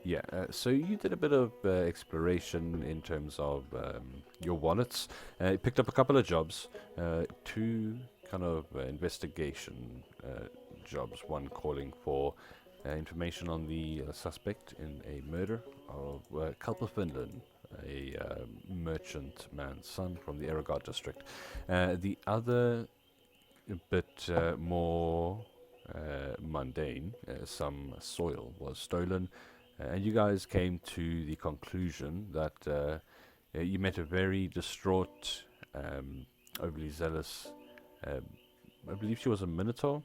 Yeah, so you did a bit of exploration in terms of your wallets. You picked up a couple of jobs, two kind of investigation jobs. One calling for information on the suspect in a murder of Kalpa Finland, a merchant man's son from the Eragard district. The other, a bit more mundane, some soil was stolen, and you guys came to the conclusion that you met a very distraught, overly zealous, um, I believe she was a Minotaur?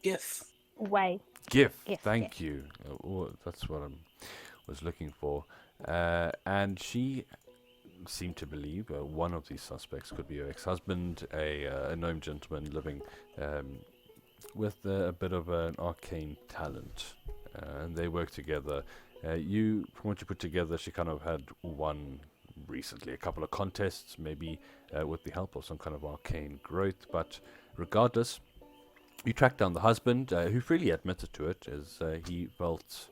GIF. Way. Gif, Gift. thank you. That's what I was looking for. And she seemed to believe one of these suspects could be her ex-husband, a gnome gentleman living um, with a bit of an arcane talent, and they work together. From what you put together, she kind of had won recently a couple of contests, maybe with the help of some kind of arcane growth. But regardless, you tracked down the husband, who freely admitted to it, as he felt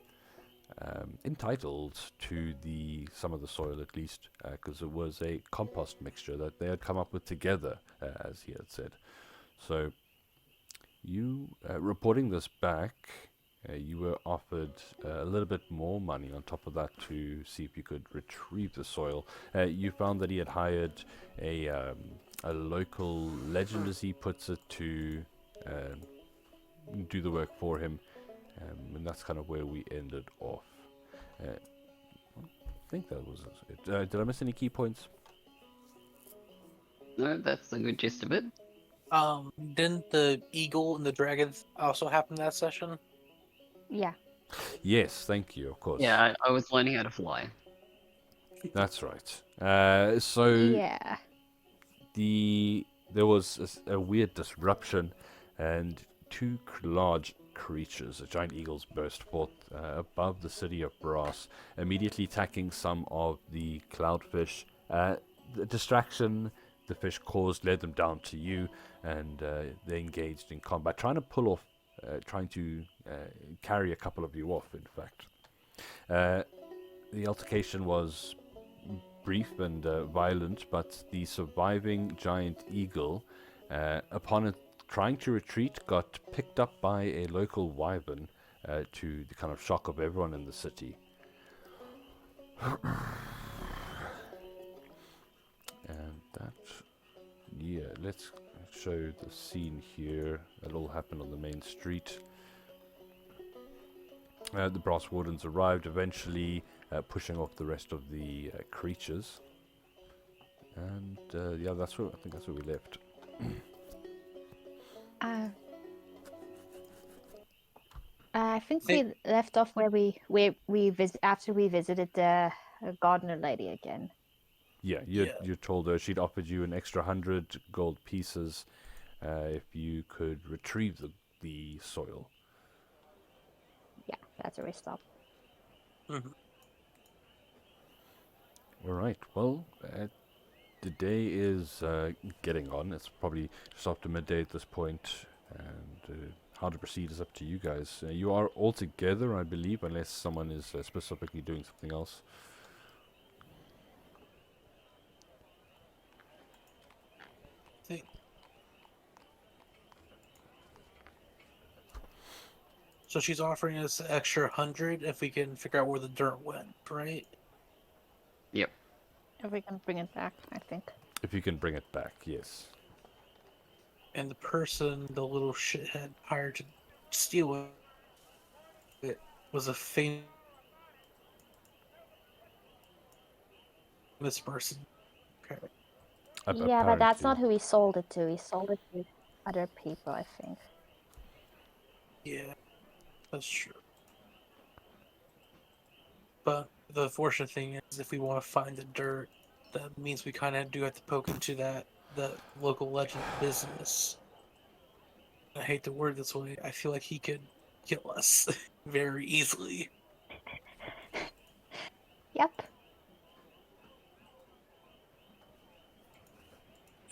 entitled to the some of the soil at least, because it was a compost mixture that they had come up with together, as he had said. So you reporting this back, you were offered a little bit more money on top of that to see if you could retrieve the soil. You found that he had hired a local legend, as he puts it, to do the work for him, and that's kind of where we ended off. I think that was it. Did I miss any key points? No, that's a good gist of it. Didn't the eagle and the dragon also happen that session? Yeah. Yes, thank you, of course. Yeah, I was learning how to fly. That's right. So Yeah. there was a weird disruption, and two large creatures, the giant eagles, burst forth above the city of Brass, immediately attacking some of the cloudfish. The distraction the fish caused led them down to you, and they engaged in combat, trying to pull off, trying to carry a couple of you off, in fact. The altercation was brief and violent, but the surviving giant eagle, upon it trying to retreat, got picked up by a local wyvern, to the kind of shock of everyone in the city. And that, yeah, let's show the scene here. It all happened on the main street. The brass wardens arrived, eventually pushing off the rest of the creatures. And yeah, I think that's where we left. Uh, I think Think- we left off where we after we visited the gardener lady again. Yeah, you told her she'd offered you an extra 100 gold pieces if you could retrieve the soil. Yeah, that's where we stopped. Mm-hmm. All right. Well, the day is getting on. It's probably just after midday at this point, and how to proceed is up to you guys. You are all together, I believe, unless someone is specifically doing something else. So she's offering us an extra 100 if we can figure out where the dirt went, right? Yep. If we can bring it back, I think. If you can bring it back, yes. And the person the little shithead hired to steal it was a famous person. Okay. Yeah, but that's not Apparently. who he sold it to. He sold it to other people, I think. Yeah, that's true. But the fortunate thing is, if we want to find the dirt, that means we kind of do have to poke into the local legend business. I hate to word this way. I feel like he could kill us very easily. Yep.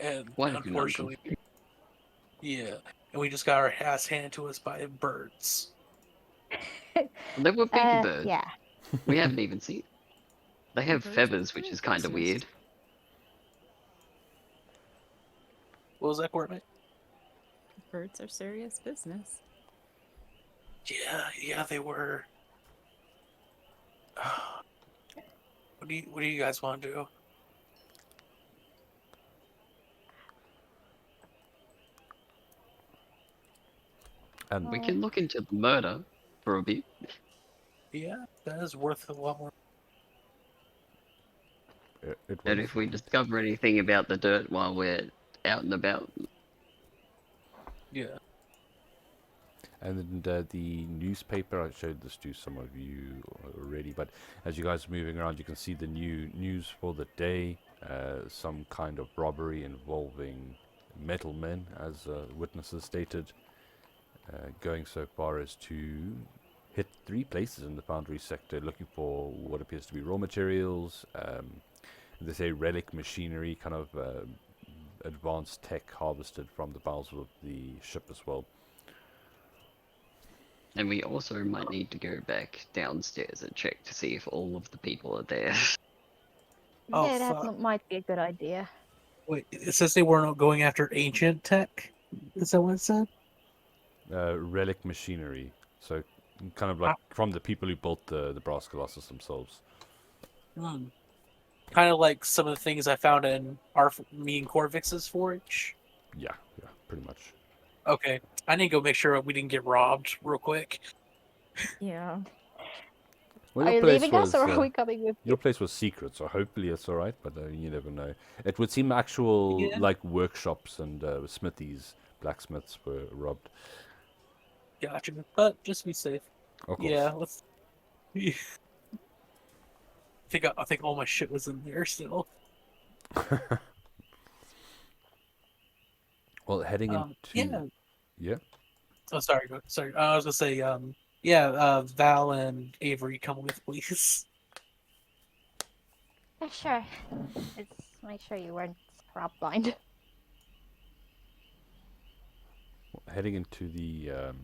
And What a conundrum. unfortunately, yeah. And we just got our ass handed to us by birds. There were baby birds. Yeah. We haven't even seen. They have Birds are feathers, which serious is kind of business. weird. What was that, Courtney? Birds are serious business. Yeah, they were. What do you guys want to do? And We can look into the murder for a bit. Yeah, that is worth a lot more. it And was. if we discover anything about the dirt while we're out and about, Yeah. And the newspaper, I showed this to some of you already, but as you guys are moving around, you can see the new news for the day. Some kind of robbery involving metal men, as witnesses stated, going so far as to hit 3 places in the foundry sector looking for what appears to be raw materials. They say relic machinery, kind of advanced tech harvested from the bowels of the ship as well. and we also might need to go back downstairs and check to see if all of the people are there. Oh, Yeah, that fuck. might be a good idea. Wait, it says they weren't going after ancient tech. Is that what it said? Relic machinery. So, kind of like from the people who built the brass colossus themselves. Kind of like some of the things I found in me and Corvix's forge. Yeah, pretty much. Okay, I need to go make sure we didn't get robbed real quick. Yeah. Well, Are your you place leaving us, was, or are we coming with you? your place was secret, so hopefully it's all right. But you never know. It would seem actual Yeah. like workshops and smithies, blacksmiths were robbed. Gotcha, but just be safe. Of course. Yeah, let's. I think all my shit was in there still. Well, heading into Yeah. yeah. Oh, sorry. Sorry. I was gonna say, yeah. Val and Avery, come with, please. Yeah, sure. Let's make sure you weren't rob blind. Heading into the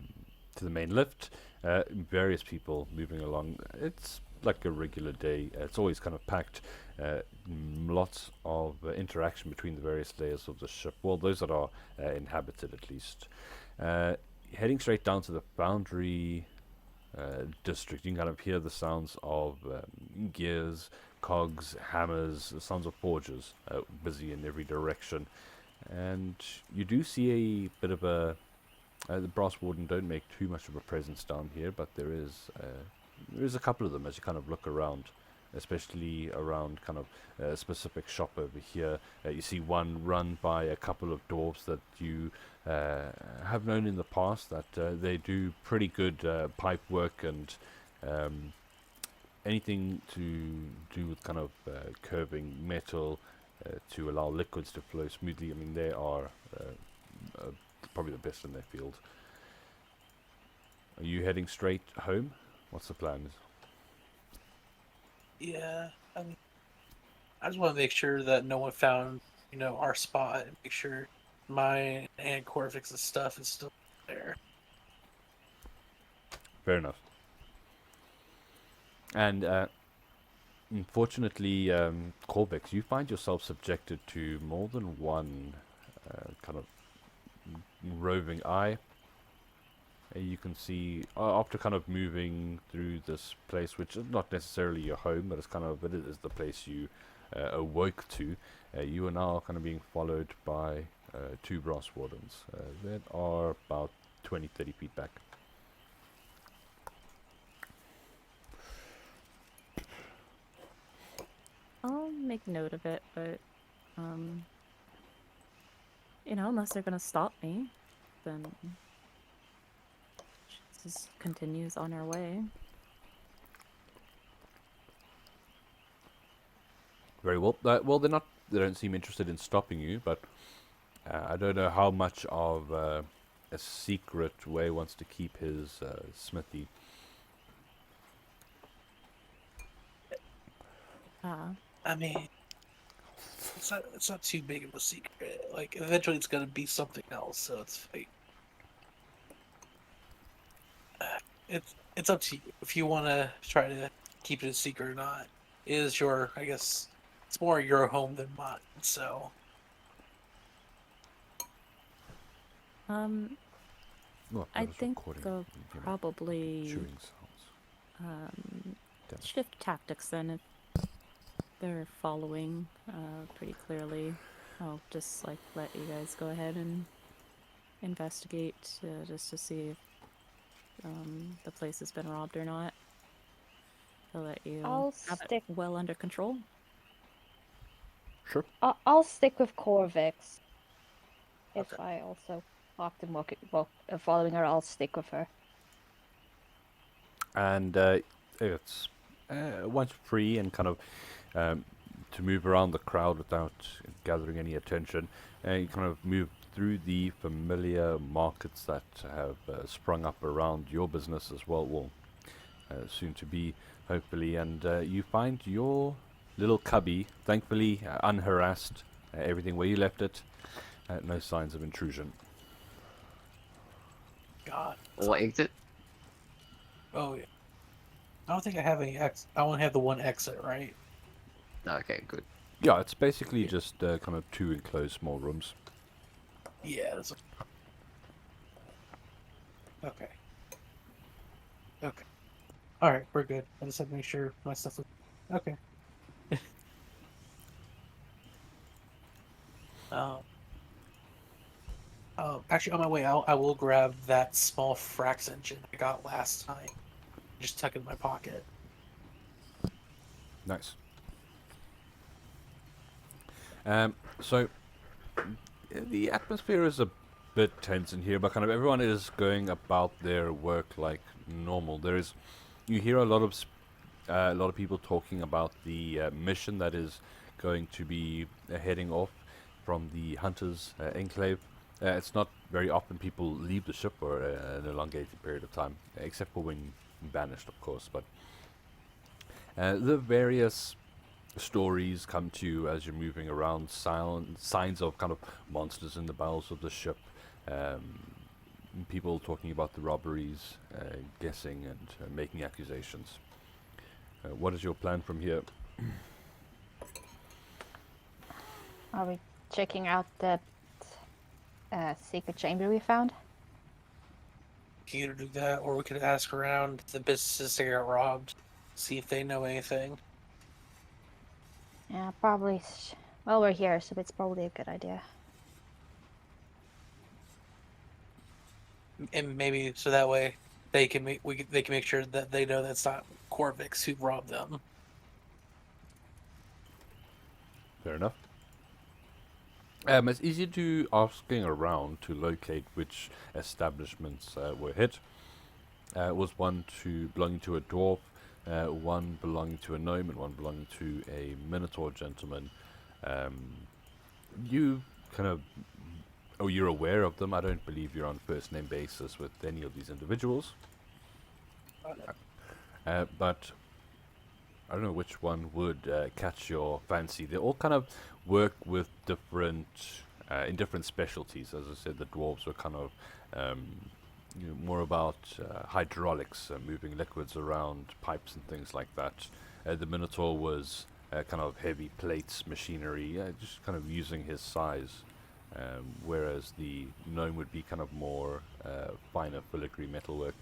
main lift, various people moving along. It's like a regular day. It's always kind of packed. Lots of interaction between the various layers of the ship. Well, those that are inhabited at least. Heading straight down to the foundry district, you can kind of hear the sounds of gears, cogs, hammers, the sounds of forges busy in every direction. And you do see a bit of a the brass warden don't make too much of a presence down here, but there is a couple of them as you kind of look around, especially around kind of a specific shop over here. You see one run by a couple of dwarves that you have known in the past, that they do pretty good pipe work and anything to do with kind of curving metal to allow liquids to flow smoothly. I mean, they are probably the best in their field. Are you heading straight home? What's the plan? Yeah, I mean, I just want to make sure that no one found, our spot, and make sure my and Corvix's stuff is still there. Fair enough. And unfortunately, Corvix, you find yourself subjected to more than one kind of roving eye. You can see after kind of moving through this place, which is not necessarily your home, but it is the place you awoke to. You are now kind of being followed by 2 brass wardens that are about 20-30 feet back. I'll make note of it, but unless they're gonna stop me, then just continues on our way. Very well. Well, they don't seem interested in stopping you, but I don't know how much of a secret Way wants to keep his smithy. I mean, it's not too big of a secret. Like, eventually it's gonna be something else, so it's fake. it's up to you if you want to try to keep it a secret or not. It is your, I guess, it's more your home than mine. So Um, Well, I that was think recording, they'll you know, probably chewing sounds. Damn it. shift tactics then if they're following pretty clearly. I'll just like let you guys go ahead and investigate just to see if the place has been robbed or not. I'll let you I'll have stick. it well under control. Sure. I'll stick with Corvix. If Okay. I also often following her, I'll stick with her. And it's once free and kind of to move around the crowd without gathering any attention. You kind of move through the familiar markets that have sprung up around your business as well. Well, soon to be, hopefully. And you find your little cubby, thankfully unharassed. Everything where you left it. No signs of intrusion. God. Or exit? Oh yeah. I don't think I have any ex. I only have the one exit, right? Okay, good. Yeah, it's basically Yeah. just kind of two enclosed small rooms. Yeah. Okay. Okay. All right, we're good. I just have to make sure my stuff was okay. Um. Actually, on my way out, I will grab that small Frax engine I got last time. Just tuck it in my pocket. Nice. So the atmosphere is a bit tense in here, but kind of everyone is going about their work like normal. You hear a lot of people talking about the mission that is going to be heading off from the Hunters Enclave. It's not very often people leave the ship for an elongated period of time, except for when banished, of course. But the various stories come to you as you're moving around, signs of kind of monsters in the bowels of the ship, people talking about the robberies, guessing and making accusations. What is your plan from here? Are we checking out the secret chamber we found? Can either do that, or we could ask around the businesses that got robbed, see if they know anything. Yeah, probably. Well, we're here, so it's probably a good idea. And maybe so that way they can they can make sure that they know that's not Corvix who robbed them. Fair enough. It's easy to asking around to locate which establishments were hit. Was one belonging to a dwarf, one belonging to a gnome, and one belonging to a minotaur gentleman. You kind of, you're aware of them. I don't believe you're on first name basis with any of these individuals. But I don't know which one would catch your fancy. They all kind of work with different, in different specialties. As I said, the dwarves were kind of more about hydraulics, moving liquids around pipes and things like that. The Minotaur was kind of heavy plates, machinery, just kind of using his size. Whereas the gnome would be kind of more finer filigree metalwork.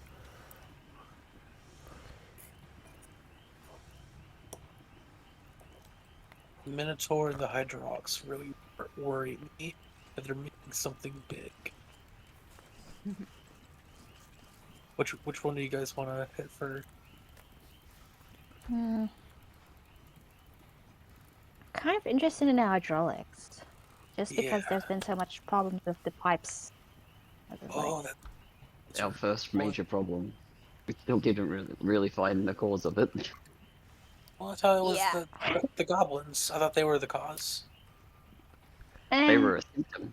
The Minotaur and the Hydrox really worry me that they're making something big. Which one do you guys want to hit first? Kind of interested in the hydraulics, just because there's been so much problems with the pipes. as of Oh, late. that's Our first major problem. We still didn't really find the cause of it. well, I thought it was Yeah. the goblins. I thought they were the cause. They Eh, were a symptom.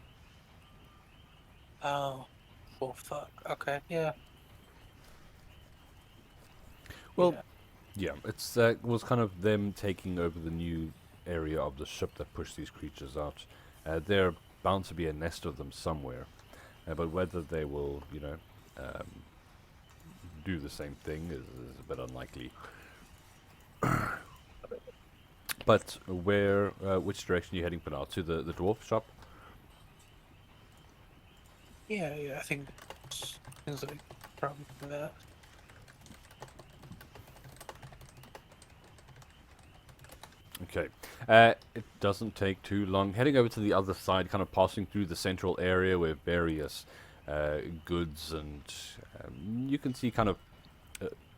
Oh, well, fuck. Okay, yeah. Well, Yeah. yeah, it's was kind of them taking over the new area of the ship that pushed these creatures out. There bound to be a nest of them somewhere, but whether they will, um, do the same thing is a bit unlikely. But which direction are you heading for now? To the dwarf shop? Yeah, I think things like probably for that. Okay. It doesn't take too long. Heading over to the other side, kind of passing through the central area where various goods and you can see kind of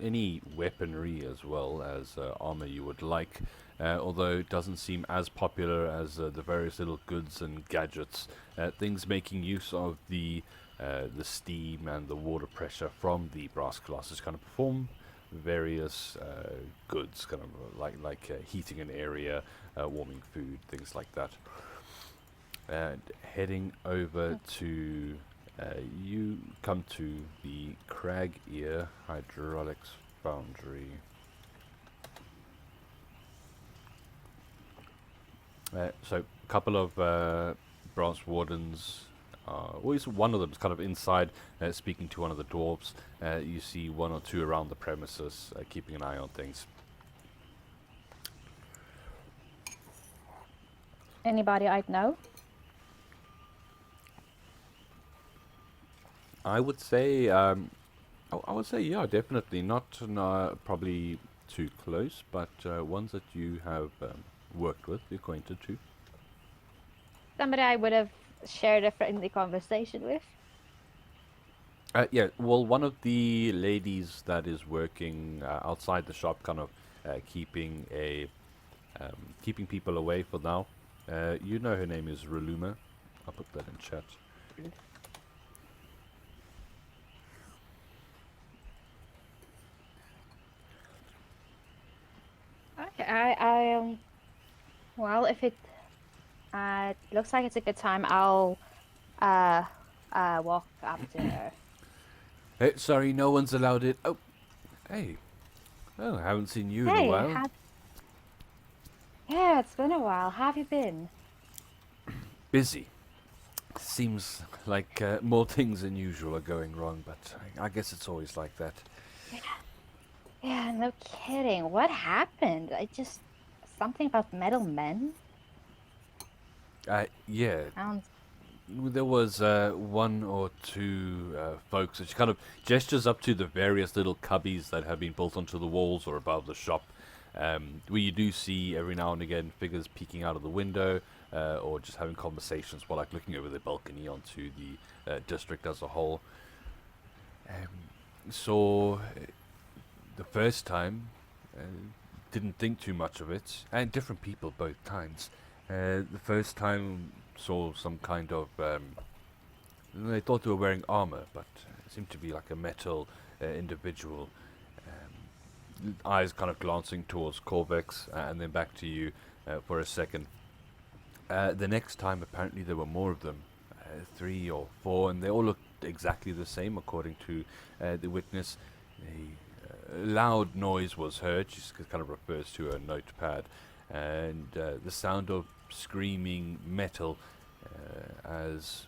any weaponry as well as armor you would like, although it doesn't seem as popular as the various little goods and gadgets, things making use of the steam and the water pressure from the brass glasses kind of perform various goods, kind of like heating an area, warming food, things like that. And heading over to you come to the Crag Ear Hydraulics Foundry. So a couple of brass wardens, or at least one of them is kind of inside speaking to one of the dwarves. You see one or two around the premises keeping an eye on things. Anybody I'd know? I would say, I would say, yeah, definitely not probably too close, but ones that you have worked with, acquainted to. Somebody I would have shared a friendly conversation with. Yeah, well, one of the ladies that is working outside the shop, kind of keeping people away for now. You know her name is Reluma. I'll put that in chat. Okay, well, if it looks like it's a good time, I'll walk up to her. Hey, sorry, no one's allowed it. Oh, hey. Oh, I haven't seen you in a Hey, while. yeah, it's been a while. How have you been? Busy. Seems like more things than usual are going wrong, but I guess it's always like that. Yeah, no kidding. What happened? Something about metal men? Yeah, Sounds there was one or two folks, and she kind of gestures up to the various little cubbies that have been built onto the walls or above the shop, where you do see every now and again figures peeking out of the window or just having conversations while like looking over the balcony onto the district as a whole. So the first time, didn't think too much of it, and different people both times. The first time saw some kind of, they thought they were wearing armor, but it seemed to be like a metal individual. Eyes kind of glancing towards Corvex and then back to you for a second. The next time, apparently there were more of them, 3 or 4, and they all looked exactly the same according to the witness. A loud noise was heard. She kind of refers to her notepad, and the sound of screaming metal as,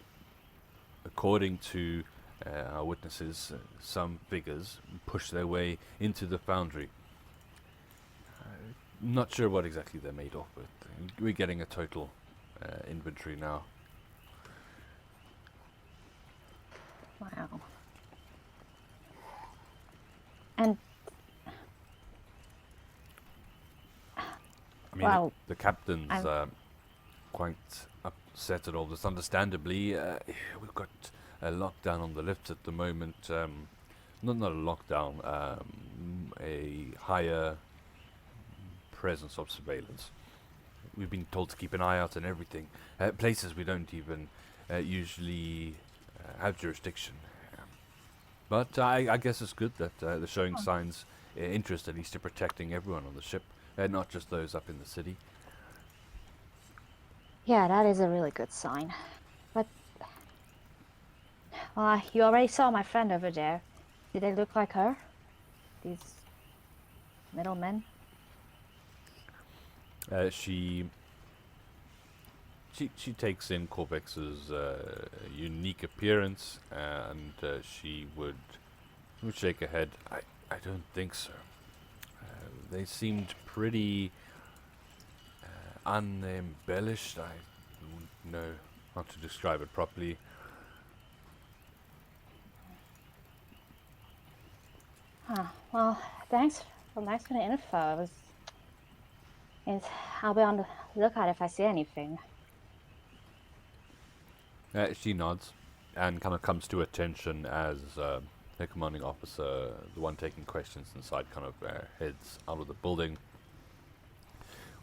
according to our witnesses, some figures push their way into the foundry. Not sure what exactly they're made of, but we're getting a total inventory now. wow. And I mean, well, the captain's I'm- quite upset at all this. Understandably, we've got a lockdown on the lifts at the moment. Not a lockdown, a higher presence of surveillance. We've been told to keep an eye out on everything. Places we don't even usually have jurisdiction. But I guess it's good that they're showing signs, interest at least in protecting everyone on the ship, not just those up in the city. yeah, that is a really good sign. But, well, you already saw my friend over there. Did they look like her? These middlemen? She takes in Corvex's unique appearance, and she would We shake a head. I don't think so. They seemed pretty unembellished. I don't know how to describe it properly. Huh. Well, thanks. Well, thanks for the info. I'll be on the lookout if I see anything. She nods and kind of comes to attention as the commanding officer, the one taking questions inside, kind of heads out of the building.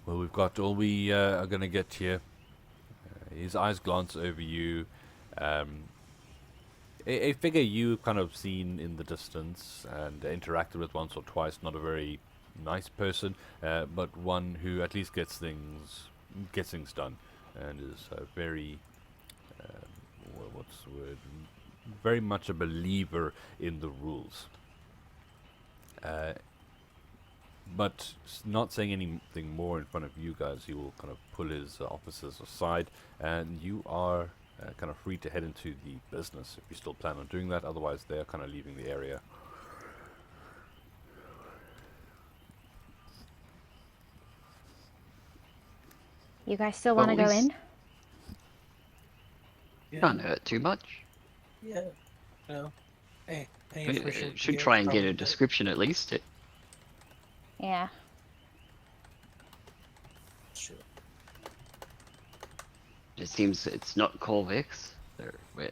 Well, we've got all we are going to get here. His eyes glance over you. A figure you kind of seen in the distance and interacted with once or twice. Not a very nice person, but one who at least gets things done, and is very what's the word? Very much a believer in the rules. But not saying anything more in front of you guys. He will kind of pull his officers aside, and you are kind of free to head into the business if you still plan on doing that. Otherwise, they're kind of leaving the area. You guys still Well, want to at go least- in? Yeah. Can't hurt too much. Yeah. No. Hey, any We information we should can try and get probably a description at least. Yeah. Sure. It seems it's not Corvex. We're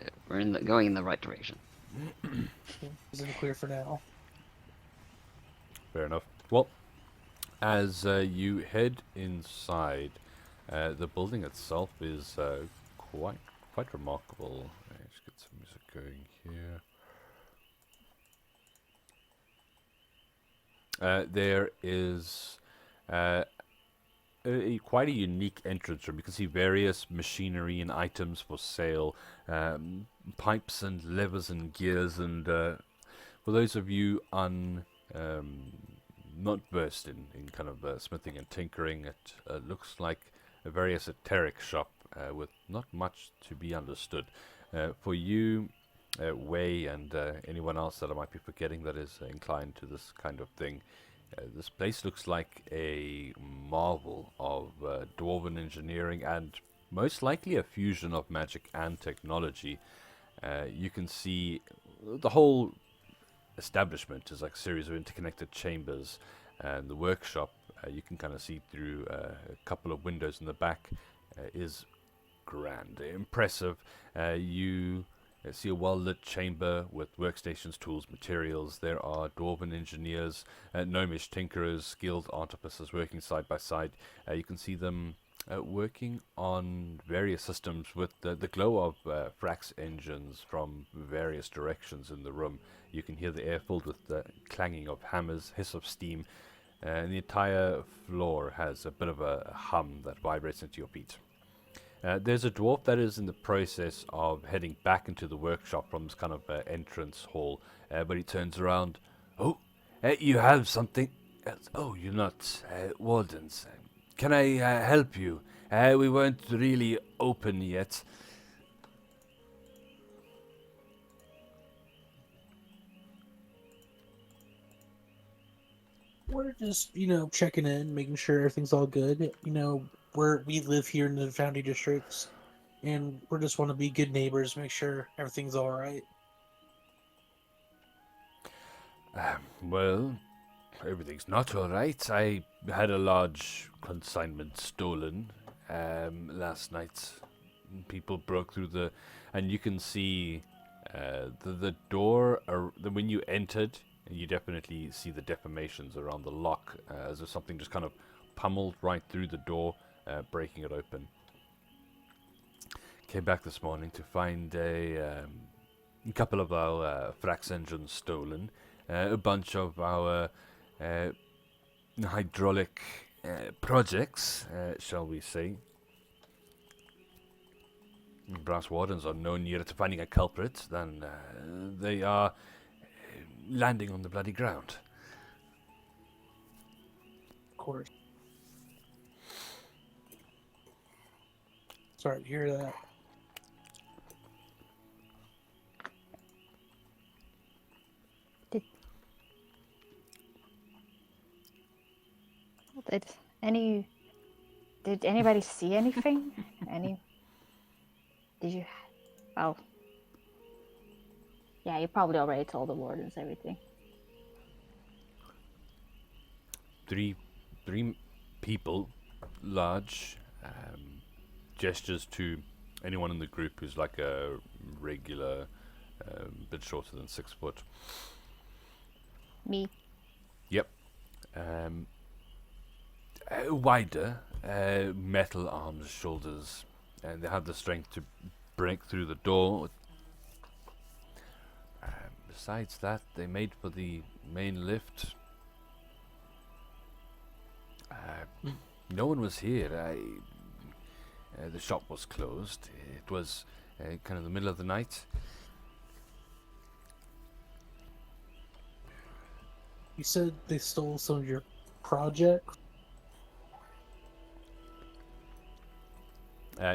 going in the right direction. Is in the clear for now. Fair enough. Well, as you head inside, the building itself is quite remarkable. Let's get some music going here. There is quite a unique entrance room. You can see various machinery and items for sale, pipes and levers and gears. And for those of you not versed in kind of smithing and tinkering, it looks like a very esoteric shop with not much to be understood. For you, Wei, and anyone else that I might be forgetting that is inclined to this kind of thing, this place looks like a marvel of dwarven engineering and most likely a fusion of magic and technology. You can see the whole establishment is like a series of interconnected chambers, and the workshop you can kind of see through a couple of windows in the back is grand, impressive. You see a well-lit chamber with workstations, tools, materials. There are dwarven engineers, gnomish tinkerers, skilled artificers working side by side. You can see them working on various systems with the glow of Frax engines from various directions in the room. You can hear the air filled with the clanging of hammers, hiss of steam, and the entire floor has a bit of a hum that vibrates into your feet. There's a dwarf that is in the process of heading back into the workshop from this kind of entrance hall, but he turns around. Oh, you have something? Oh, you're not wardens. Can I help you? We weren't really open yet. We're just, checking in, making sure everything's all good. We live here in the Foundry districts, and we just want to be good neighbors, make sure everything's all right. Well, everything's not all right. I had a large consignment stolen last night. People broke through and you can see the door. When you entered, you definitely see the deformations around the lock, as if something just kind of pummeled right through the door, breaking it open. Came back this morning to find a couple of our Frax engines stolen, a bunch of our hydraulic projects, shall we say. Brass Wardens are no nearer to finding a culprit than they are landing on the bloody ground. Of course. Sorry to hear that. Did Did any? Did anybody see anything? Did you? Oh. Yeah, you probably already told the wardens everything. Three people, large, gestures to anyone in the group who's like a regular, bit shorter than 6 foot. Me. Yep. Wider, metal arms, shoulders, and they have the strength to break through the door. Besides that, they made for the main lift. No one was here. The shop was closed. It was kind of the middle of the night. You said they stole some of your projects?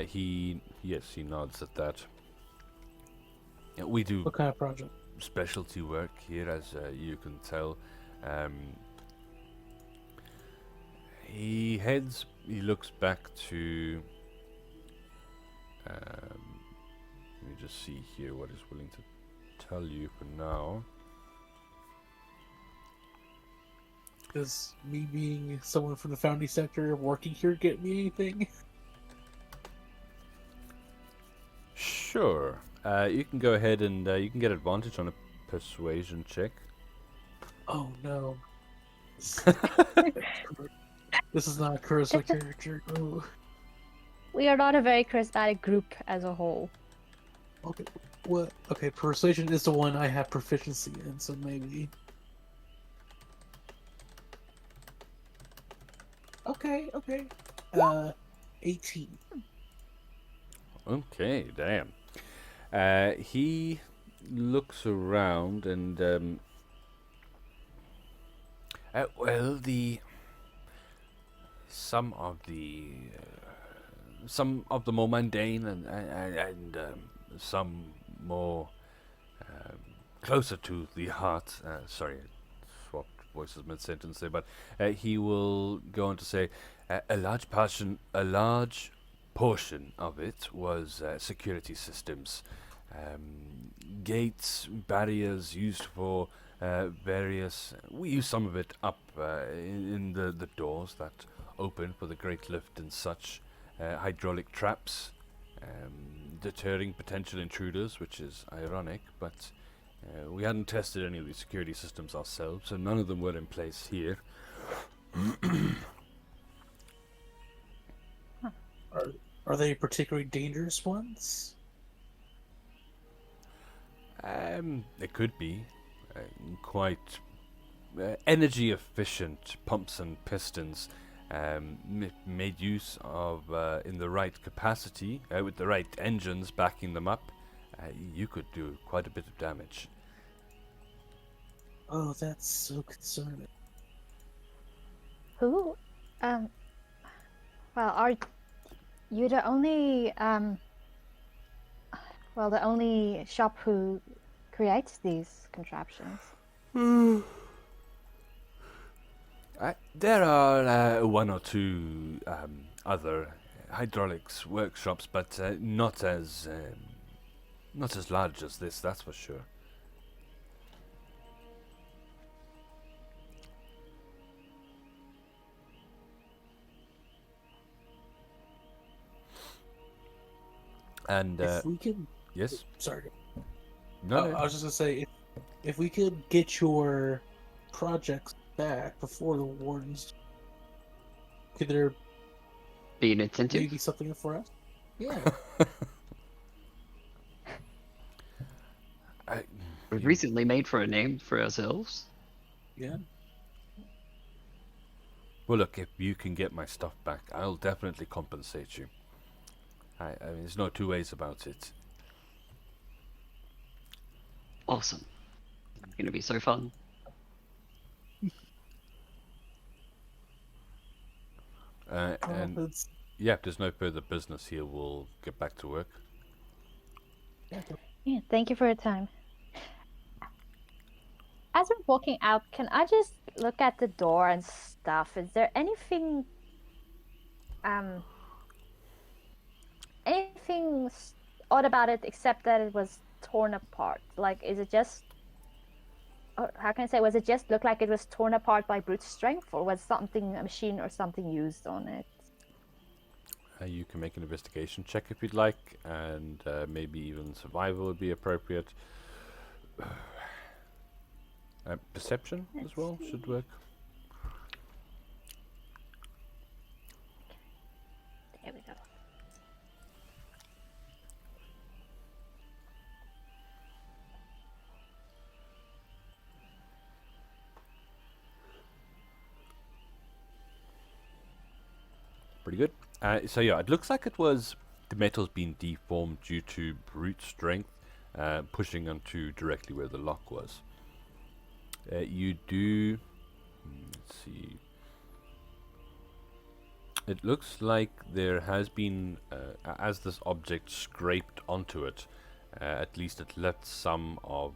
He nods at that. Yeah, we do What kind of project? specialty work here, as you can tell. He looks back to. Let me just see here what he's willing to tell you for now. Does me being someone from the founding sector working here get me anything? Sure. You can go ahead and you can get advantage on a persuasion check. Oh no. This is not a charisma character. Oh. We are not a very charismatic group as a whole. Okay. What? Okay, persuasion is the one I have proficiency in, so maybe. Okay. 18. Okay, damn. He looks around and well, some of the more mundane and some more closer to the heart. Sorry, I swapped voices mid-sentence there, but he will go on to say a large portion of it was security systems, gates, barriers used for various. We use some of it up in the doors that open for the great lift and such. Hydraulic traps, deterring potential intruders, which is ironic, but we hadn't tested any of these security systems ourselves, so none of them were in place here. Are they particularly dangerous ones? They could be quite energy efficient pumps and pistons. Made use of in the right capacity, with the right engines backing them up, you could do quite a bit of damage. Oh, that's so concerning. Who? Well, are you the only the only shop who creates these contraptions? There are one or two other hydraulics workshops, but not as large as this. That's for sure. And If we could, yes, sorry. no, I was just gonna say, if we could get your projects back before the wardens, could there Be an incentive? maybe something for us? Yeah. We've recently made for a name for ourselves. Yeah. Well, look, if you can get my stuff back, I'll definitely compensate you. I mean, there's no two ways about it. Awesome. It's gonna be so fun. And It's, yeah, if there's no further business here, we'll get back to work. yeah. Yeah, thank you for your time. As we're walking out, can I just look at the door and stuff, is there anything um odd about it except that it was torn apart? Like, is it just how can I say? Was it just look like it was torn apart by brute strength, or was something a machine or something used on it? You can make an investigation check if you'd like, and maybe even survival would be appropriate. Perception as well should work. There we go. Pretty good. So yeah, it looks like it was the metal's been deformed due to brute strength, pushing onto directly where the lock was. You do. Let's see. It looks like there has been, as this object scraped onto it, at least it left some of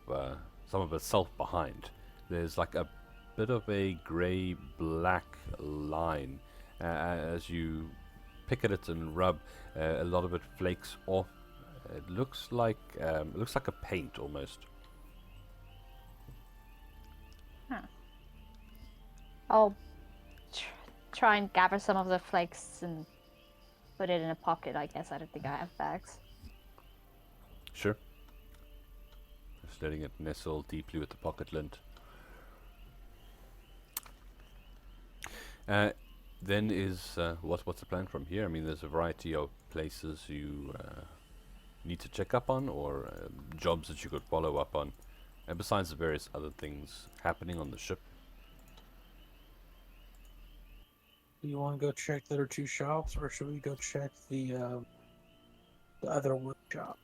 itself behind. There's like a bit of a grey-black line as you pick at it and rub. A lot of it flakes off. It looks like a paint almost. I'll try and gather some of the flakes and put it in a pocket, I guess. I don't think I have bags. Sure. Just letting it nestle deeply with the pocket lint. Then is what's the plan from here? I mean, there's a variety of places you need to check up on, or jobs that you could follow up on, and besides the various other things happening on the ship. Do you want to go check the other two shops, or should we go check the other workshop?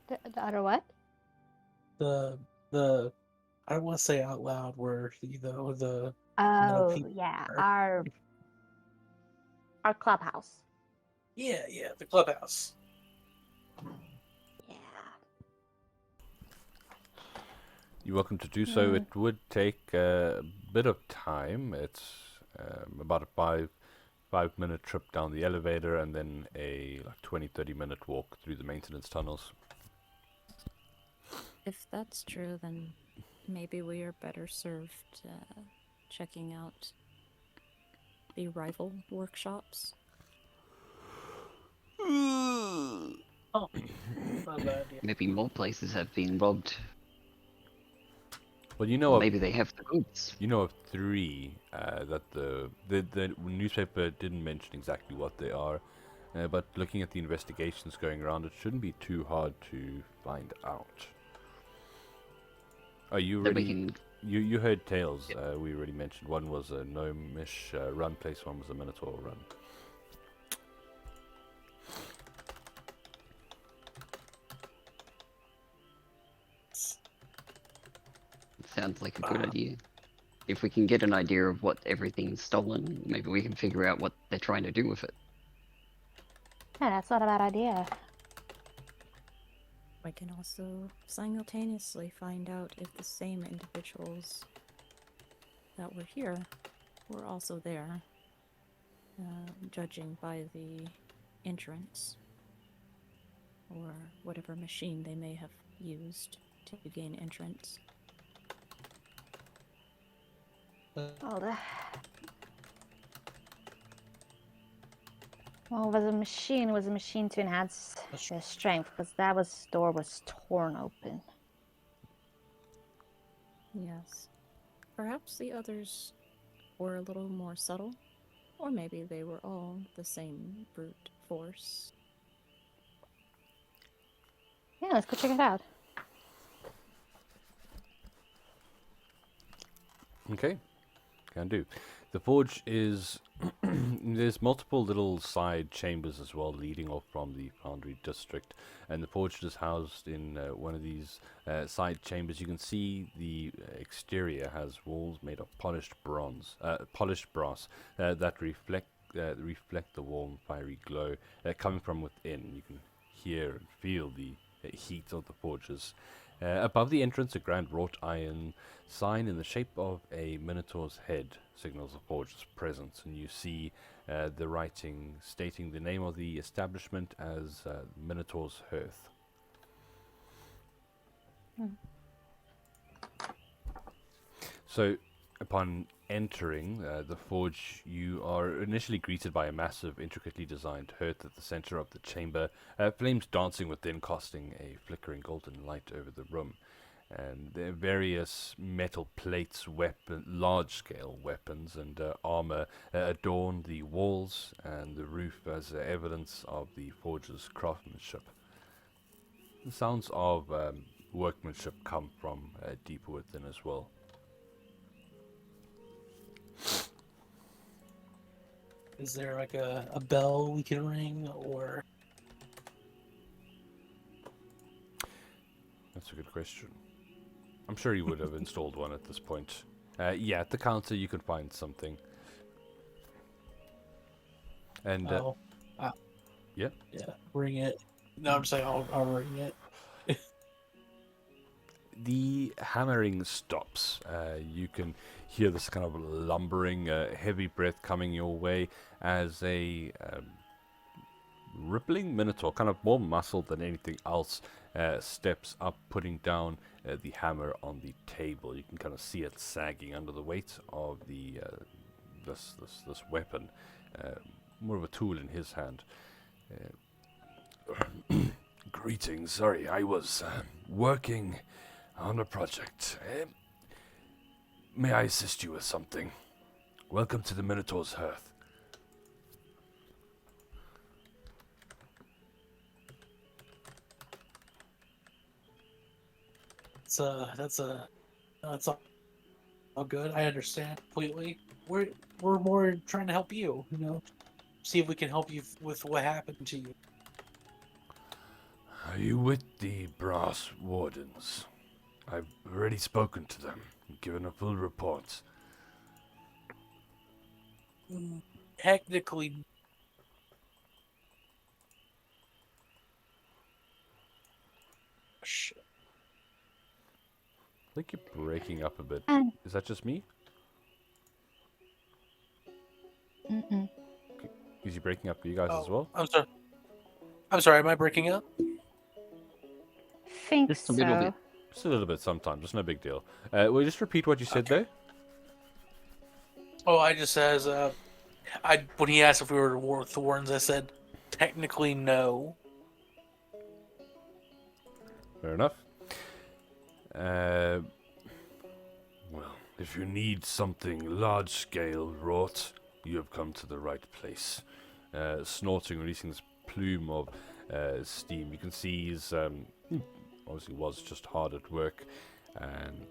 The other what? The I don't want to say out loud where the Oh, people yeah, are. our clubhouse. Yeah, the clubhouse. Yeah. You're welcome to do so. It would take a bit of time. It's about a 5-minute trip down the elevator, and then a 20-30 minute walk through the maintenance tunnels. If that's true, then maybe we are better served checking out the rival workshops. Oh, not a bad idea. Maybe more places have been robbed. Well, you know, Maybe they have the goods. you know of 3 that the newspaper didn't mention exactly what they are, but looking at the investigations going around, it shouldn't be too hard to find out. Oh, you Then we already can. you heard tales. We already mentioned one was a gnomish run place, one was a minotaur run. Sounds like a good idea. If we can get an idea of what everything's stolen, maybe we can figure out what they're trying to do with it. Yeah, that's not a bad idea. We can also simultaneously find out if the same individuals that were here were also there, judging by the entrance or whatever machine they may have used to gain entrance. Oh, well, it was a machine to enhance their strength, because door was torn open. Yes. Perhaps the others were a little more subtle, or maybe they were all the same brute force. Yeah, let's go check it out. Okay, can do. The forge is there's multiple little side chambers as well leading off from the foundry district, and the forge is housed in one of these side chambers. You can see the exterior has walls made of polished brass that reflect the warm fiery glow coming from within. You can hear and feel the heat of the forges. Above the entrance, a grand wrought iron sign in the shape of a minotaur's head signals the forge's presence, and you see the writing stating the name of the establishment as Minotaur's Hearth. So, upon entering the forge, you are initially greeted by a massive, intricately designed hearth at the center of the chamber, flames dancing within, casting a flickering golden light over the room. And there are various metal plates, large-scale weapons, and armor adorn the walls and the roof as evidence of the forge's craftsmanship. The sounds of workmanship come from deeper within as well. Is there like a bell we can ring, or? That's a good question. I'm sure you would have installed one at this point. Yeah, at the counter you could find something. And yeah, Ring it. No, I'm saying I'll ring it. the hammering stops. You can hear this kind of lumbering, heavy breath coming your way as a rippling minotaur, kind of more muscle than anything else, steps up, putting down the hammer on the table. You can kind of see it sagging under the weight of the this weapon, more of a tool in his hand. Greetings. Sorry, I was working on a project. May I assist you with something? Welcome to the Minotaur's Hearth. That's all good. I understand completely. We're more trying to help you. See if we can help you with what happened to you. Are you with the Brass Wardens? I've already spoken to them and given a full report. Technically, shit. I think you're breaking up a bit. And Is that just me? Is he breaking up for you guys as well? I'm sorry. I'm sorry. Am I breaking up? think Just a little so. bit. Just a little bit sometimes, just no big deal. Will you just repeat what you said there? Oh, I just says when he asked if we were to war with Thorns, I said technically no. Fair enough. Well, if you need something large-scale wrought, you have come to the right place. Snorting, releasing this plume of steam. You can see he's obviously was just hard at work, and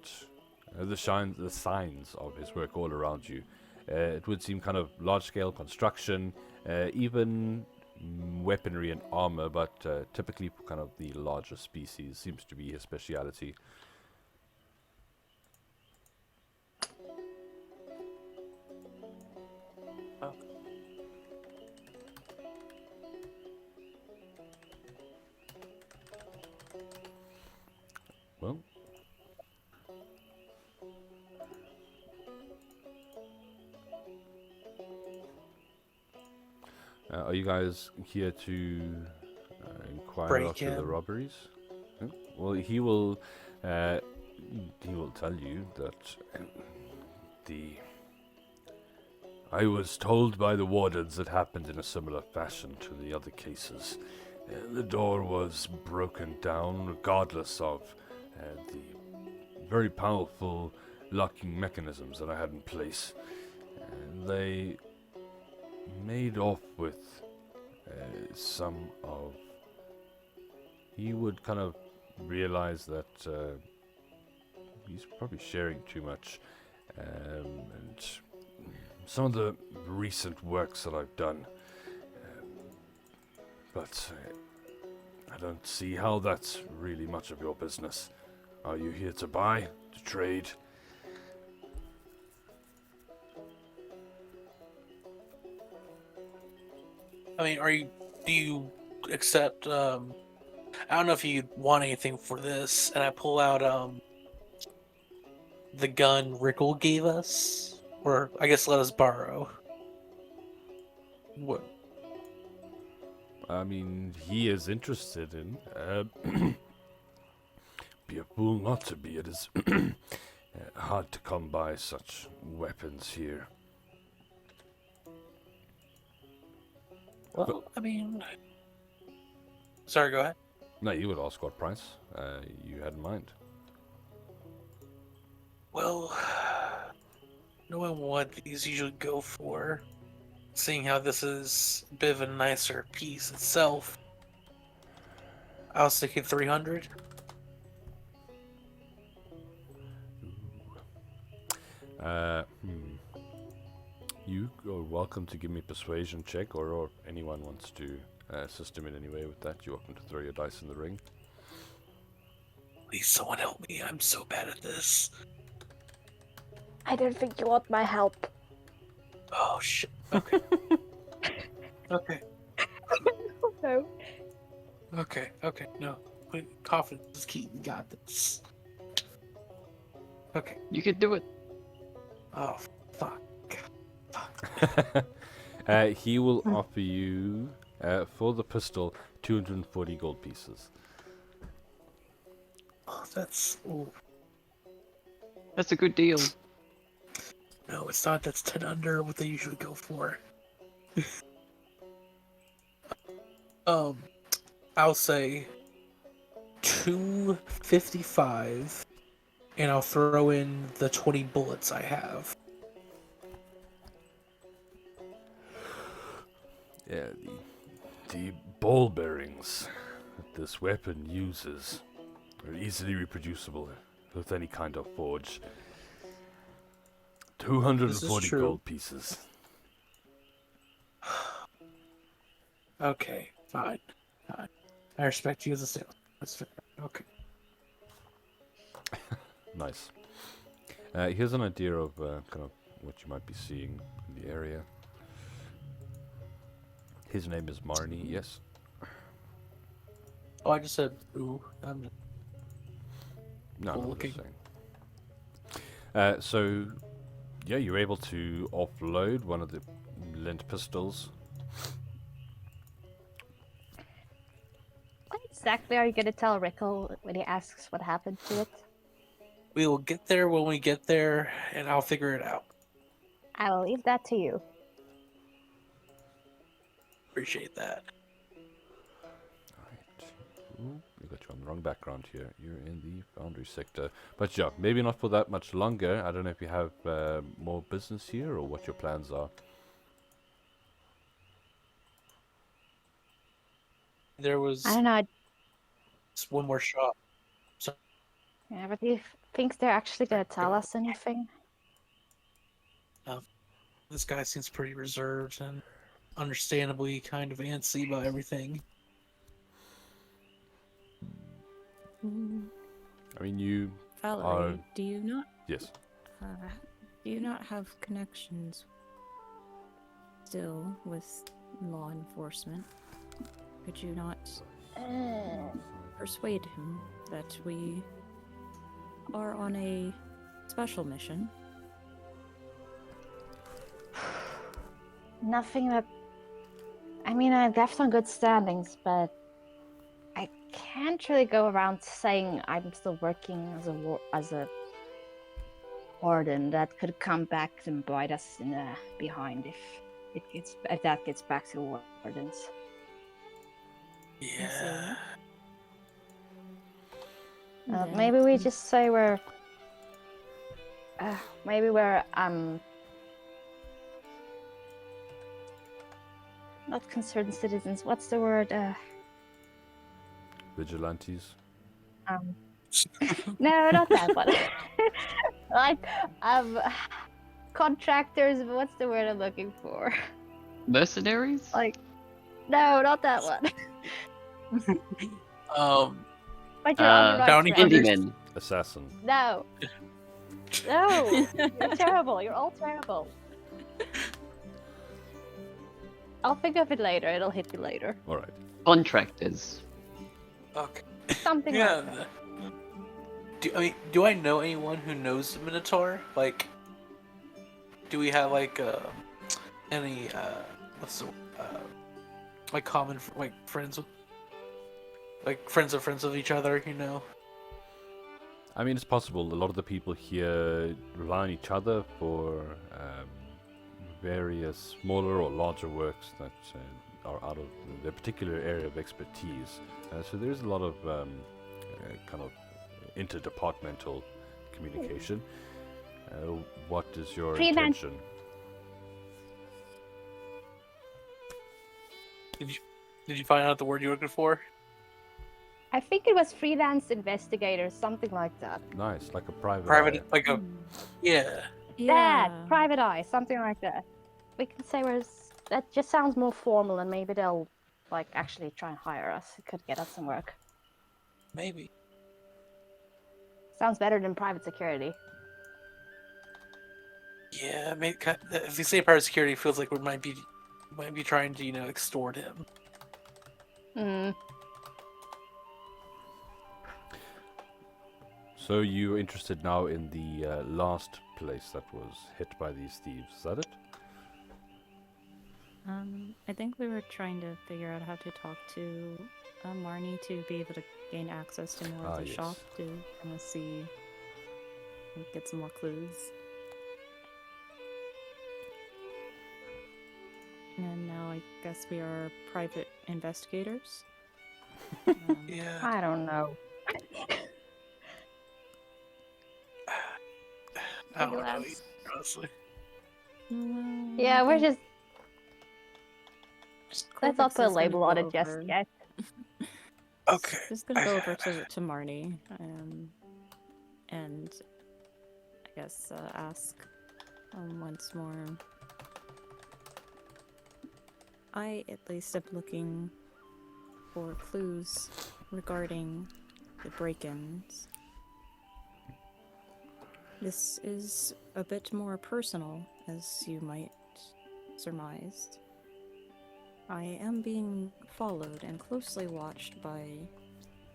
the signs of his work all around you. It would seem kind of large-scale construction, even weaponry and armor, but typically for kind of the larger species seems to be his speciality. Well, are you guys here to inquire Break after the in. robberies? No? Well, he will tell you that I was told by the wardens it happened in a similar fashion to the other cases. The door was broken down regardless of the very powerful locking mechanisms that I had in place. And they made off with some of... He would kind of realize that he's probably sharing too much. And some of the recent works that I've done. But I don't see how that's really much of your business. Are you here to buy, to trade? I mean, do you accept I don't know if you want anything for this, and I pull out the gun Rickle gave us, or I guess let us borrow. What? I mean, he is interested in. Be a fool not to be. It is hard to come by such weapons here. Well, I mean, sorry. Go ahead. No, you would ask what price you had in mind. Well, knowing what these usually go for, seeing how this is a bit of a nicer piece itself, I was thinking 300. You are welcome to give me a persuasion check, or anyone wants to assist him in any way with that. You're welcome to throw your dice in the ring. Please, someone help me. I'm so bad at this. I don't think you want my help. Oh, shit. Okay. Okay. No. Okay. No. Wait, confidence is key. You got this. Okay. You could do it. Oh, fuck. He will offer you, for the pistol, 240 gold pieces. Oh, that's... Ooh. That's a good deal. No, it's not. That's 10 under what they usually go for. I'll say 255, and I'll throw in the 20 bullets I have. Yeah, the ball bearings that this weapon uses are easily reproducible with any kind of forge. 240 true. gold pieces. Okay, fine. I respect you as a salesman. That's fair. Okay. Nice. Here's an idea of kind of what you might be seeing in the area. His name is Marnie, yes? Oh, I just said, ooh. No, Cool I'm looking. just saying. So, yeah, you're able to offload one of the lint pistols. What exactly are you going to tell Rickle when he asks what happened to it? We will get there when we get there, and I'll figure it out. I will leave that to you. Appreciate that. Alright. Ooh, we got you on the wrong background here. You're in the foundry sector. But yeah, maybe not for that much longer. I don't know if you have more business here or what your plans are. There was I don't know. just one more shot. Yeah, but do you think they're actually going to tell us anything? This guy seems pretty reserved and understandably kind of antsy about everything. Mm, I mean, you... Valerie, do you not Yes. have connections still with law enforcement? Could you not persuade him that we are on a special mission? Nothing that... I mean, I left on good standings, but I can't really go around saying I'm still working as a warden. That could come back and bite us in the behind if that gets back to the wardens. Yeah. Then- Maybe we just say we're not concerned citizens. What's the word? Vigilantes. No, not that one. Like, contractors. What's the word I'm looking for? Mercenaries? Like, no, not that one. Like you're on the right bounty track. hunters? Handymen. Assassin. No. No, you're terrible. You're all terrible. I'll think of it later. It'll hit me later. Alright. Contractors. Okay. Something Yeah. like that. Do I know anyone who knows the Minotaur? Like, do we have like any what's the like common like friends with like friends of friends of each other? You know. I mean, it's possible. A lot of the people here rely on each other for various smaller or larger works that are out of their particular area of expertise. So there's a lot of kind of interdepartmental communication. What is your Freelance. intention? Did you find out the word you're looking for? I think it was freelance investigators, something like that. Nice, like a private. Private, eye. like a yeah. Yeah. That private eye, something like that. We can say that just sounds more formal, and maybe they'll like actually try and hire us. It could get us some work. Maybe. Sounds better than private security. Yeah, maybe, if we say private security, it feels like we might be trying to extort him. Hmm. So you're interested now in the last place that was hit by these thieves, is that it? I think we were trying to figure out how to talk to Marnie to be able to gain access to more of the yes. shop to kind of see, get some more clues. And now I guess we are private investigators. Yeah. I don't know. I don't know, honestly. Well, Yeah, I we're think let's not Corvix put a is gonna label on go it just over- yet. Okay. Just gonna go over to Marnie, and I guess ask once more. I at least am looking for clues regarding the break-ins. This is a bit more personal, as you might surmise. I am being followed and closely watched by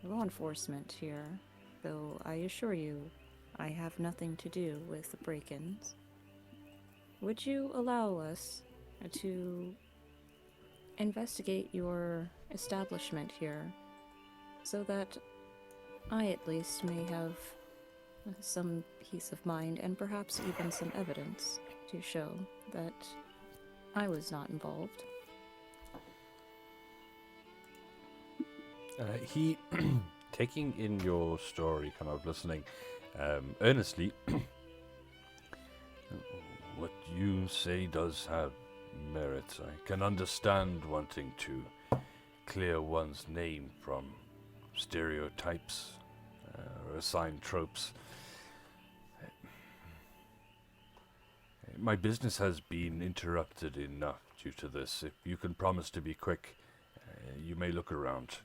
law enforcement here, though I assure you I have nothing to do with the break-ins. Would you allow us to investigate your establishment here so that I at least may have some peace of mind and perhaps even some evidence to show that I was not involved? He, taking in your story, kind of listening earnestly, what you say does have merit. I can understand wanting to clear one's name from stereotypes or assigned tropes. My business has been interrupted enough due to this. If you can promise to be quick, you may look around.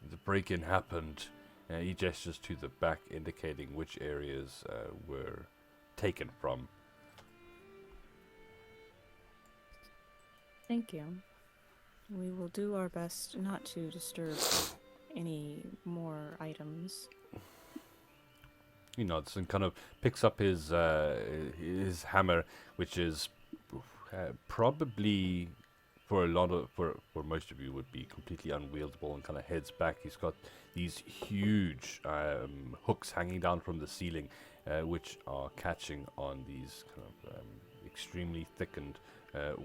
The break-in happened. He gestures to the back, indicating which areas were taken from. Thank you. We will do our best not to disturb any more items. He nods and kind of picks up his hammer, which is probably for most of you would be completely unwieldable, and kind of heads back. He's got these huge hooks hanging down from the ceiling, which are catching on these kind of extremely thickened,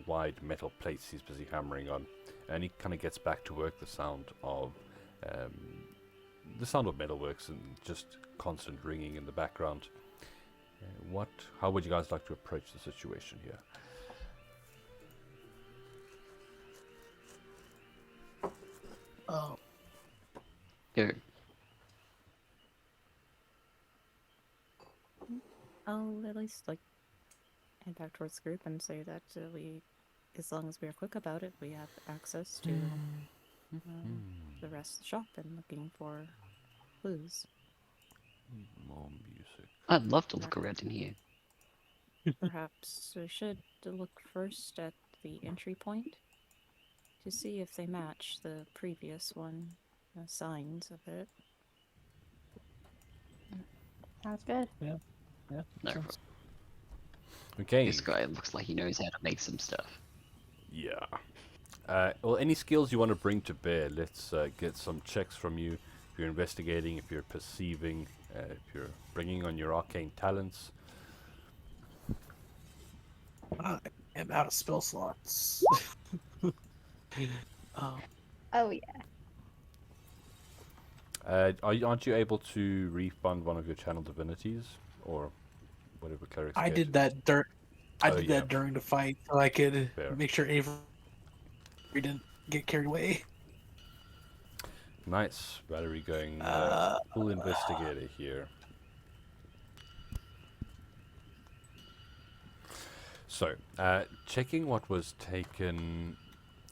wide metal plates he's busy hammering on, and he kind of gets back to work. The sound of metalworks and just constant ringing in the background. How would you guys like to approach the situation here? Oh, Go. I'll at least head back towards the group and say that as long as we are quick about it, we have access to the rest of the shop and looking for clues. More music. I'd love to look around in here. Perhaps we should look first at the entry point to see if they match the previous one. signs of it. Sounds good. Yeah. No sounds- problem. Okay. This guy looks like he knows how to make some stuff. Yeah. Well, any skills you want to bring to bear, let's get some checks from you. If you're investigating, if you're perceiving, if you're bringing on your arcane talents. I am out of spell slots. Oh yeah. Aren't you able to refund one of your channel divinities or whatever clerics I get? did that dirt. I Oh, did yeah. that during the fight so I could Fair. make sure Avery didn't get carried away. Nice, Valerie going full investigator here. So, checking what was taken,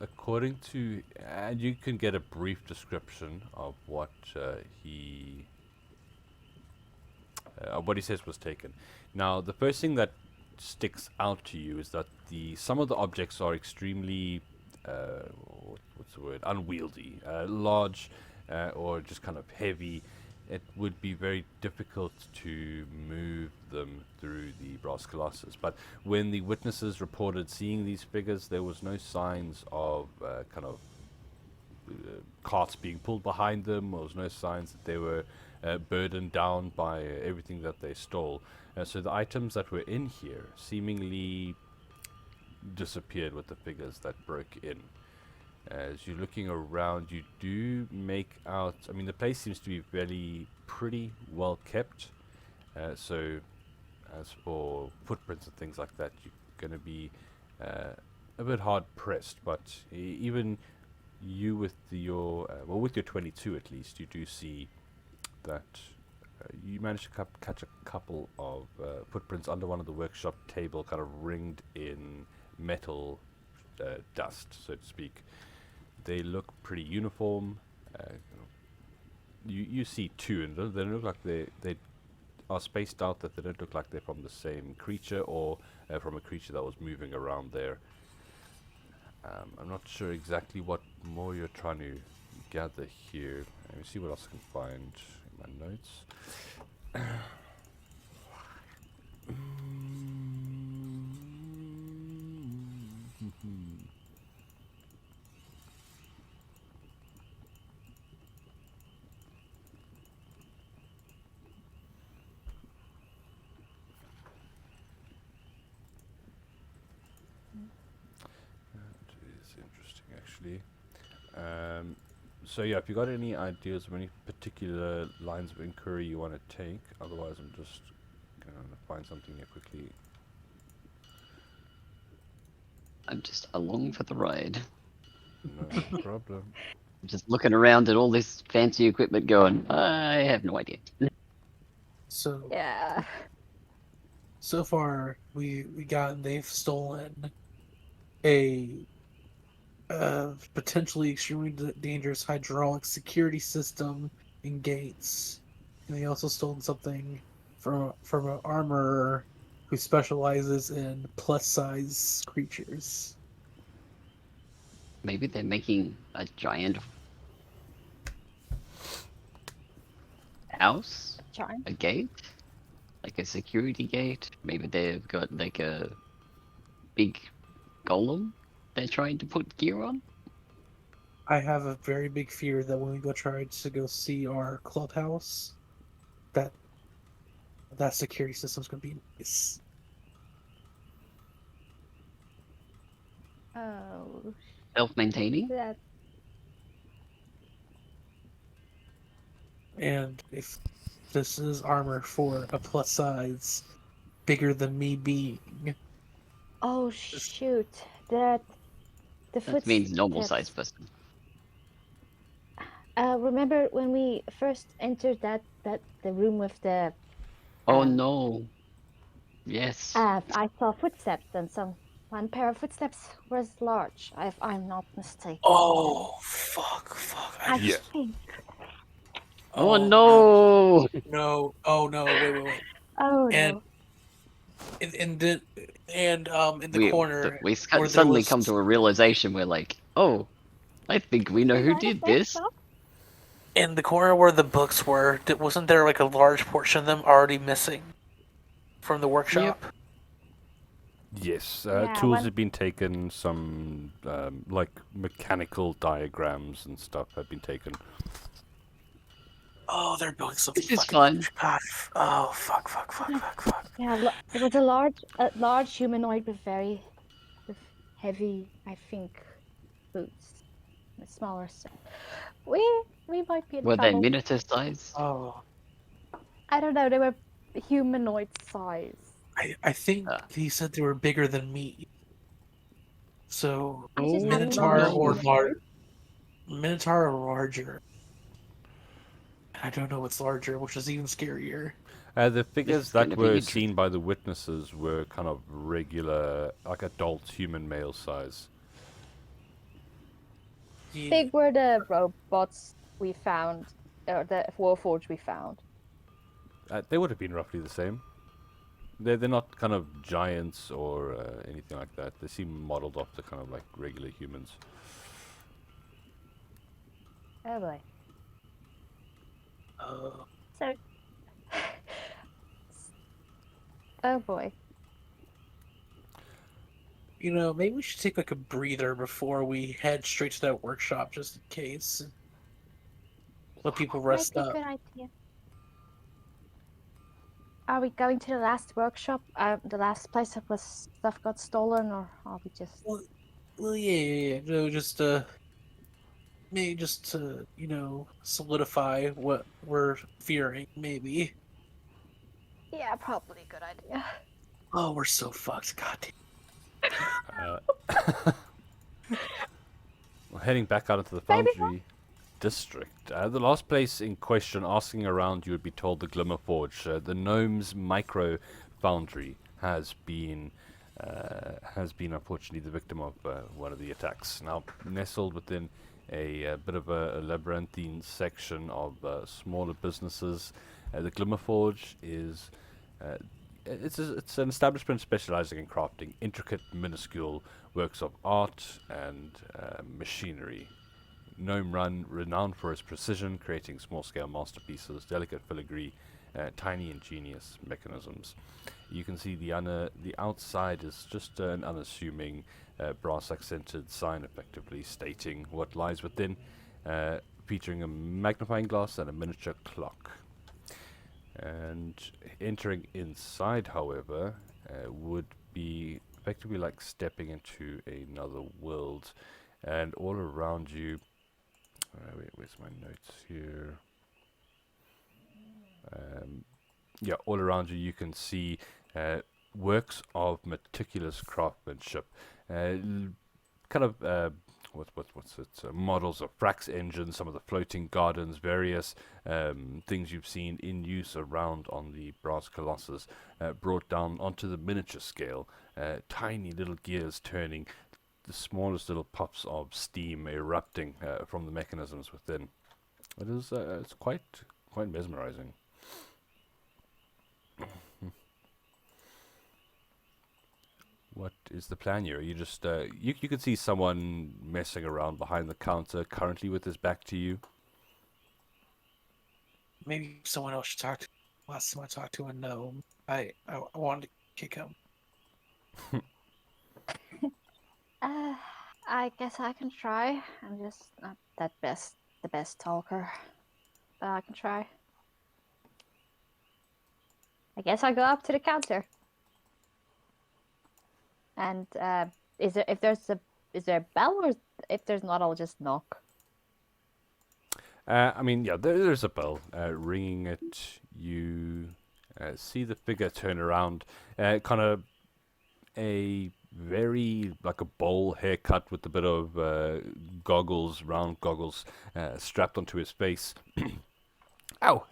according to, and you can get a brief description of what he says was taken. Now, the first thing that sticks out to you is that some of the objects are extremely, what's the word, unwieldy, large, or just kind of heavy. It would be very difficult to move them through the brass colossus. But when the witnesses reported seeing these figures, there was no signs of carts being pulled behind them. There was no signs that they were burdened down by everything that they stole. So the items that were in here seemingly disappeared with the figures that broke in. As you're looking around, you do make out, I mean, the place seems to be pretty well kept. So as for footprints and things like that, you're going to be a bit hard pressed. But even you with with your 22 at least, you do see that you managed to catch a couple of footprints under one of the workshop table, kind of ringed in metal dust, so to speak. They look pretty uniform. You see two, and they don't look like they are spaced out, that they don't look like they're from the same creature or from a creature that was moving around there. I'm not sure exactly what more you're trying to gather here. Let me see what else I can find in my notes. That is interesting, actually. So yeah, if you got any ideas of any particular lines of inquiry you want to take, otherwise I'm just going to find something here quickly. I'm just along for the ride. No problem. I'm just looking around at all this fancy equipment going, I have no idea. So Yeah. so far they've stolen a potentially extremely dangerous hydraulic security system and gates, and they also stole something from an armorer who specializes in plus size creatures. Maybe they're making a giant house? Charm. A gate? Like a security gate? Maybe they've got like a big golem they're trying to put gear on? I have a very big fear that when we try to go see our clubhouse, that security system's gonna be nice. Oh, Self-maintaining? that. And if this is armor for a plus size bigger than me being, Oh shoot! The That means normal footsteps. sized person. Remember when we first entered the room with the Oh Um, no. Yes. I saw footsteps, and one pair of footsteps was large, if I'm not mistaken. oh fuck! I Yeah. think. Oh no! No! Oh no! Wait! Oh And no. in the corner, we where there suddenly was- come to a realization we're like, oh, I think we know who I did think this. so. In the corner where the books were, wasn't there like a large portion of them already missing from the workshop? Yes, Yeah, tools one- have been taken. Some like mechanical diagrams and stuff have been taken. Oh, they're building some This is fucking fun. huge- God. Oh, fuck. Yeah, it was a large humanoid with heavy, I think, boots. The smaller stuff. We might be in Were they trouble. miniature size? Oh, I don't know. They were humanoid size. I think Ah. he said they were bigger than me. So I just have Minotaur large or humanoid. Minotaur or larger. I don't know what's larger, which is even scarier. The figures is gonna that be were interesting. seen by the witnesses were kind of regular, like adult human male size. Yeah. Big were the robots we found, or the Warforged we found. They would have been roughly the same. They're not kind of giants or anything like that. They seem modeled after kind of like regular humans. Oh boy. So. Oh boy. You know, maybe we should take like a breather before we head straight to that workshop, just in case. Let people rest Might be up. a good idea. Are we going to the last workshop? The last place that was stuff got stolen, or are we just? Well, yeah. No, just maybe just to solidify what we're fearing. Maybe. Yeah, probably a good idea. Oh, we're so fucked. God damn. Heading back out into the Maybe foundry district. The last place in question, asking around, you would be told the Glimmer Forge. The gnome's micro foundry has been unfortunately the victim of one of the attacks. Now nestled within a bit of a labyrinthine section of smaller businesses, the Glimmer Forge is. It's an establishment specializing in crafting intricate, minuscule works of art and machinery. Gnome Run, renowned for its precision, creating small-scale masterpieces, delicate filigree, tiny ingenious mechanisms. You can see the outside is just an unassuming brass-accented sign, effectively stating what lies within, featuring a magnifying glass and a miniature clock. And entering inside, however, would be effectively like stepping into another world. And all around you, where's my notes here? Yeah, all around you, you can see works of meticulous craftsmanship. Kind of what's it? Models of Frax engines, some of the floating gardens, various things you've seen in use around on the Brass Colossus, brought down onto the miniature scale. Tiny little gears turning, the smallest little puffs of steam erupting from the mechanisms within. It is it's quite mesmerizing. What is the plan here? You just you could see someone messing around behind the counter currently with his back to you. Maybe someone else should talk to. Last time I talked to a gnome, I wanted to kick him. I guess I can try. I'm just not the best talker, but I can try. I guess I go up to the counter. And is there a bell, or if there's not, I'll just knock. I mean, yeah, there's a bell ringing it. You see the figure turn around, kind of a very like a bowl haircut with a bit of goggles, round goggles, strapped onto his face. Oh,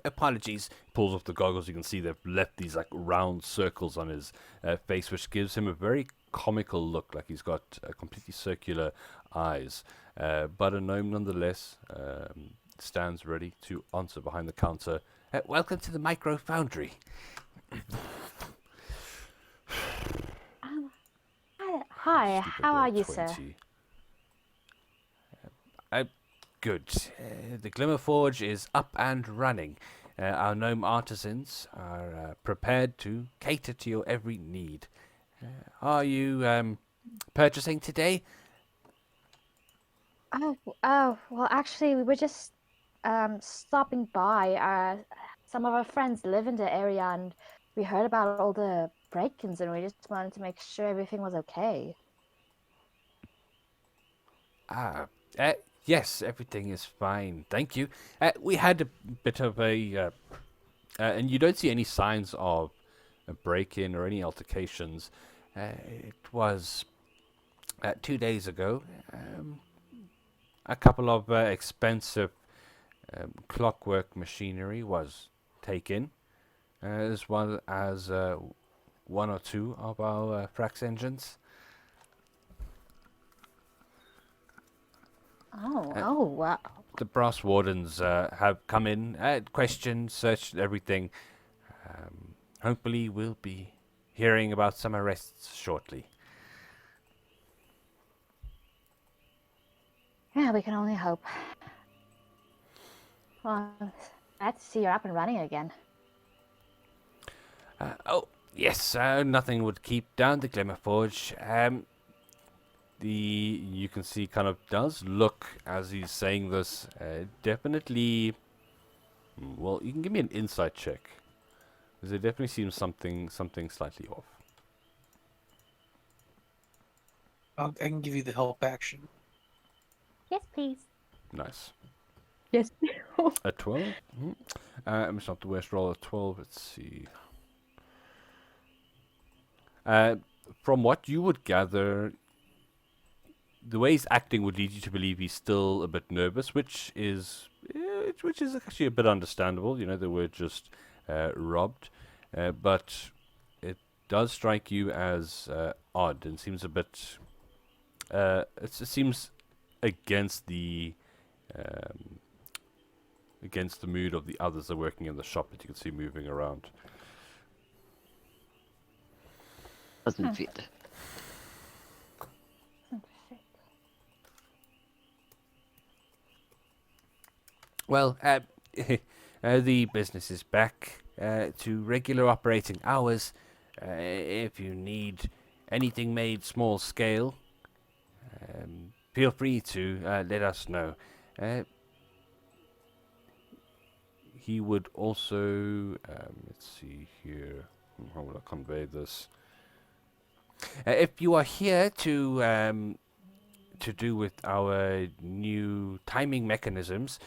apologies. Pulls off the goggles. You can see they've left these like round circles on his face, which gives him a very comical look, like he's got completely circular eyes. But a gnome nonetheless stands ready to answer behind the counter. Welcome to the Micro Foundry. Hi, how are you, sir? good. The Glimmer Forge is up and running. Our gnome artisans are prepared to cater to your every need. Are you purchasing today? Oh, well, actually, we were just stopping by. Some of our friends live in the area, and we heard about all the break-ins, and we just wanted to make sure everything was okay. Ah, yes, everything is fine. Thank you. We had a bit of a, and you don't see any signs of a break-in or any altercations. It was 2 days ago. A couple of expensive clockwork machinery was taken, as well as one or two of our frax engines. Oh, wow. The brass wardens have come in, questioned, searched everything. Hopefully, we'll be hearing about some arrests shortly. Yeah, we can only hope. Well, glad to see you're up and running again. Oh, yes, nothing would keep down the Glimmer Forge. You can see kind of does look, as he's saying this, definitely... Well, you can give me an insight check. Because it definitely seems something slightly off. I can give you the help action. Yes, please. Nice. Yes. A 12? It's not the worst roll, a 12. Let's see. From what you would gather, the way he's acting would lead you to believe he's still a bit nervous, which is actually a bit understandable. You know, they were just robbed, but it does strike you as odd and seems a bit. It seems against the mood of the others that are working in the shop that you can see moving around. Doesn't fit. Well, the business is back to regular operating hours. If you need anything made small scale, feel free to let us know. He would also, let's see here, how will I convey this? If you are here to do with our new timing mechanisms,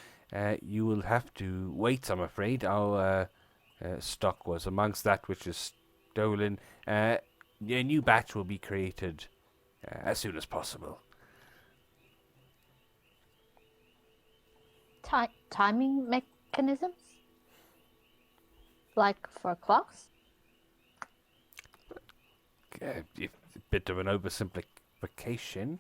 you will have to wait, I'm afraid. Our stock was amongst that which is stolen. A new batch will be created as soon as possible. Timing mechanisms? Like for clocks? A bit of an oversimplification.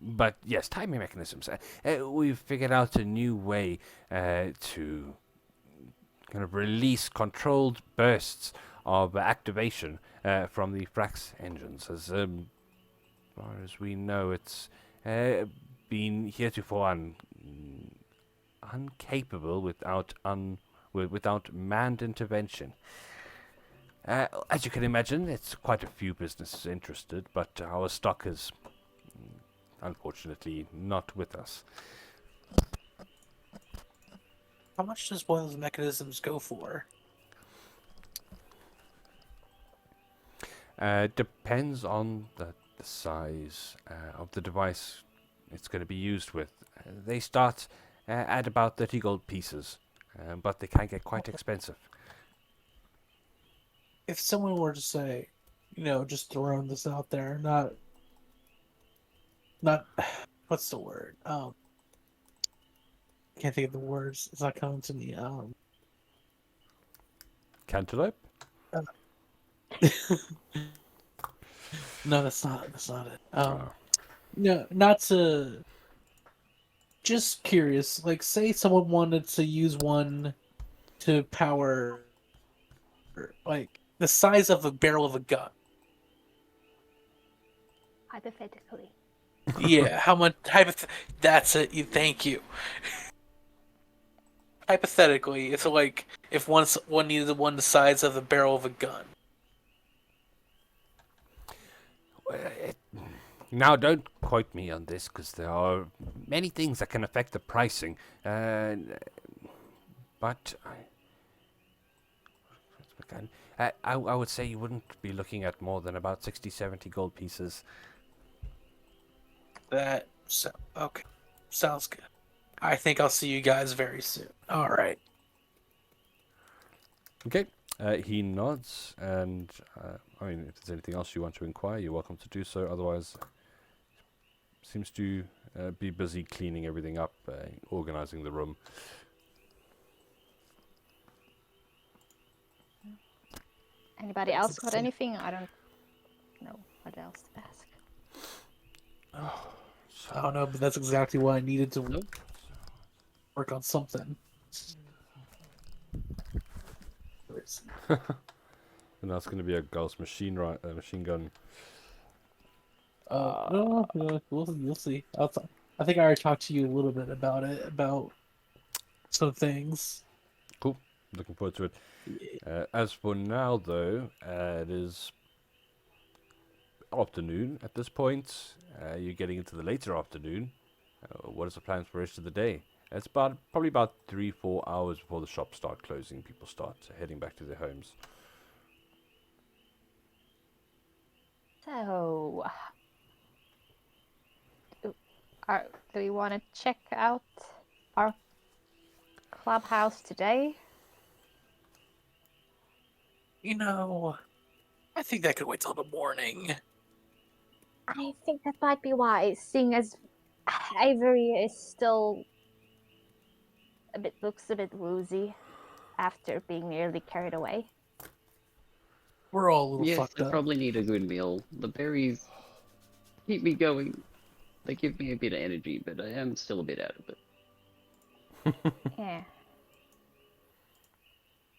But yes, timing mechanisms. We've figured out a new way to kind of release controlled bursts of activation from the frax engines. As far as we know, it's been heretofore uncapable without manned intervention. As you can imagine, it's quite a few businesses interested, but our stock is unfortunately not with us. How much does one of those mechanisms go for? Depends on the size of the device it's going to be used with. They start at about 30 gold pieces, but they can get quite expensive. If someone were to say, just throwing this out there, not what's the word? Can't think of the words. It's not coming to me. Cantaloupe? No, that's not it. Oh. No, not to. Just curious. Like, say someone wanted to use one to power, like, the size of a barrel of a gun. Hypothetically. Yeah, how much? That's it. Thank you. Hypothetically, it's like if one needed one the size of the barrel of a gun. Now, don't quote me on this because there are many things that can affect the pricing. But I would say you wouldn't be looking at more than about 60, 70 gold pieces. Okay, sounds good. I think I'll see you guys very soon. All right. Okay. He nods, and I mean, if there's anything else you want to inquire, you're welcome to do so. Otherwise, seems to be busy cleaning everything up, organizing the room. Anybody else got anything? I don't know what else to ask. I don't know, but that's exactly what I needed to Nope. work on something. And that's going to be a Gauss machine gun. No, you'll see. I think I already talked to you a little bit about it, about some things. Cool. Looking forward to it. As for now, though, it is afternoon at this point. You're getting into the later afternoon. What is the plans for the rest of the day? It's probably about 3-4 hours before the shops start closing. People start heading back to their homes. So, do you want to check out our clubhouse today? You know, I think that could wait till the morning. I think that might be wise, seeing as Avery is still looks a bit woozy after being nearly carried away. We're all a little Yes, fucked I up. probably need a good meal. The berries keep me going. They give me a bit of energy, but I am still a bit out of it. Yeah.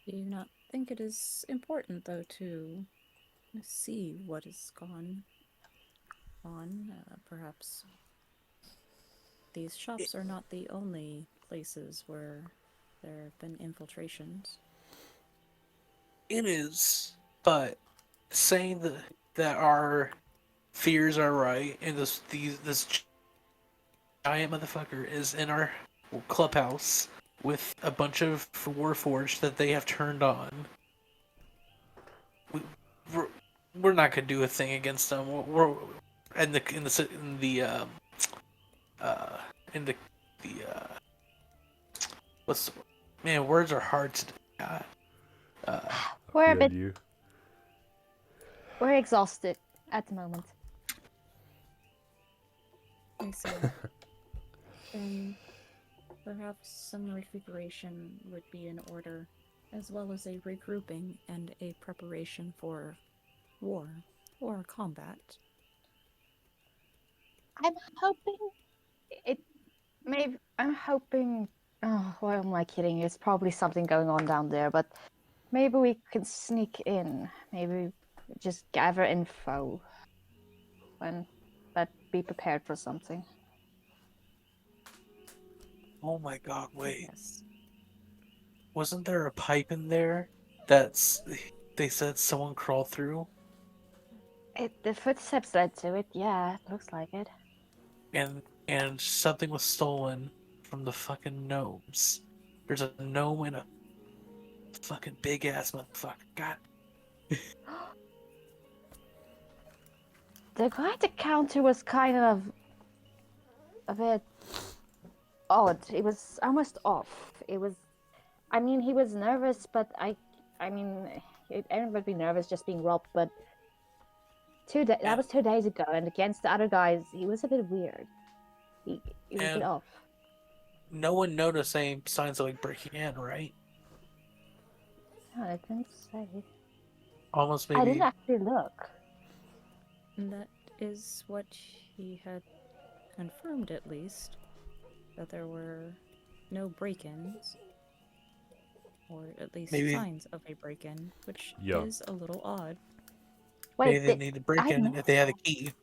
Do you not think it is important, though, to see what has gone on? Perhaps these shops are not the only places where there have been infiltrations. It is, but saying that our fears are right, and this giant motherfucker is in our clubhouse with a bunch of Warforged that they have turned on. We're not gonna do a thing against them. We're in the what's man, words are hard to We're a bit You. we're exhausted at the moment. I see. Then perhaps some recuperation would be in order, as well as a regrouping and a preparation for war or combat. I'm hoping it maybe I'm hoping why am I kidding? It's probably something going on down there, but maybe we can sneak in. Maybe just gather info but be prepared for something. Oh my god, wait. Yes. Wasn't there a pipe in there they said someone crawled through? The footsteps led to it, yeah, it looks like it. And something was stolen from the fucking gnomes. There's a gnome and a fucking big ass motherfucker. God. The guy at the counter was kind of a bit odd. It was almost off. He was nervous, but I mean, everyone would be nervous just being robbed, but that was 2 days ago, and against the other guys, he was a bit weird. He was a bit off. No one noticed any signs of like breaking in, right? No, I didn't say. Almost I maybe. didn't actually look. And that is what he had confirmed, at least, that there were no break-ins, or at least Maybe- signs of a break-in, which Yeah. is a little odd. Maybe Wait, they need to break in if they had a key.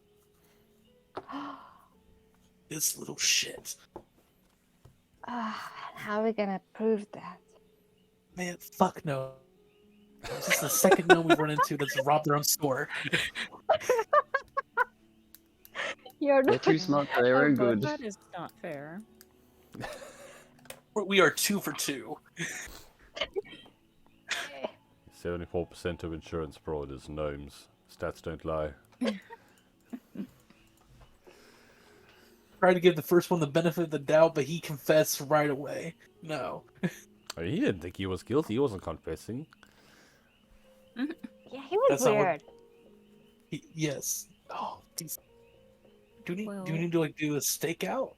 This little shit. How are we gonna prove that? Man, fuck no. This is the second gnome we've run into that's robbed their own store. You're They're not. too smart for their own good. That is not fair. We are 2 for 2. 74% of insurance fraud is gnomes. Stats don't lie. Tried to give the first one the benefit of the doubt, but he confessed right away. No. I mean, he didn't think he was guilty. He wasn't confessing. Yeah, he was That's not what- weird. Yes. Oh, these... do we Well- need to like do a stakeout?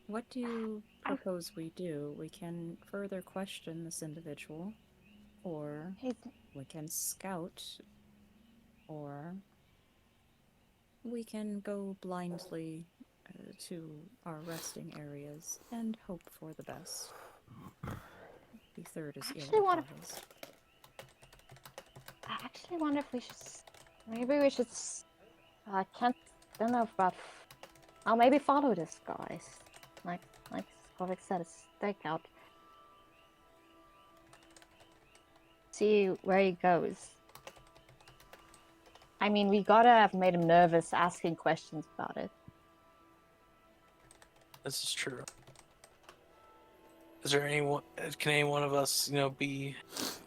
What do you propose we do? We can further question this individual, or He's, we can scout, or we can go blindly to our resting areas and hope for the best. The third is Actually, what if- ill-advised. I actually wonder if we should. Maybe we should. I don't know about. I'll maybe follow this guy. Like Skovik said, a stakeout. See where he goes. I mean, we gotta have made him nervous asking questions about it. This is true. Is there anyone? Can any one of us, be?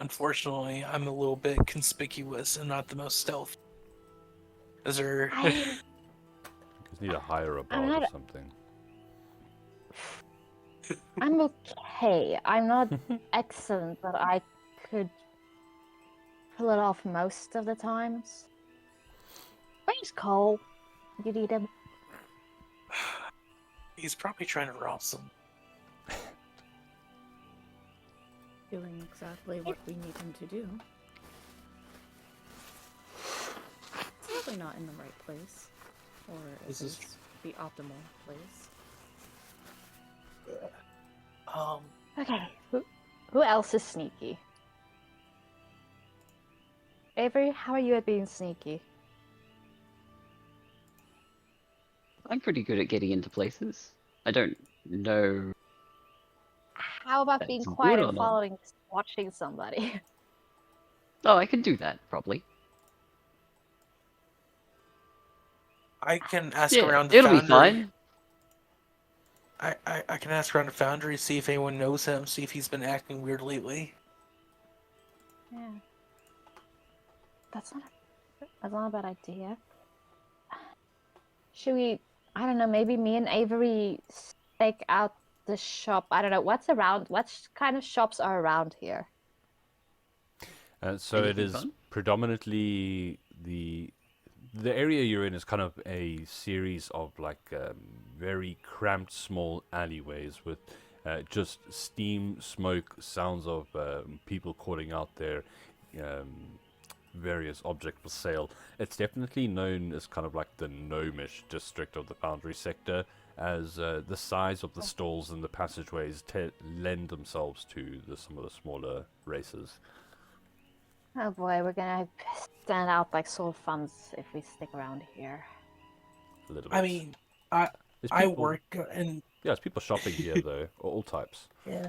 Unfortunately, I'm a little bit conspicuous and not the most stealth. Is there? I, You just need to hire a I'm bard or not- something. I'm okay. I'm not excellent, but I could pull it off most of the times. Where's Cole? You need him. He's probably trying to rob some. Doing exactly what we need him to do. Probably not in the right place, or This at is least the optimal place. Okay, who else is sneaky? Avery, how are you at being sneaky? I'm pretty good at getting into places. I don't know. How about being That's quiet good or and not? following, watching somebody? Oh, I can do that, probably. I can ask Yeah, around the it'll be foundry. fine. I can ask around the foundry, see if anyone knows him, see if he's been acting weird lately. Yeah. That's not a bad idea. Should we, I don't know, maybe me and Avery stake out the shop. I don't know, what's around, what kind of shops are around here? So it Anything is fun? predominantly the area you're in is kind of a series of like very cramped small alleyways with just steam, smoke, sounds of people calling out their various objects for sale. It's definitely known as kind of like the gnomish district of the foundry sector, as the size of the stalls and the passageways lend themselves to some of the smaller races. Oh boy, we're gonna stand out like sore funds if we stick around here. A little I bit. mean, There's I people- work and Yeah, there's people shopping here though, all types. yeah,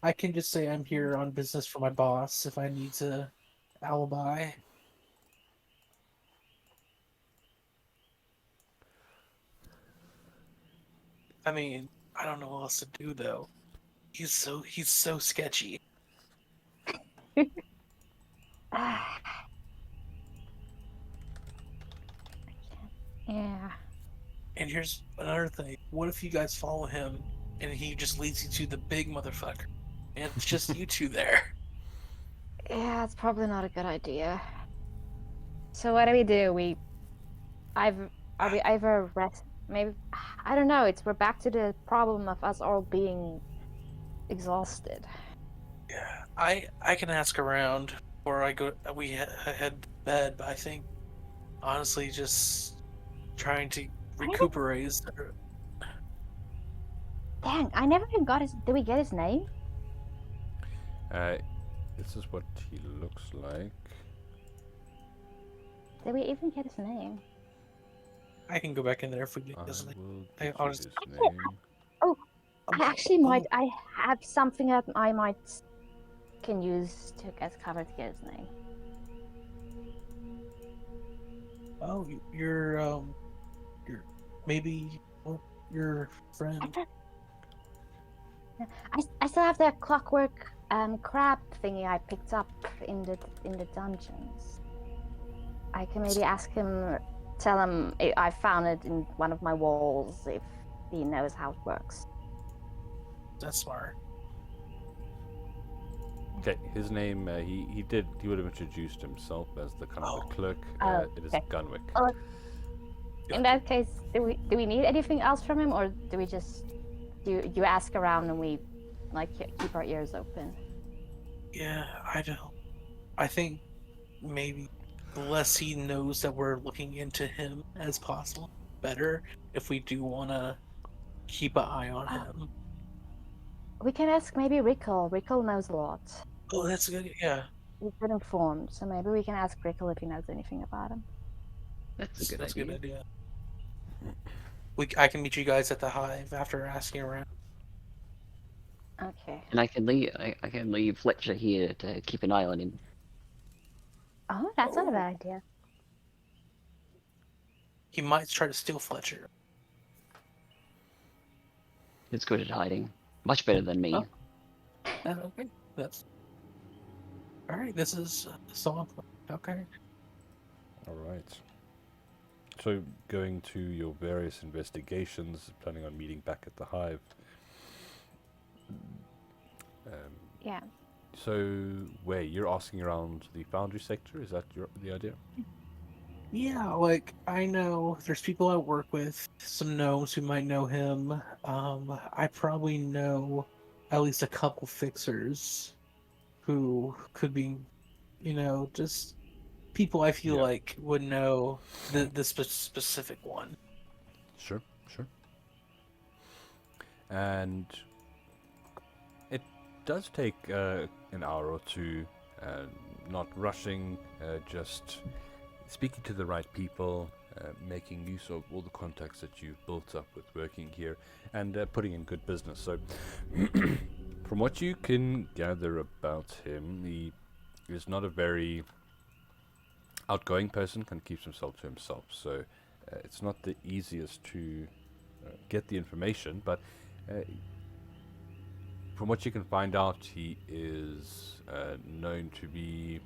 I can just say I'm here on business for my boss if I need to alibi. I mean, I don't know what else to do though. He's so sketchy. Yeah. And here's another thing. What if you guys follow him and he just leads you to the big motherfucker? And it's just you two there. Yeah, it's probably not a good idea. So what do? We either rest maybe I don't know, we're back to the problem of us all being exhausted. Yeah, I can ask around before we head to bed, but I think honestly just trying to recuperate is Dang, I never even got his. Did we get his name? This is what he looks like. Did we even get his name? I can go back in there if we do I this. will I get you honestly- his name. I actually might. I have something that I might can use to get cover to get his name. Oh, you're maybe your friend. I still have that clockwork crab thingy I picked up in the dungeons. I can maybe ask him, tell him I found it in one of my walls if he knows how it works. That's smart. Okay, his name, he would have introduced himself as the kind of the Oh. clerk. Oh, It is okay. Gunwick. Oh. In that case, do we need anything else from him, or do we just do you ask around and we like keep our ears open? Yeah, I don't. I think maybe the less he knows that we're looking into him as possible, better. If we do want to keep an eye on him. We can ask maybe Rickle. Rickle knows a lot. Oh, that's good. Yeah, He's been informed, so maybe we can ask Rickle if he knows anything about him. That's a good that's idea. a good idea. I can meet you guys at the hive after asking around. Okay. And I can leave Fletcher here to keep an eye on him. Oh, that's not a bad idea. He might try to steal Fletcher. He's good at hiding. Much better than me. Oh. Okay, that's all right. This is solid. Okay. All right. So, going to your various investigations, planning on meeting back at the hive. Yeah. So, where you're asking around the foundry sector? Is that the idea? Yeah, like I know there's people I work with, some gnomes who might know him. I probably know at least a couple fixers who could be, just people I feel Yeah. like would know the specific one. Sure, sure. And it does take an hour or two, not rushing, just speaking to the right people, making use of all the contacts that you've built up with working here, and putting in good business. So, from what you can gather about him, he is not a very outgoing person, kind of keeps himself to himself. So, it's not the easiest to get the information, but from what you can find out, he is known to be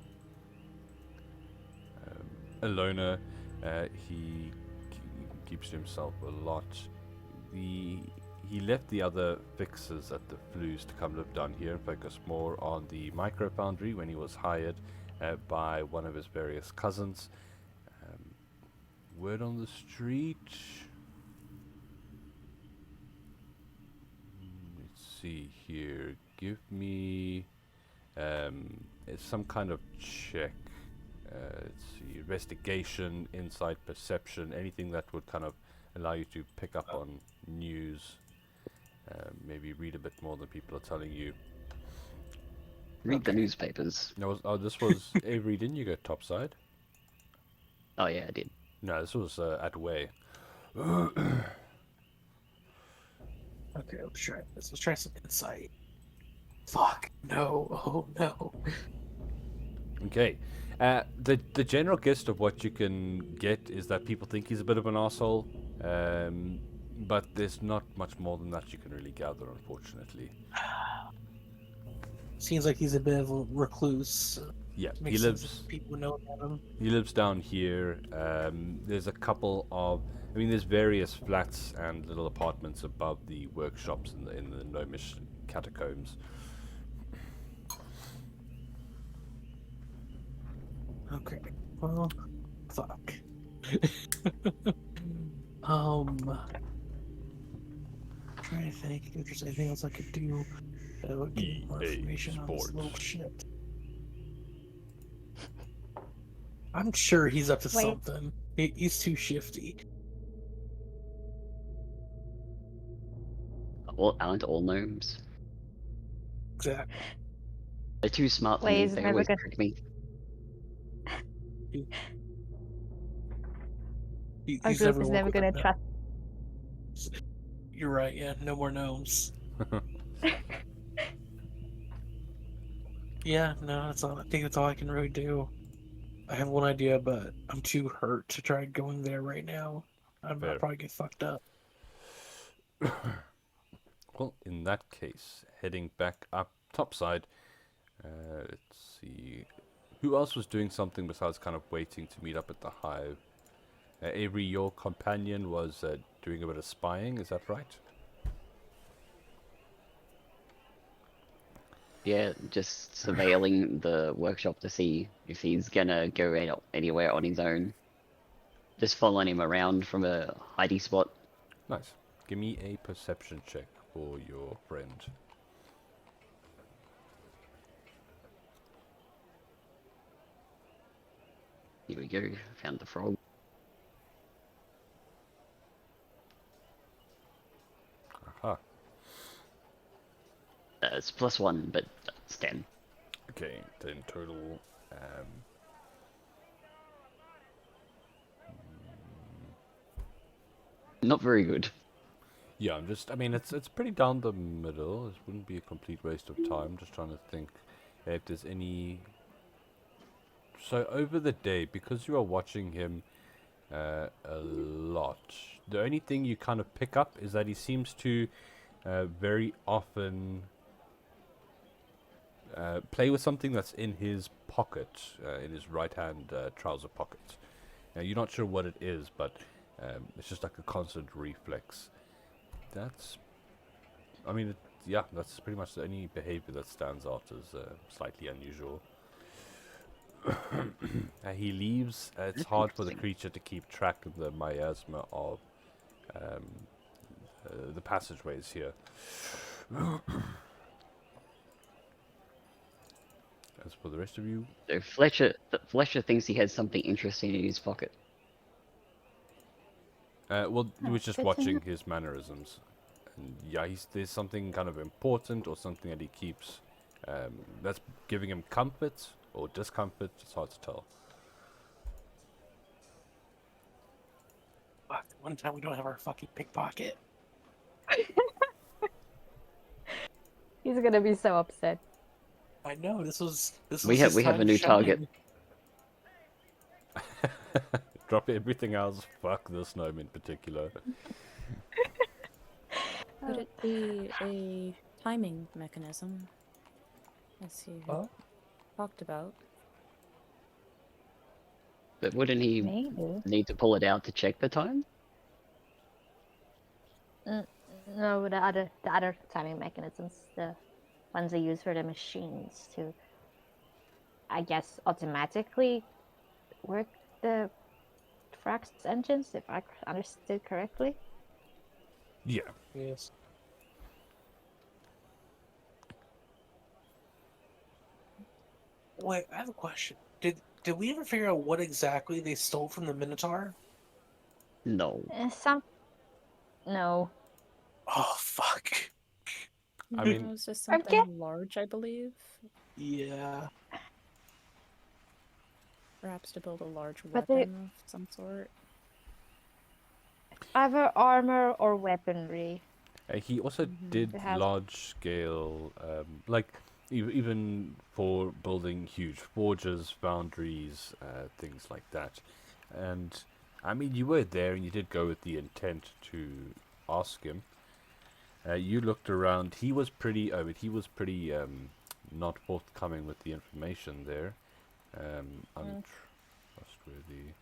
a loner. He keeps to himself a lot. He left the other fixers at the flues to come live down here and focus more on the micro foundry when he was hired by one of his various cousins. Word on the street. Let's see here. Give me some kind of check. Let's see, investigation, insight, perception, anything that would kind of allow you to pick up on news. Maybe read a bit more than people are telling you. Read the newspapers. No, this was Avery. Didn't you go topside? Oh yeah, I did. No, this was at Way. Okay, let's try this. Let's try some insight. Fuck no! Oh no! Okay. The general gist of what you can get is that people think he's a bit of an arsehole, but there's not much more than that you can really gather, unfortunately. Seems like he's a bit of a recluse. Yeah, Makes sense if people know about him. He lives down here. There's a couple of, there's various flats and little apartments above the workshops in the Gnomish catacombs. Okay. Well, fuck. Trying to think if there's anything else I could do that would get more EA information on this Sports. little shit. I'm sure he's up to Wait. something. He's too shifty. Aren't all gnomes? Exactly. They're too smart for me. Blaze They never always got- trick me. Our He's group never is worked never with gonna a gnome. trust. You're right. Yeah, no more gnomes. Yeah, no, that's all. I think that's all I can really do. I have one idea, but I'm too hurt to try going there right now. I'll Fair. probably get fucked up. Well, in that case, heading back up topside, let's see. Who else was doing something besides kind of waiting to meet up at the hive? Avery, your companion, was doing a bit of spying, is that right? Yeah, just surveilling the workshop to see if he's gonna go anywhere on his own. Just following him around from a hiding spot. Nice. Give me a perception check for your friend. Here we go. Found the frog. Aha. It's +1, but it's 10. Okay, then total. Not very good. Yeah, I mean, it's pretty down the middle. It wouldn't be a complete waste of time. Just trying to think if there's any. So over the day, because you are watching him a lot, the only thing you kind of pick up is that he seems to very often play with something that's in his pocket, in his right hand trouser pocket. Now, you're not sure what it is, but it's just like a constant reflex. I mean, yeah, that's pretty much the only behavior that stands out as slightly unusual. He leaves. It's hard for the Interesting. creature to keep track of the miasma of the passageways here. As for the rest of you, So Fletcher thinks he has something interesting in his pocket. well, he was just good to watching know. his mannerisms. And yeah, there's something kind of important or something that he keeps that's giving him comfort or discomfort. It's hard to tell. Fuck, one time we don't have our fucking pickpocket. He's gonna be so upset. I know this was We his have time a to new shine. target. Drop everything else. Fuck this gnome in particular. Could it be a timing mechanism, as you had Huh? talked about? But wouldn't he Maybe. need to pull it out to check the time? No, the other timing mechanisms, the ones they use for the machines to, I guess, automatically work the Frax engines, if I understood correctly. Yeah. Yes. Wait, I have a question. Did we ever figure out what exactly they stole from the Minotaur? No. No. Oh fuck. I mean- it was just Okay. something large, I believe. Yeah. Perhaps to build a large But they- weapon of some sort. Either armor or weaponry. He also Mhm. did It has- large scale, like even for building huge forges, foundries, things like that. And I mean, you were there and you did go with the intent to ask him. You looked around. He was pretty. I mean, he was pretty not forthcoming with the information there. Untrustworthy,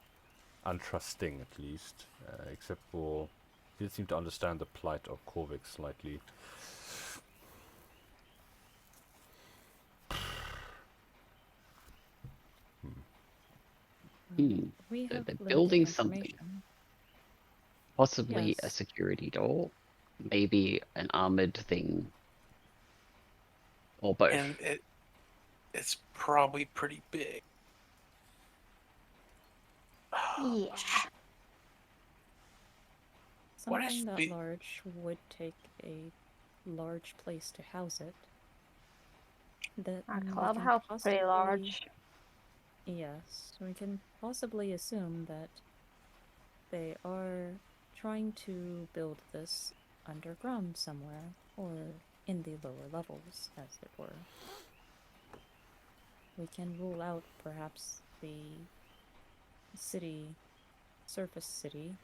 untrusting at least, except for he did seem to understand the plight of Korvik slightly. Hmm. We They're have limited building something. information. Possibly a Yes. security door. Maybe an armored thing. Or both. And it's probably pretty big. Yeah. What is Something that the- large would take a large place to house it. That Our we can clubhouse is pretty possibly- large. Yes, we can possibly assume that they are trying to build this underground somewhere, or in the lower levels, as it were. We can rule out perhaps the city, surface city.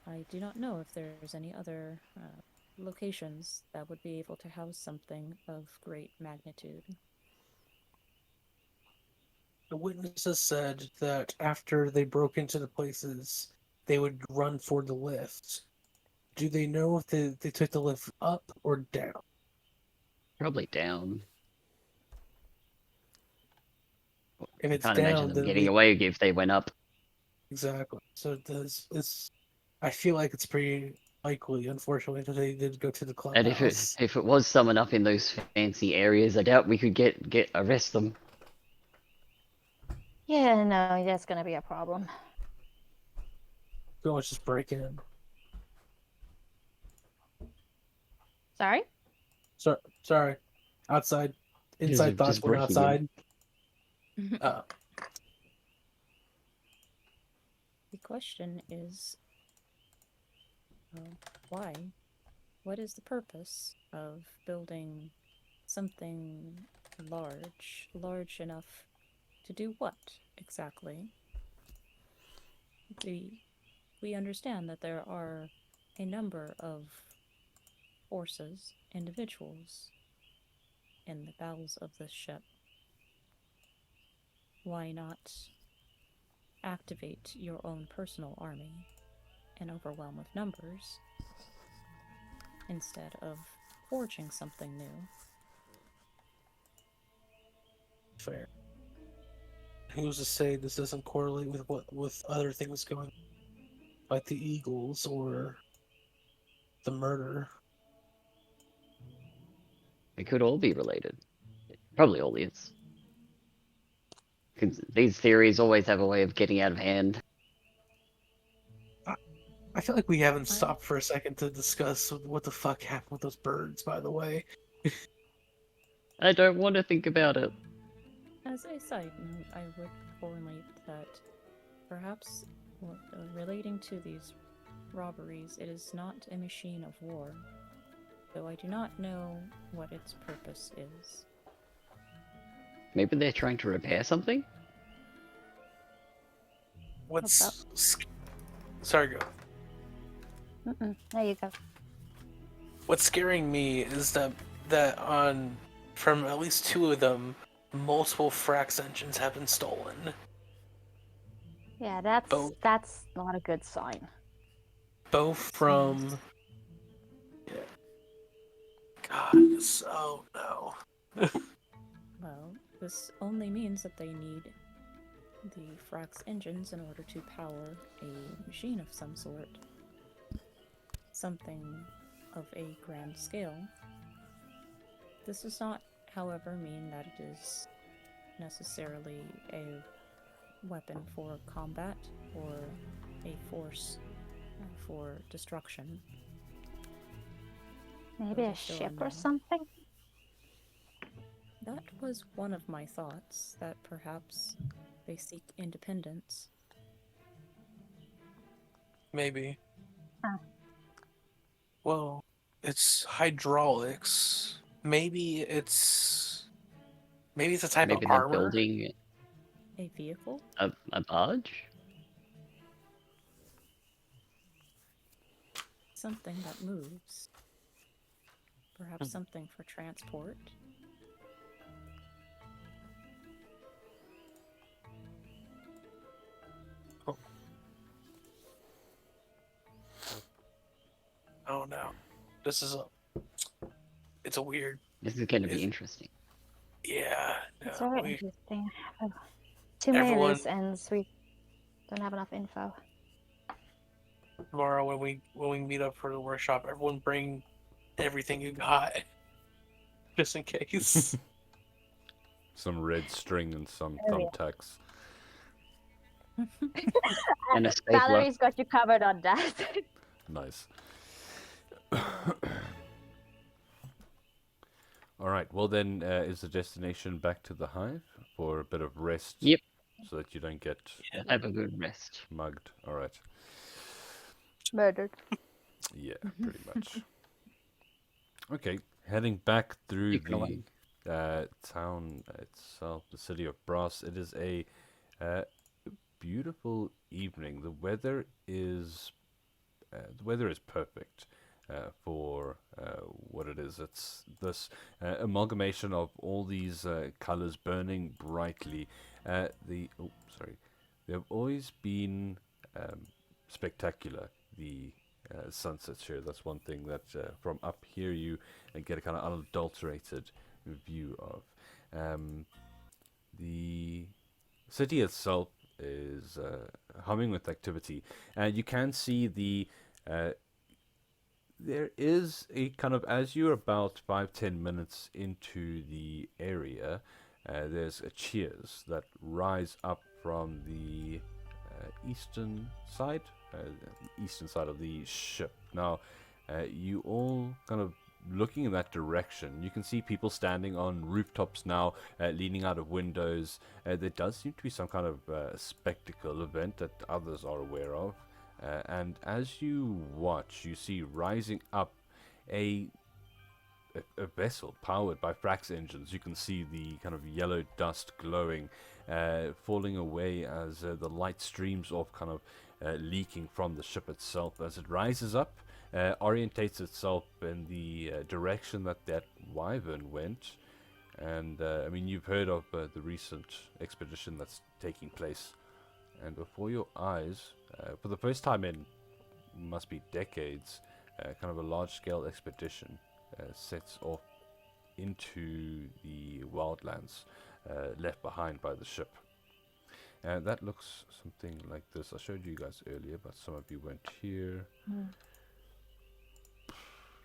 I do not know if there's any other locations that would be able to house something of great magnitude. The witnesses said that after they broke into the places, they would run for the lift. Do they know if they took the lift up or down? Probably down. If I it's can't imagine down, them then getting away if they went up. exactly. So this, I feel like it's pretty likely, unfortunately, that they did go to the And if clubhouse. it was someone up in those fancy areas, I doubt we could arrest them. Yeah, no, that's gonna be a problem. Go, let's just break in. Sorry? Sorry. Outside. Inside thoughts Just went breaking in. outside. The question is, why? What is the purpose of building something large enough to do what exactly? We understand that there are a number of forces, individuals, in the bowels of this ship. Why not activate your own personal army and overwhelm with numbers instead of forging something new? Fair. Who's to say this doesn't correlate with other things going, like the Eagles or the murder? It could all be related. Probably all is. 'Cause these theories always have a way of getting out of hand. I feel like we haven't stopped for a second to discuss what the fuck happened with those birds, by the way. I don't want to think about it. As a side note, I would formulate that perhaps relating to these robberies, it is not a machine of war, though I do not know what its purpose is. Maybe they're trying to repair something? What's... Sorry, go. There you go. What's scaring me is that from at least two of them, multiple Frax engines have been stolen. Yeah, that's Both. that's not a good sign. Both from... Yeah. God, oh no. Well, this only means that they need the Frax engines in order to power a machine of some sort. Something of a grand scale. This does not, however, mean that it is necessarily a weapon for combat or a force for destruction. Maybe Those a are still ship or unknown. something? That was one of my thoughts, that perhaps they seek independence. Maybe. Huh. Well, it's hydraulics. Maybe it's a type Maybe of they're armor. building A vehicle? a barge? Something that moves. Perhaps something for transport. Oh no, it's a weird. This is going to be Is- interesting. Yeah. It's No, very interesting. Too many Everyone- loose ends. We don't have enough info. Tomorrow when we meet up for the workshop, everyone bring everything you got, just in case. Some red string and some Oh, yeah. thumbtacks. And a stapler. Valerie's got you covered on that. Nice. All right. Well, then, is the destination back to the hive for a bit of rest? Yep. so that you don't get Have a good rest. mugged. All right. Murdered. Yeah, pretty much. Okay, heading back through You can away. the town itself, the city of Brass. It is a beautiful evening. The weather is perfect for what it is. It's this amalgamation of all these colors burning brightly. They've always been spectacular. The sunsets here. That's one thing that from up here you get a kind of unadulterated view of. The city itself is humming with activity, and you can see there is a kind of, as you're about 5-10 minutes into the area, there's a cheers that rise up from the eastern side of the ship. Now, you all kind of looking in that direction. You can see people standing on rooftops now, leaning out of windows. There does seem to be some kind of spectacle event that others are aware of. And as you watch, you see rising up a vessel powered by Frax engines. You can see the kind of yellow dust glowing, falling away as the light streams off, kind of leaking from the ship itself as it rises up, orientates itself in the direction that wyvern went. And I mean, you've heard of the recent expedition that's taking place, and before your eyes, for the first time in must be decades, kind of a large-scale expedition sets off into the wildlands left behind by the ship. That looks something like this. I showed you guys earlier, but some of you weren't here.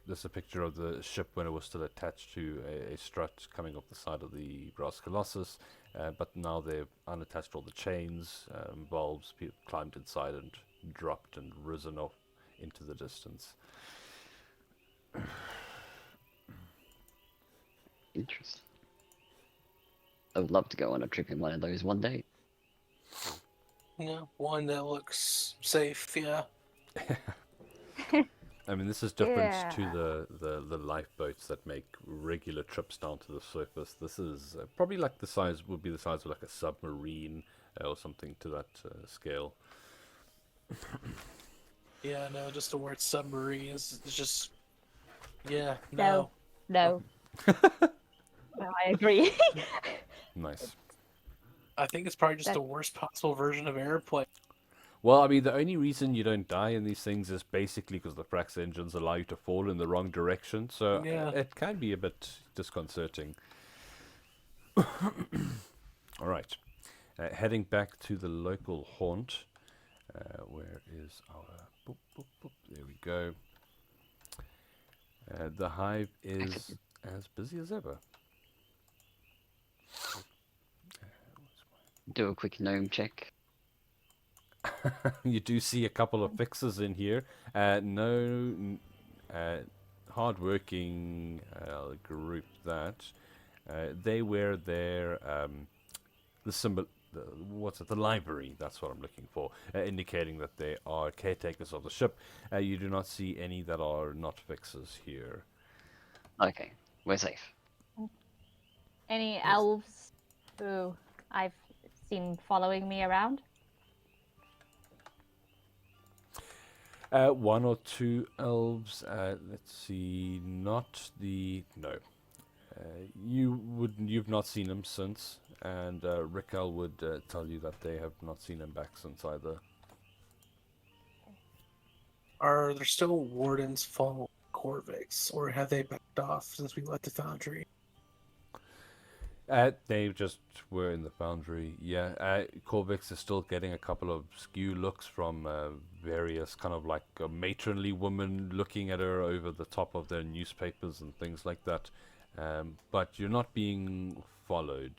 This is a picture of the ship when it was still attached to a strut coming off the side of the Brass Colossus, but now they've unattached all the chains, valves, people climbed inside and dropped and risen off into the distance. Interesting. I would love to go on a trip in one of those one day. Yeah, one that looks safe. Yeah. I mean, this is different to Yeah. the lifeboats that make regular trips down to the surface. This is probably like would be the size of like a submarine or something to that scale. Yeah. No, just the word submarine is just. Yeah. No. No. No. No, I agree. Nice. I think it's probably just That- the worst possible version of airplane. Well, I mean, the only reason you don't die in these things is basically because the Frax engines allow you to fall in the wrong direction, so Yeah. it can be a bit disconcerting. All right. Heading back to the local haunt. Where is our... Boop, boop, boop. There we go. The hive is as busy as ever. Do a quick gnome check. You do see a couple of fixers in here. Hard-working group that they wear their the symbol. The livery? That's what I'm looking for, indicating that they are caretakers of the ship. You do not see any that are not fixers here. Okay, we're safe. Any elves who I've seen following me around? One or two elves. Let's see. No. You've not seen him since, and Rickel would tell you that they have not seen him back since either. Are there still wardens following Corvix, or have they backed off since we left the foundry? They just were in the foundry. Yeah, Corvix is still getting a couple of skew looks from various kind of like matronly women looking at her over the top of their newspapers and things like that. But you're not being followed.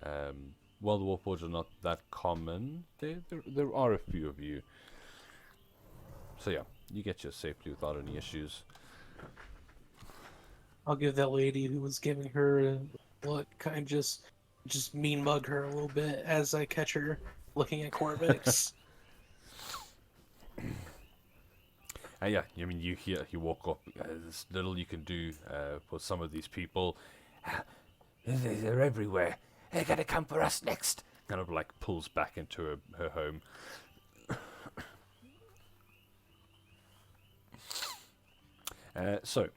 While the Warforged are not that common, there are a few of you. So yeah, you get here safely without any issues. I'll give that lady who was giving her a look kind of just just mean mug her a little bit as I catch her looking at Corvix. Yeah, I mean, you walk up. There's little you can do for some of these people. They're everywhere. They're gonna come for us next. Kind of like pulls back into her home. So,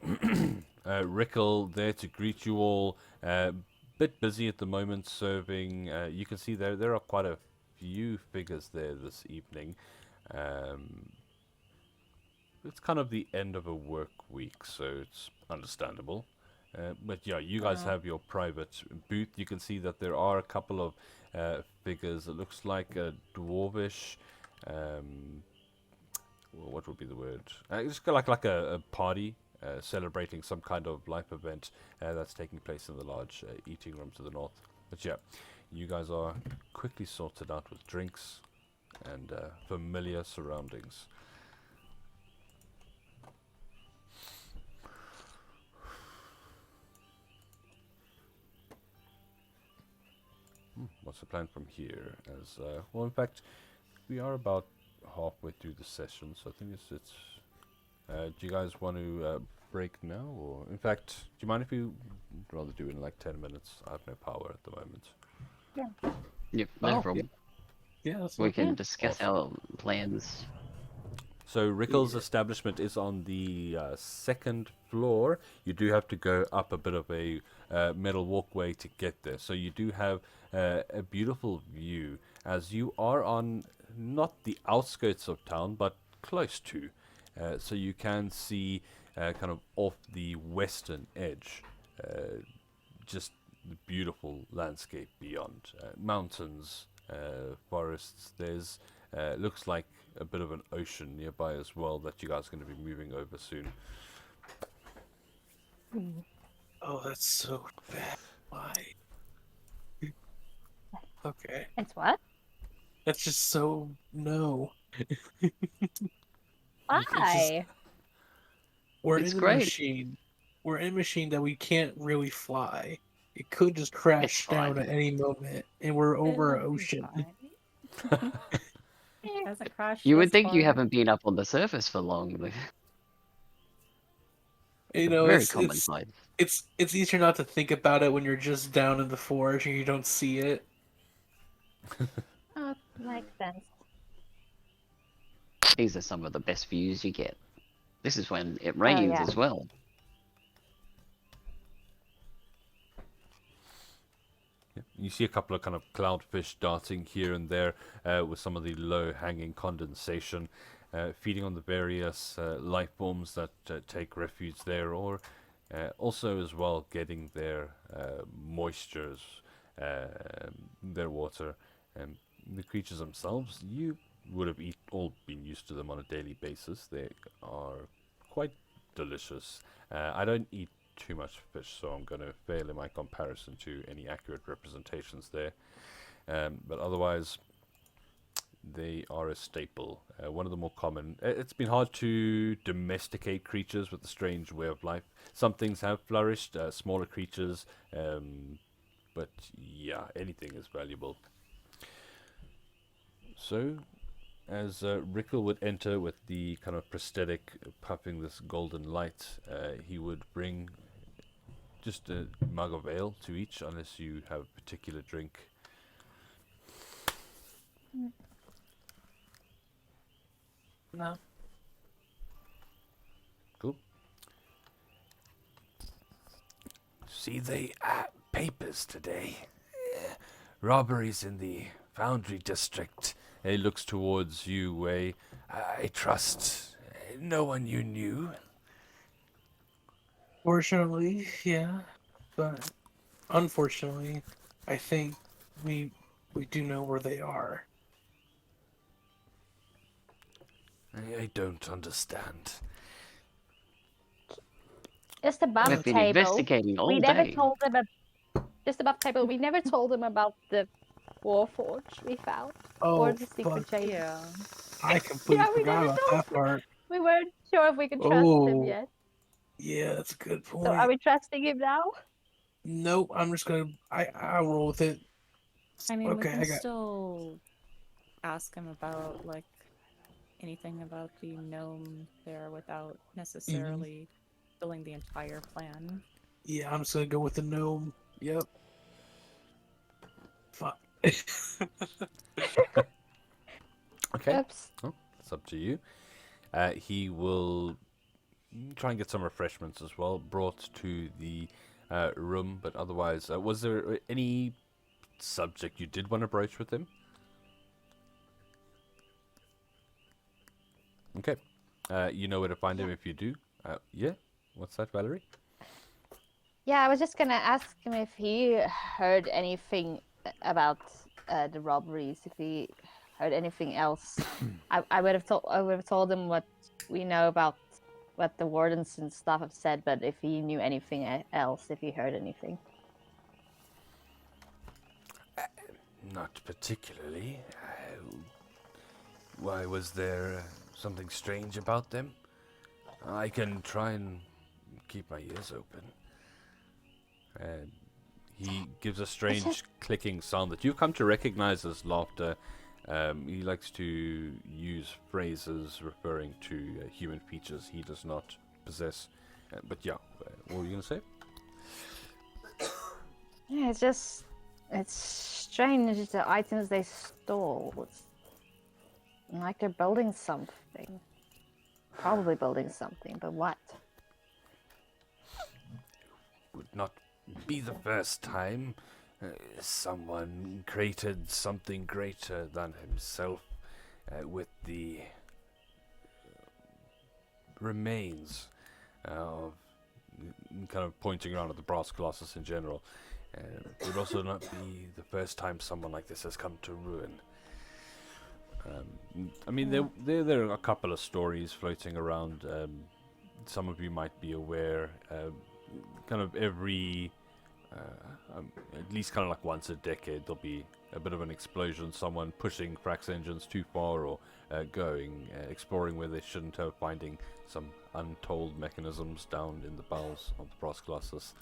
Rickle there to greet you all. Bit busy at the moment serving. You can see there are quite a few figures there this evening. It's kind of the end of a work week, so it's understandable. But yeah, you guys have your private booth. You can see that there are a couple of figures. It looks like a dwarvish. What would be the word? It's like a party celebrating some kind of life event that's taking place in the large eating room to the north. But yeah, you guys are quickly sorted out with drinks and familiar surroundings. What's the plan from here? As well, in fact, we are about halfway through the session, so I think it's. Do you guys want to break now, or in fact, do you mind if we rather do it in like 10 minutes? I have no power at the moment. Yep, no problem. Yeah, that's We okay. can discuss our plans. So Rickle's establishment is on the second floor. You do have to go up a bit of a metal walkway to get there. So you do have a beautiful view as you are on not the outskirts of town, but close to. So you can see kind of off the western edge, just the beautiful landscape beyond. Mountains, forests. There's looks like a bit of an ocean nearby as well that you guys are going to be moving over soon. Oh, that's so bad. Why? Okay. It's what? That's just so no. Why? We're It's in a great. machine. We're in a machine that we can't really fly. It could just crash down fine. at any moment, and we're over an ocean. It hasn't crashed. You would this think you far. haven't been up on the surface for long. You know, Very it's commonplace. it's easier not to think about it when you're just down in the forge and you don't see it. Oh, makes sense. These are some of the best views you get. This is when it rains yeah. as well. You see a couple of kind of cloudfish darting here and there with some of the low-hanging condensation, feeding on the various life forms that take refuge there, or also as well getting their moistures, their water. And the creatures themselves, you would have all been used to them on a daily basis. They are quite delicious. I don't eat too much fish, so I'm going to fail in my comparison to any accurate representations there. But otherwise, they are a staple. One of the more common. It's been hard to domesticate creatures with a strange way of life. Some things have flourished, smaller creatures, but yeah, anything is valuable. So, as Rickle would enter with the kind of prosthetic puffing this golden light, he would bring just a mug of ale to each, unless you have a particular drink. No. Cool. See the papers today. Robberies in the Foundry District. He looks towards you, Wei. I trust no one you knew. Fortunately, yeah, but unfortunately, I think we do know where they are. I don't understand. Just above We've been table. investigating all We never day. told them. Just above table. We never told them about the Warforge we found Oh, or the secret fuck. chamber. Yeah. I completely Yeah, we forgot never about told that part. We weren't sure if we could trust Oh. him yet. Yeah, that's a good point. So are we trusting him now? Nope. I'm just gonna. I'll roll with it. I mean, Okay, we I can got. still ask him about like anything about the gnome there without necessarily filling the entire plan. Yeah, I'm just gonna go with the gnome. Yep. Fuck. Okay, Oops. well, it's up to you. He will try and get some refreshments as well brought to the room, but otherwise, was there any subject you did want to broach with him? Okay. You know where to find him if you do. Yeah. What's that, Valerie? Yeah, I was just gonna ask him if he heard anything about the robberies. If he heard anything else, I would have told him what we know about what the wardens and stuff have said. But if he knew anything else, if he heard anything. Not particularly. Why, was there something strange about them? I can try and keep my ears open. And he gives a strange clicking sound that you've come to recognize as laughter. He likes to use phrases referring to human features he does not possess. But yeah, what were you going to say? Yeah, it's strange the items they stole. It's like they're building something. Probably building something, but what? Would not be the first time someone created something greater than himself with the remains of kind of pointing around at the brass colossus in general. It would also not be the first time someone like this has come to ruin. I mean, there are a couple of stories floating around. Some of you might be aware. Kind of every, at least kind of like once a decade, there'll be a bit of an explosion. Someone pushing Frax engines too far, or going exploring where they shouldn't have, finding some untold mechanisms down in the bowels of the brass colossus.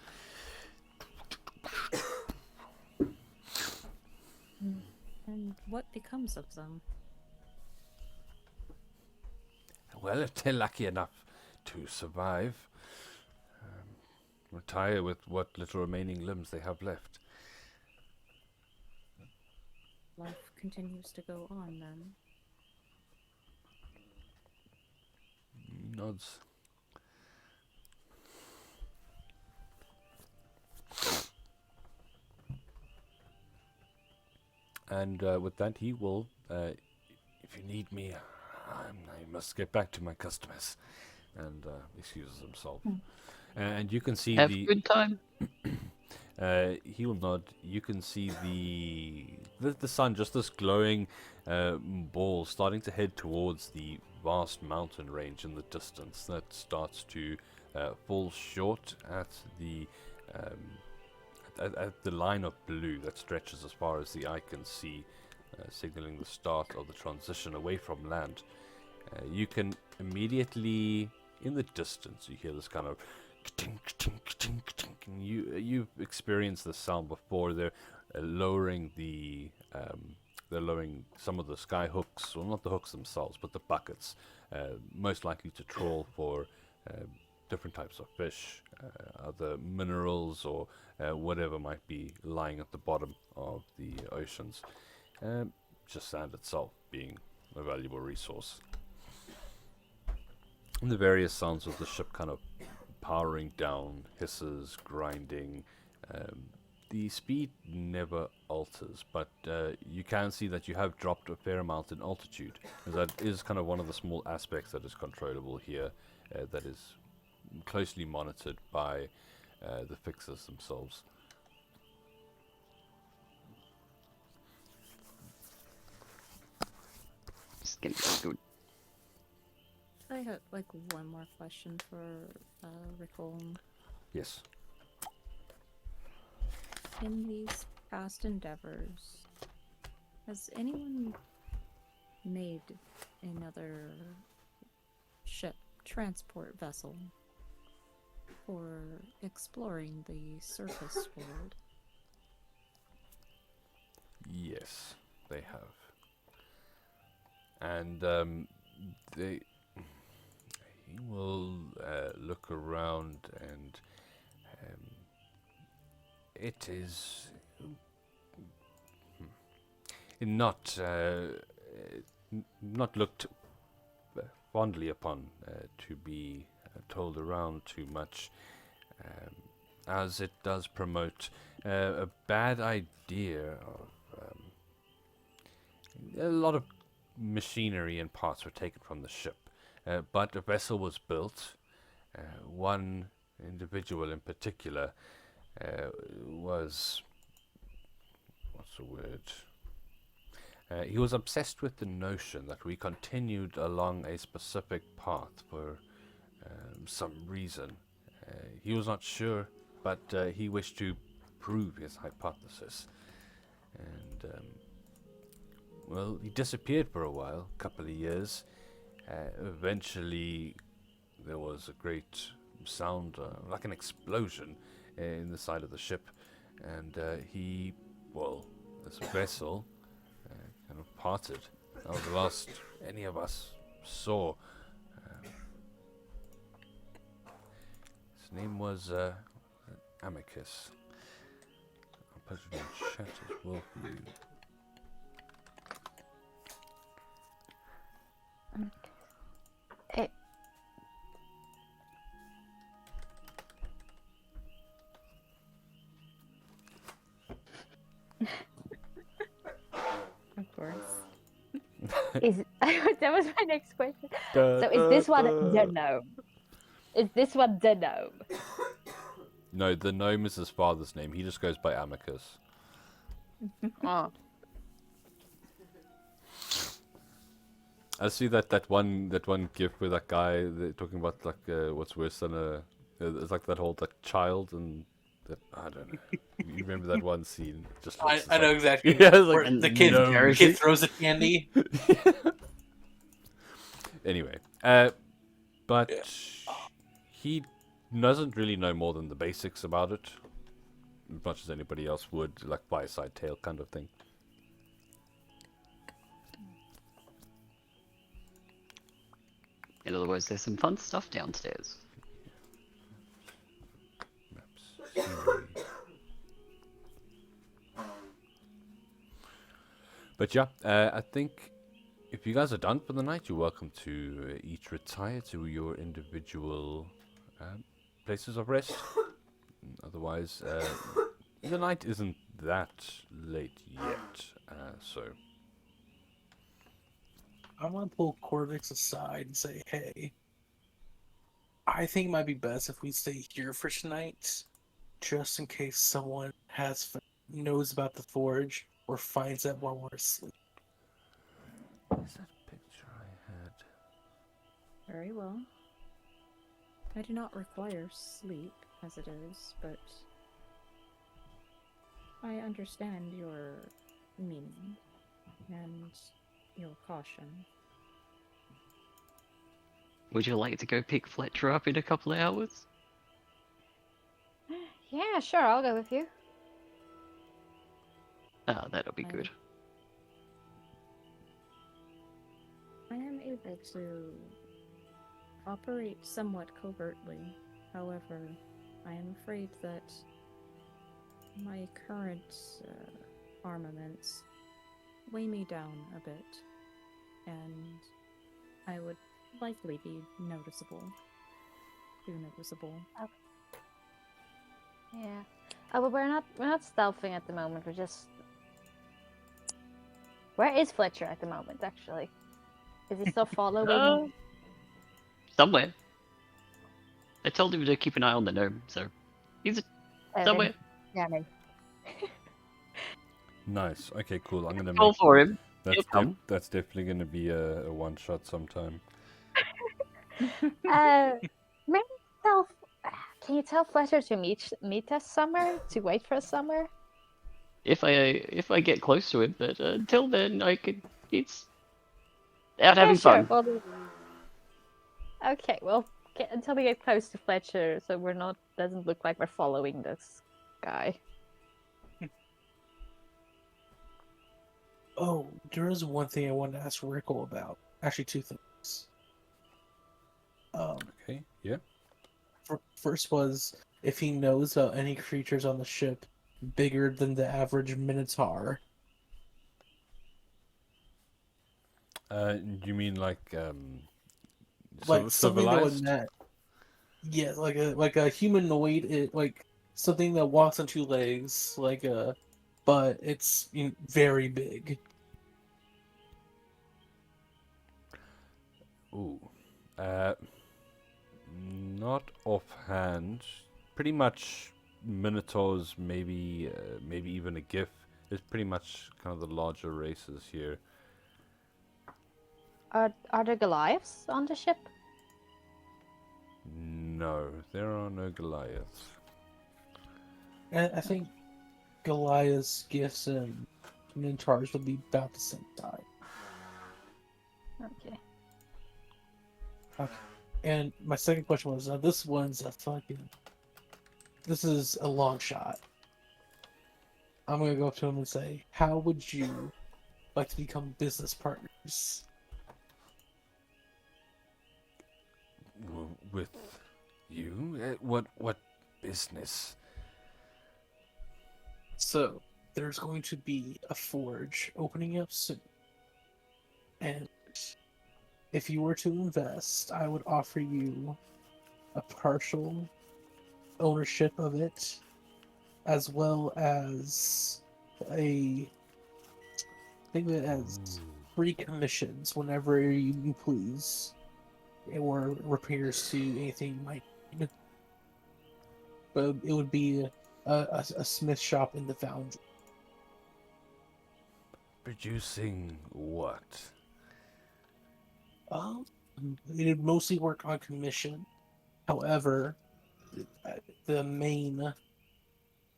And what becomes of them? Well, if they're lucky enough to survive, retire with what little remaining limbs they have left. Life continues to go on then. He nods. And with that, he will, if you need me, I must get back to my customers. And excuses himself. And you can see Have the... a good time. He will nod. You can see the sun, just this glowing ball, starting to head towards the vast mountain range in the distance that starts to fall short at the at the line of blue that stretches as far as the eye can see, signaling the start of the transition away from land. You can immediately, in the distance, you hear this kind of tink, tink, tink, tink, and you've experienced this sound before. They're lowering they're lowering some of the sky hooks, well, not the hooks themselves, but the buckets, most likely to trawl for different types of fish, other minerals, or whatever might be lying at the bottom of the oceans. Just sand itself being a valuable resource. And the various sounds of the ship kind of powering down, hisses, grinding. The speed never alters, but you can see that you have dropped a fair amount in altitude. That is kind of one of the small aspects that is controllable here, that is closely monitored by the fixers themselves. It's getting good. I have like one more question for Rickholm. Yes. In these past endeavors, has anyone made another ship, transport vessel? for exploring the surface world. Yes, they have. And they he will look around, and it is not not looked fondly upon to be told around too much, as it does promote a bad idea of a lot of machinery and parts were taken from the ship, but a vessel was built. One individual in particular was, what's the word? He was obsessed with the notion that we continued along a specific path for some reason. He was not sure, but he wished to prove his hypothesis. And, well, he disappeared for a while, a couple of years. Eventually, there was a great sound, like an explosion, in the side of the ship. And this vessel kind of parted. That was the last any of us saw. His name was Amicus. I'll put it in chat as well for you. Of course. Is that was my next question. So is this one the gnome? Is this one the gnome? No, the gnome is his father's name. He just goes by Amicus. Oh. I see that one gif with that guy talking about like what's worse than it's like that whole child and that, I don't know. You remember that one scene? Just I know exactly. Yeah, it's where like, the kid, no. the kid throws a candy. Anyway, but he doesn't really know more than the basics about it, as much as anybody else would, like by a side tale kind of thing. In other words, there's some fun stuff downstairs. Maps. Scenery. But yeah, I think if you guys are done for the night, you're welcome to each retire to your individual places of rest. Otherwise, the night isn't that late yet, so... I'm gonna pull Corvix aside and say, "Hey, I think it might be best if we stay here for tonight, just in case someone knows about the forge or finds it while we're asleep." Is that picture I had? Very well. I do not require sleep as it is, but I understand your meaning and your caution. Would you like to go pick Fletcher up in a couple of hours? Yeah, sure, I'll go with you. Ah, that'll be good. I am able to operate somewhat covertly. However, I am afraid that my current armaments weigh me down a bit, and I would likely be noticeable. Yeah. Oh, but we're not stealthing at the moment. We're just. Where is Fletcher at the moment? Actually, is he still following? Somewhere. I told him to keep an eye on the gnome, so he's somewhere. Yeah, maybe. Nice. Okay, cool. I'm gonna Call make for him. that's He'll come. that's definitely gonna be a one shot sometime. Maybe tell. Can you tell Fletcher to meet us somewhere? To wait for us somewhere? If I get close to him, but until then, it's out having sure. fun. Well, okay, we'll until we get close to Fletcher, so we're not doesn't look like we're following this guy. Oh, there is one thing I wanted to ask Rickle about. Actually, two things. Okay, yeah. First was if he knows about any creatures on the ship bigger than the average Minotaur. You mean like Like something that would civilized? match. Yeah, like a humanoid, like something that walks on two legs, but it's very big. Ooh, uh, not offhand. Pretty much minotaurs, maybe maybe even a gif. It's pretty much kind of the larger races here. Are there Goliaths on the ship? No, there are no Goliaths. And I think Goliath's gifts and Minotaurs would be about the same size. Okay. And my second question was, now this one's this is a long shot. I'm gonna go up to him and say, how would you like to become business partners? With you? What business? So, there's going to be a forge opening up soon. And if you were to invest, I would offer you a partial ownership of it, as well as think of it as free commissions whenever you please, or repairs to anything you might need. But it would be a smith shop in the foundry. Producing what? It'd mostly work on commission. However, the main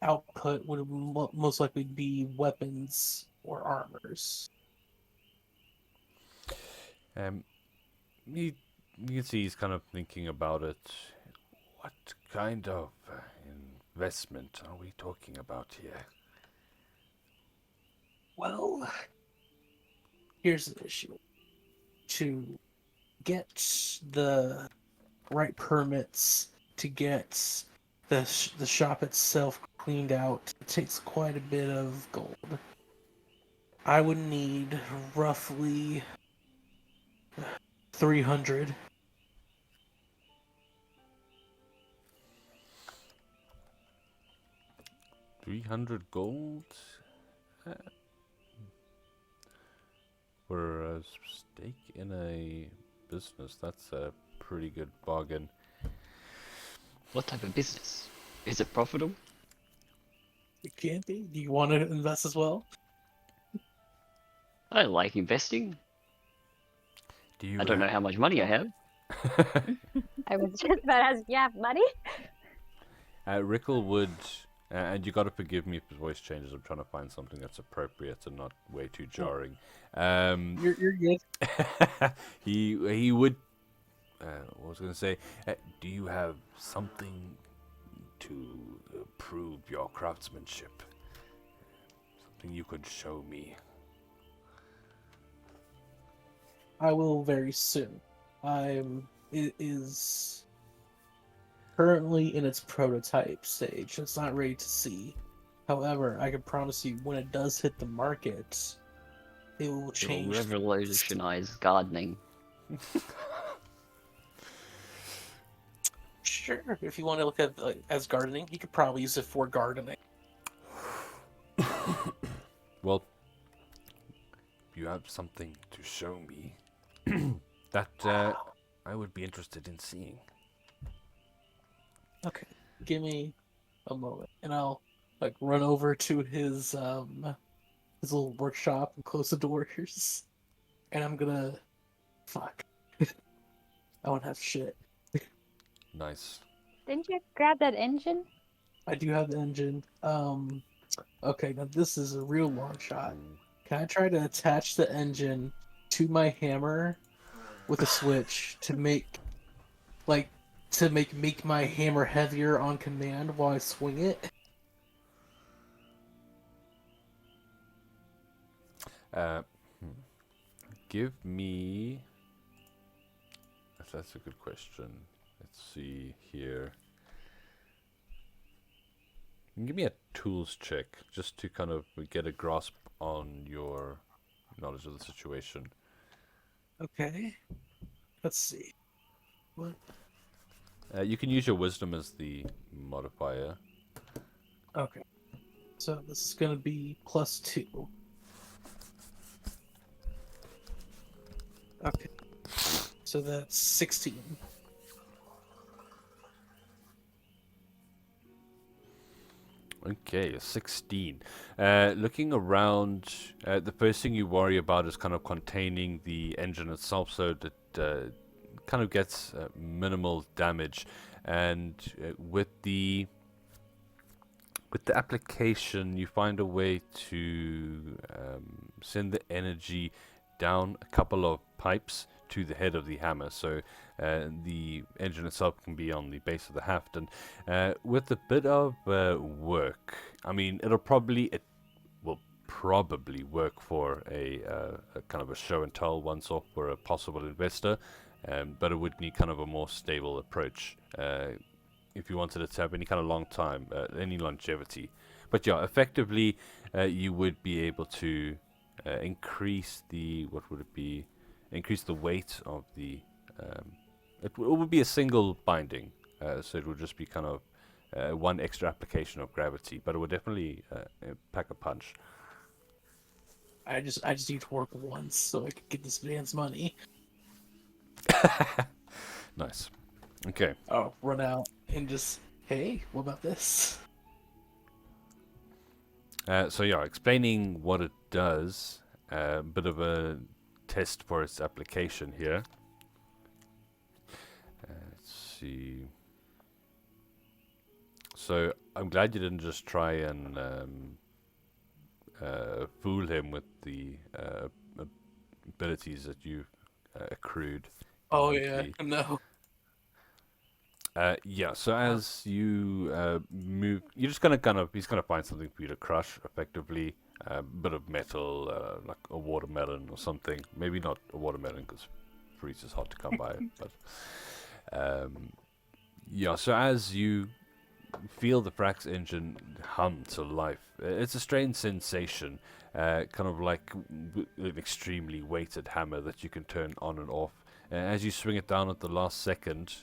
output would most likely be weapons or armors. You can see he's kind of thinking about it. What kind of investment are we talking about here? Well, here's the issue. To get the right permits, to get the shop itself cleaned out, it takes quite a bit of gold. I would need roughly 300. $300 gold? For a stake in a business, that's a pretty good bargain. What type of business? Is it profitable? It can't be. Do you want to invest as well? I like investing. Do you? I don't know how much money I have. I was just about to ask, you have money? Rickle would, and you gotta forgive me if his voice changes. I'm trying to find something that's appropriate and not way too jarring. You're good. he would. What was I gonna say? Do you have something to prove your craftsmanship? Something you could show me? I will very soon. It is currently in its prototype stage. It's not ready to see. However, I can promise you, when it does hit the market, it will It will change. revolutionize gardening. Sure, if you want to look at as gardening, you could probably use it for gardening. Well, if you have something to show me that I would be interested in seeing. Okay, give me a moment, and I'll run over to his little workshop and close the doors, and I'm gonna fuck. I won't have shit. Nice. Didn't you grab that engine? I do have the engine. Okay, now this is a real long shot. Can I try to attach the engine to my hammer with a switch to make, to make my hammer heavier on command while I swing it? Uh, hmm. Give me. That's a good question. Let's see here. Give me a tools check just to kind of get a grasp on your knowledge of the situation. Okay. Let's see. What? You can use your wisdom as the modifier. Okay. So this is gonna be +2. Okay. So that's 16. Okay, a 16. Looking around, the first thing you worry about is kind of containing the engine itself so that kind of gets minimal damage. And with the application, you find a way to send the energy down a couple of pipes to the head of the hammer, so the engine itself can be on the base of the haft. And with a bit of work, I mean, it will probably work for a kind of a show and tell once off for a possible investor, but it would need kind of a more stable approach if you wanted it to have any kind of long time, any longevity. But yeah, effectively, you would be able to increase the, what would it be? Increase the weight of the. It would be a single binding, so it would just be kind of one extra application of gravity, but it would definitely pack a punch. I just need to work once so I can get this man's money. Nice. Okay. Oh, run out and just, hey, what about this? So yeah, explaining what it does, a bit of a test for its application here. Let's see. So I'm glad you didn't just try and fool him with the abilities that you've accrued. Oh behind yeah, no. Yeah, so as you move, you're just gonna he's gonna find something for you to crush effectively. A bit of metal, like a watermelon or something. Maybe not a watermelon because fruit is hard to come by. But yeah, so as you feel the Frax engine hum to life, it's a strange sensation, kind of like an extremely weighted hammer that you can turn on and off. As you swing it down at the last second,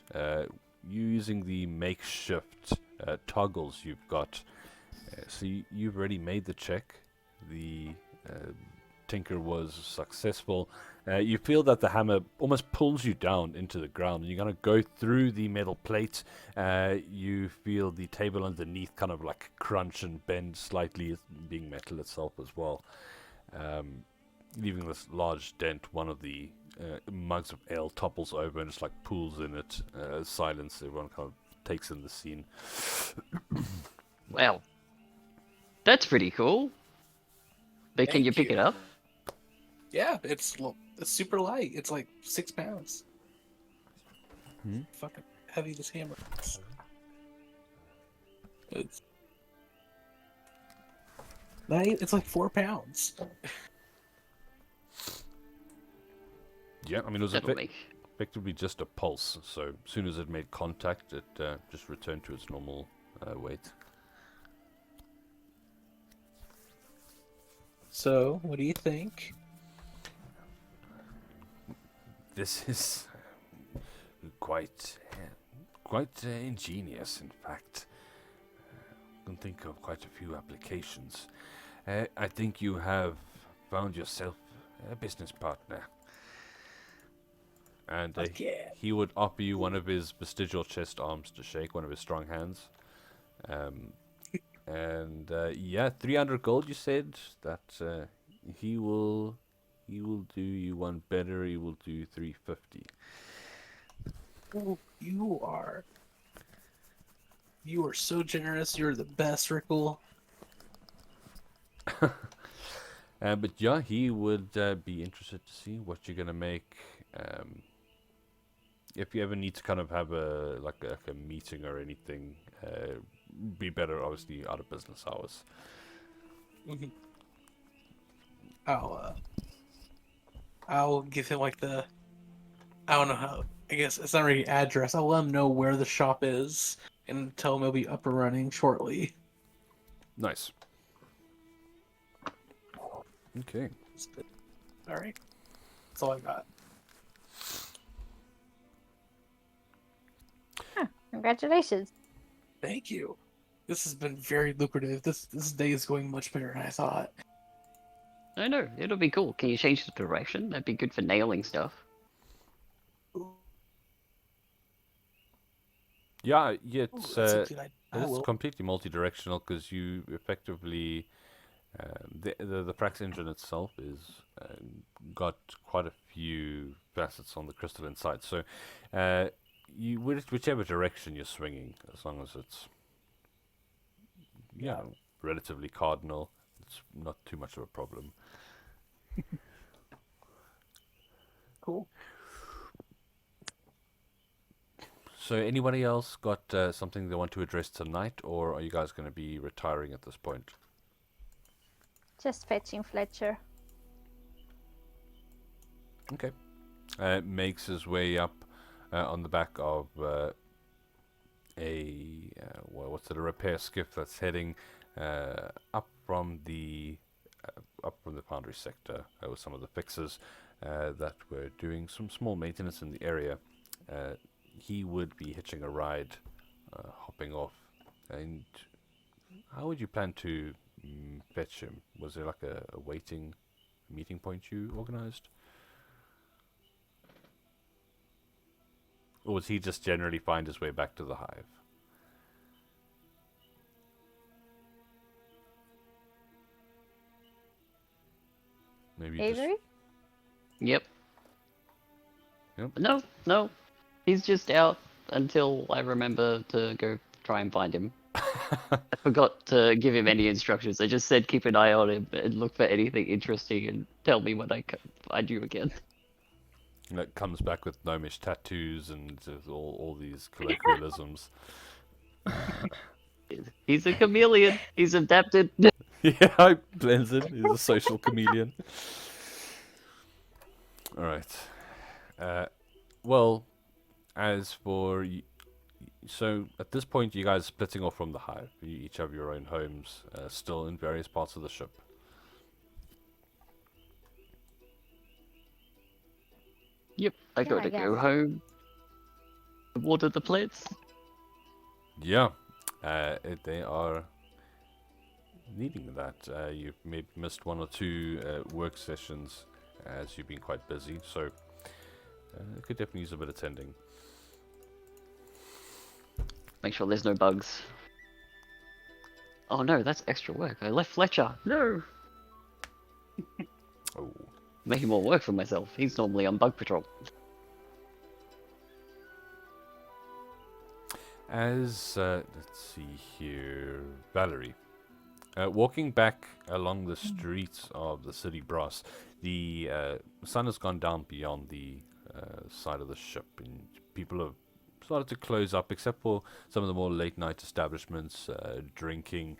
using the makeshift toggles you've got. So you've already made the check. The tinker was successful. You feel that the hammer almost pulls you down into the ground, and you're going to go through the metal plate. You feel the table underneath kind of like crunch and bend slightly, being metal itself as well, leaving this large dent. One of the mugs of ale topples over and just like pools in it. Silence. Everyone kind of takes in the scene. Well, that's pretty cool. But can Thank you pick you. it up? Yeah, it's super light. It's like 6 pounds. Hmm? Fucking heavy this hammer is. It's like 4 pounds. Yeah, I mean, it was That'll make. effectively just a pulse. So as soon as it made contact, it just returned to its normal weight. So, what do you think? This is quite ingenious, in fact. I can think of quite a few applications. I think you have found yourself a business partner. And Fuck yeah. he would offer you one of his vestigial chest arms to shake, one of his strong hands. And yeah, 300 gold. You said that he will do you one better. He will do 350. Oh, you are so generous. You're the best, Rickle. But yeah, he would be interested to see what you're gonna make. if you ever need to kind of have a like a meeting or anything, be better obviously out of business hours. Mhm. I'll give him like the, I don't know how, I guess it's not really address. I'll let him know where the shop is and tell him it'll be up and running shortly. Nice. Okay. All right, that's all I got. Congratulations. Thank you. This has been very lucrative. This day is going much better than I thought. I know, it'll be cool. Can you change the direction? That'd be good for nailing stuff. Yeah, Ooh, that's a good idea. I it's will. completely multi-directional because you effectively the Prax engine itself is got quite a few facets on the crystalline side. So you whichever direction you're swinging, as long as it's relatively cardinal, it's not too much of a problem. Cool. So anybody else got something they want to address tonight, or are you guys going to be retiring at this point? Just fetching Fletcher. Okay. Makes his way up on the back of a repair skiff that's heading up from the foundry sector with some of the fixers that were doing some small maintenance in the area. He would be hitching a ride, hopping off. And how would you plan to fetch him? Was there like a waiting meeting point you organized? Or would he just generally find his way back to the hive? Maybe just Avery? Yep. Yep. No. He's just out until I remember to go try and find him. I forgot to give him any instructions. I just said keep an eye on him and look for anything interesting and tell me when I find you again. that comes back with gnomish tattoos and all these colloquialisms. He's a chameleon. He's adapted. Yeah, I blends in. He's a social chameleon. All right. Well, as for so at this point, you guys are splitting off from the hive. You each have your own homes, still in various parts of the ship. Yep, I Yeah, gotta I go guess. home. Water the plants. Yeah, they are needing that. You've maybe missed one or two work sessions as you've been quite busy, so it could definitely use a bit of tending. Make sure there's no bugs. Oh no, that's extra work. I left Fletcher. No. Oh. Making more work for myself. He's normally on bug patrol. As, let's see here, Valerie. Walking back along the streets of the city brass, the sun has gone down beyond the side of the ship, and people have started to close up, except for some of the more late night establishments, drinking,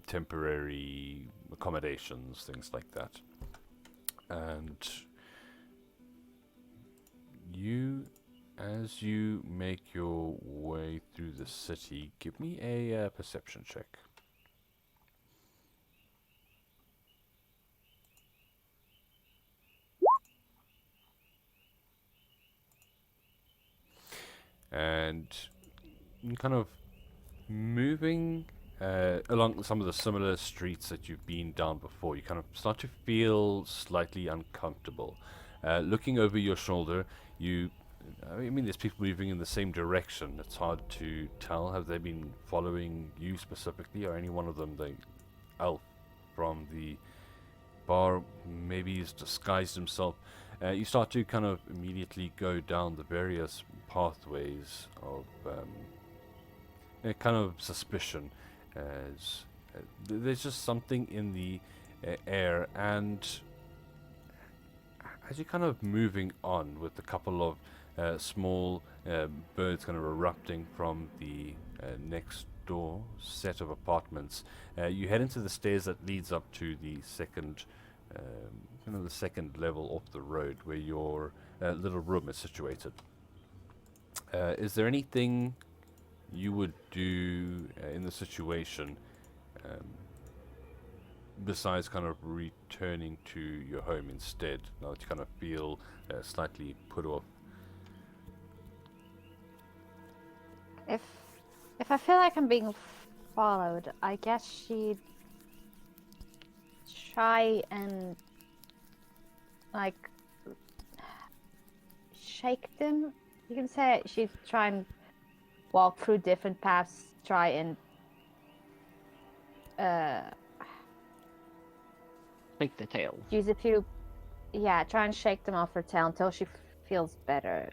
temporary accommodations, things like that. And you, as you make your way through the city, give me a perception check. And kind of moving along some of the similar streets that you've been down before, you kind of start to feel slightly uncomfortable. Looking over your shoulder, I mean, there's people moving in the same direction. It's hard to tell. Have they been following you specifically, or any one of them, the elf from the bar, maybe he's disguised himself? You start to kind of immediately go down the various pathways of kind of suspicion, as there's just something in the air, and as you're kind of moving on with a couple of small birds kind of erupting from the next door set of apartments, you head into the stairs that leads up to the second, kind of the second level off the road where your little room is situated. Is there anything you would do in the situation besides kind of returning to your home instead, now that you kind of feel slightly put off? If I feel like I'm being followed, I guess she'd try and like shake them. You can say she'd try and walk through different paths, try and Take the tail. use a few, yeah, try and shake them off her tail until she feels better.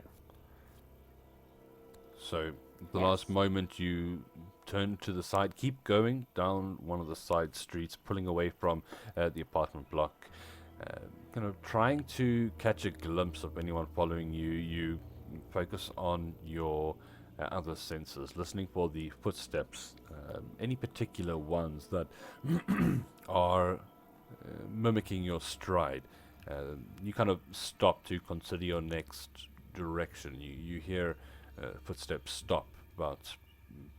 So, the Yes. last moment you turn to the side, keep going down one of the side streets, pulling away from the apartment block, kind of trying to catch a glimpse of anyone following you. You focus on your other senses, listening for the footsteps, any particular ones that are mimicking your stride. You kind of stop to consider your next direction. You hear footsteps stop about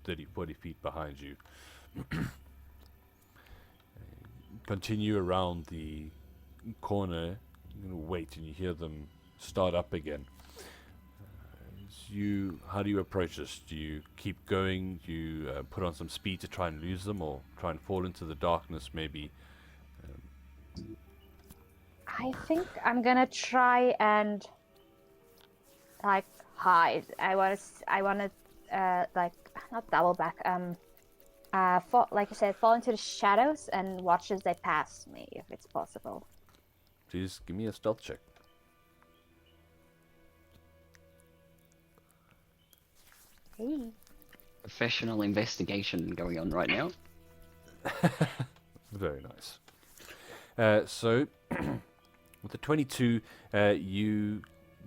30, 40 feet behind you. Continue around the corner, wait, and you hear them start up again. How do you approach this? Do you keep going? Do you put on some speed to try and lose them, or try and fall into the darkness maybe? I think I'm gonna try and like hide. I wanna like not double back. Fall, like you said, fall into the shadows and watch as they pass me, if it's possible. Please give me a stealth check. Hey. Professional investigation going on right now. Very nice. So, with the 22, you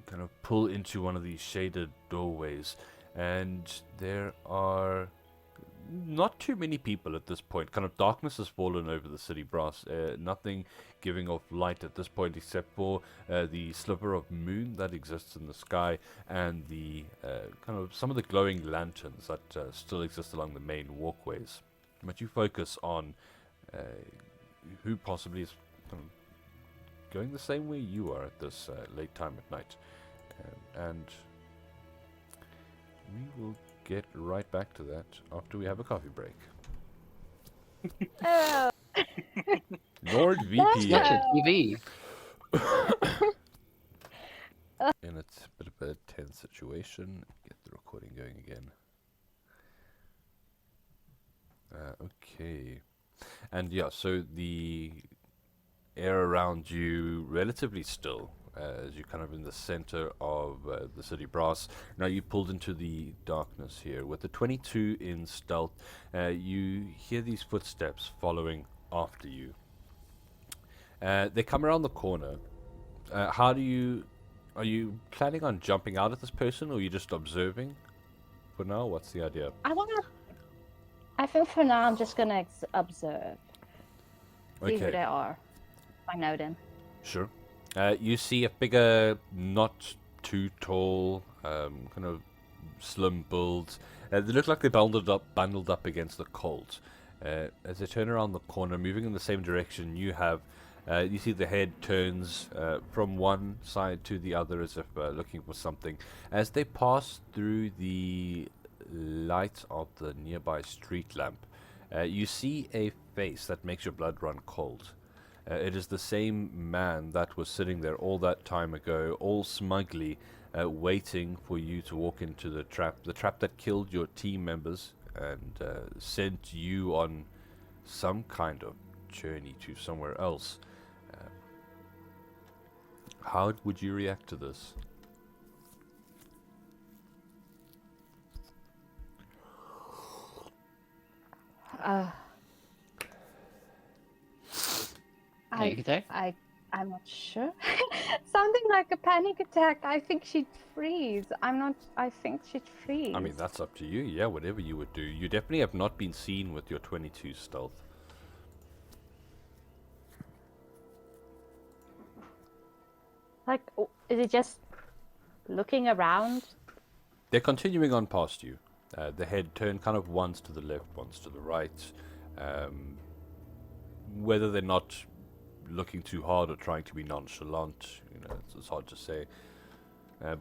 kind of pull into one of these shaded doorways, and there are not too many people at this point. Kind of darkness has fallen over the city brass. Nothing giving off light at this point except for the sliver of moon that exists in the sky, and the kind of some of the glowing lanterns that still exist along the main walkways. But you focus on who possibly is kind of going the same way you are at this late time at night. And we will get right back to that after we have a coffee break. Oh, Lord VP Watch a TV. and it's a bit of a tense situation. Get the recording going again. Okay. And yeah, so the air around you relatively still, as you're kind of in the center of the city brass. Now you pulled into the darkness here. With the 22 in stealth, you hear these footsteps following after you. They come around the corner. Are you planning on jumping out at this person, or are you just observing for now? What's the idea? I think for now I'm just gonna observe. See who Okay. they are. I know them. Sure. You see a figure, not too tall, kind of slim build. They look like they're bundled up against the colt. As they turn around the corner, moving in the same direction you have, you see the head turns from one side to the other as if looking for something. As they pass through the light of the nearby street lamp, you see a face that makes your blood run cold. It is the same man that was sitting there all that time ago, all smugly waiting for you to walk into the trap that killed your team members and sent you on some kind of journey to somewhere else. How would you react to this? There you go. I I'm not sure. Something like a panic attack. I think she'd freeze. I'm not. I think she'd freeze. I mean, that's up to you. Yeah, whatever you would do. You definitely have not been seen with your 22 stealth. Like, is it just looking around? They're continuing on past you. The head turned kind of once to the left, once to the right. Whether they're not looking too hard or trying to be nonchalant, it's hard to say.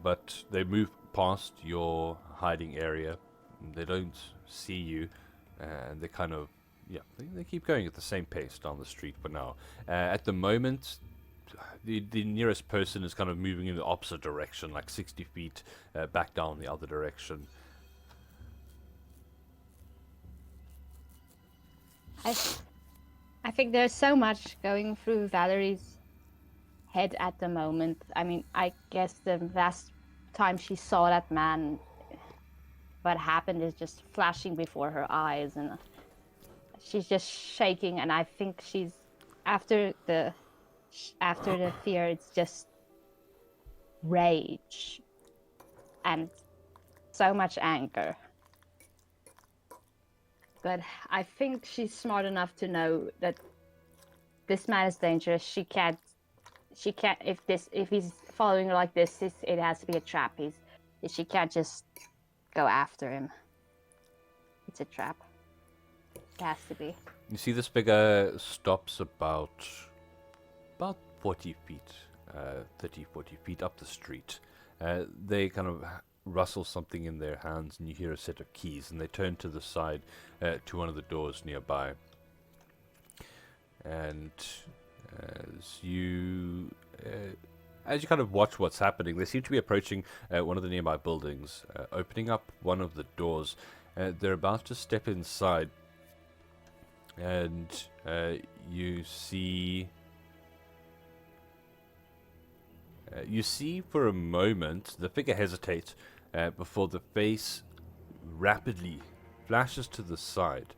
But they move past your hiding area. They don't see you, and they kind of, they keep going at the same pace down the street for now. At the moment, the nearest person is kind of moving in the opposite direction, like 60 feet back down the other direction. I think there's so much going through Valerie's head at the moment. I mean, I guess the last time she saw that man, what happened is just flashing before her eyes, and she's just shaking. And I think she's after the fear, it's just rage and so much anger. But I think she's smart enough to know that this man is dangerous. She can't. If he's following her like this, it has to be a trap. She can't just go after him. It's a trap. It has to be. You see this figure stops about 40 feet, 30, 40 feet up the street. They kind of rustle something in their hands, and you hear a set of keys, and they turn to the side to one of the doors nearby. And as you kind of watch what's happening, they seem to be approaching one of the nearby buildings, opening up one of the doors. They're about to step inside, and you see for a moment the figure hesitates before the face rapidly flashes to the side,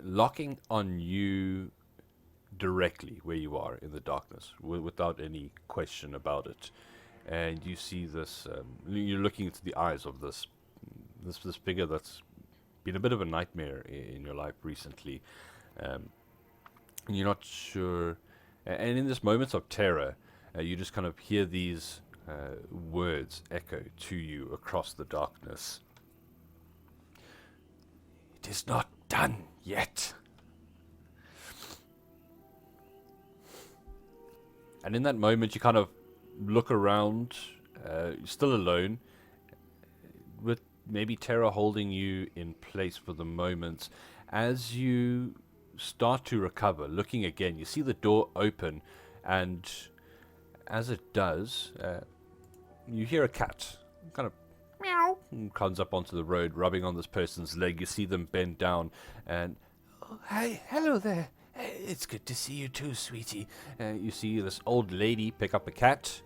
locking on you directly where you are in the darkness, without any question about it. And you see this, you're looking into the eyes of this figure that's been a bit of a nightmare in your life recently. And you're not sure, and in this moments of terror, you just kind of hear these words echo to you across the darkness. It is not done yet. And in that moment, you kind of look around, still alone, with maybe terror holding you in place for the moment. As you start to recover, looking again, you see the door open, and as it does, you hear a cat kind of meow and comes up onto the road, rubbing on this person's leg. You see them bend down, and hey, hello there. It's good to see you too, sweetie. You see this old lady pick up a cat.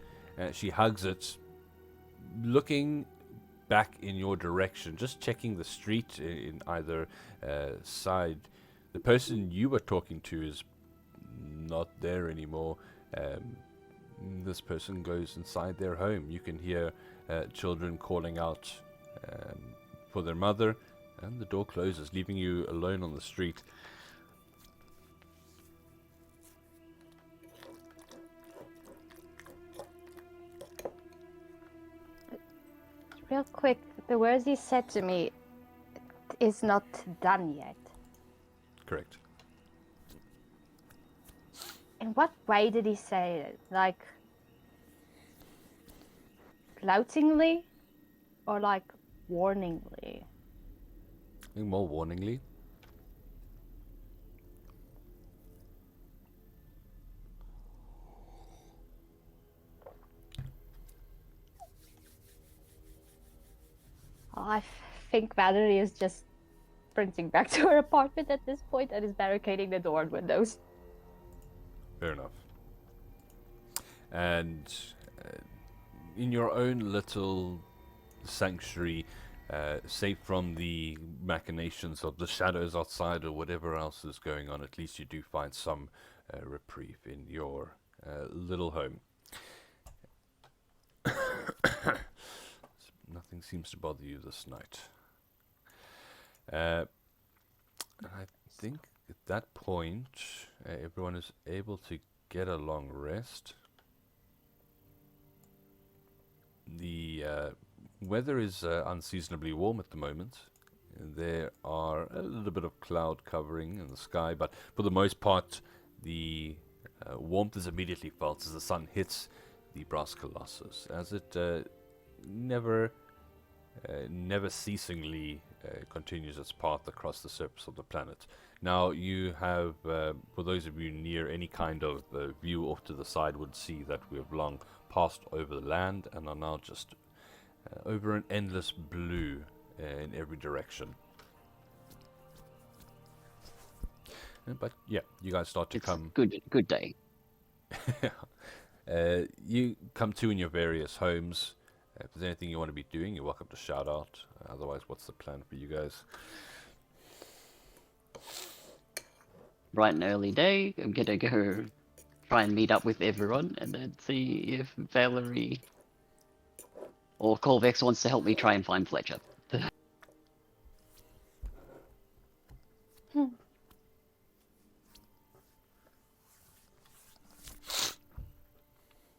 She hugs it, looking back in your direction, just checking the street in either side. The person you were talking to is not there anymore. This person goes inside their home. You can hear children calling out for their mother, and the door closes, leaving you alone on the street. Real quick, the words he said to me is not done yet. Correct. In what way did he say it? Like, gloatingly? Or like, warningly? I think more warningly. Oh, I think Valerie is just sprinting back to her apartment at this point and is barricading the door and windows. Fair enough. And in your own little sanctuary, safe from the machinations of the shadows outside or whatever else is going on, at least you do find some reprieve in your little home. Nothing seems to bother you this night. And I think at that point, everyone is able to get a long rest. The weather is unseasonably warm at the moment. There are a little bit of cloud covering in the sky, but for the most part, the warmth is immediately felt as the sun hits the Brass Colossus, as it never ceasingly continues its path across the surface of the planet. Now, you have, for those of you near any kind of view off to the side, would see that we have long passed over the land and are now just over an endless blue in every direction. But yeah, you guys start to It's come. good day. You come to in your various homes. If there's anything you want to be doing, you're welcome to shout out. Otherwise, what's the plan for you guys? Bright and early day. I'm gonna go try and meet up with everyone and then see if Valerie or Colvex wants to help me try and find Fletcher.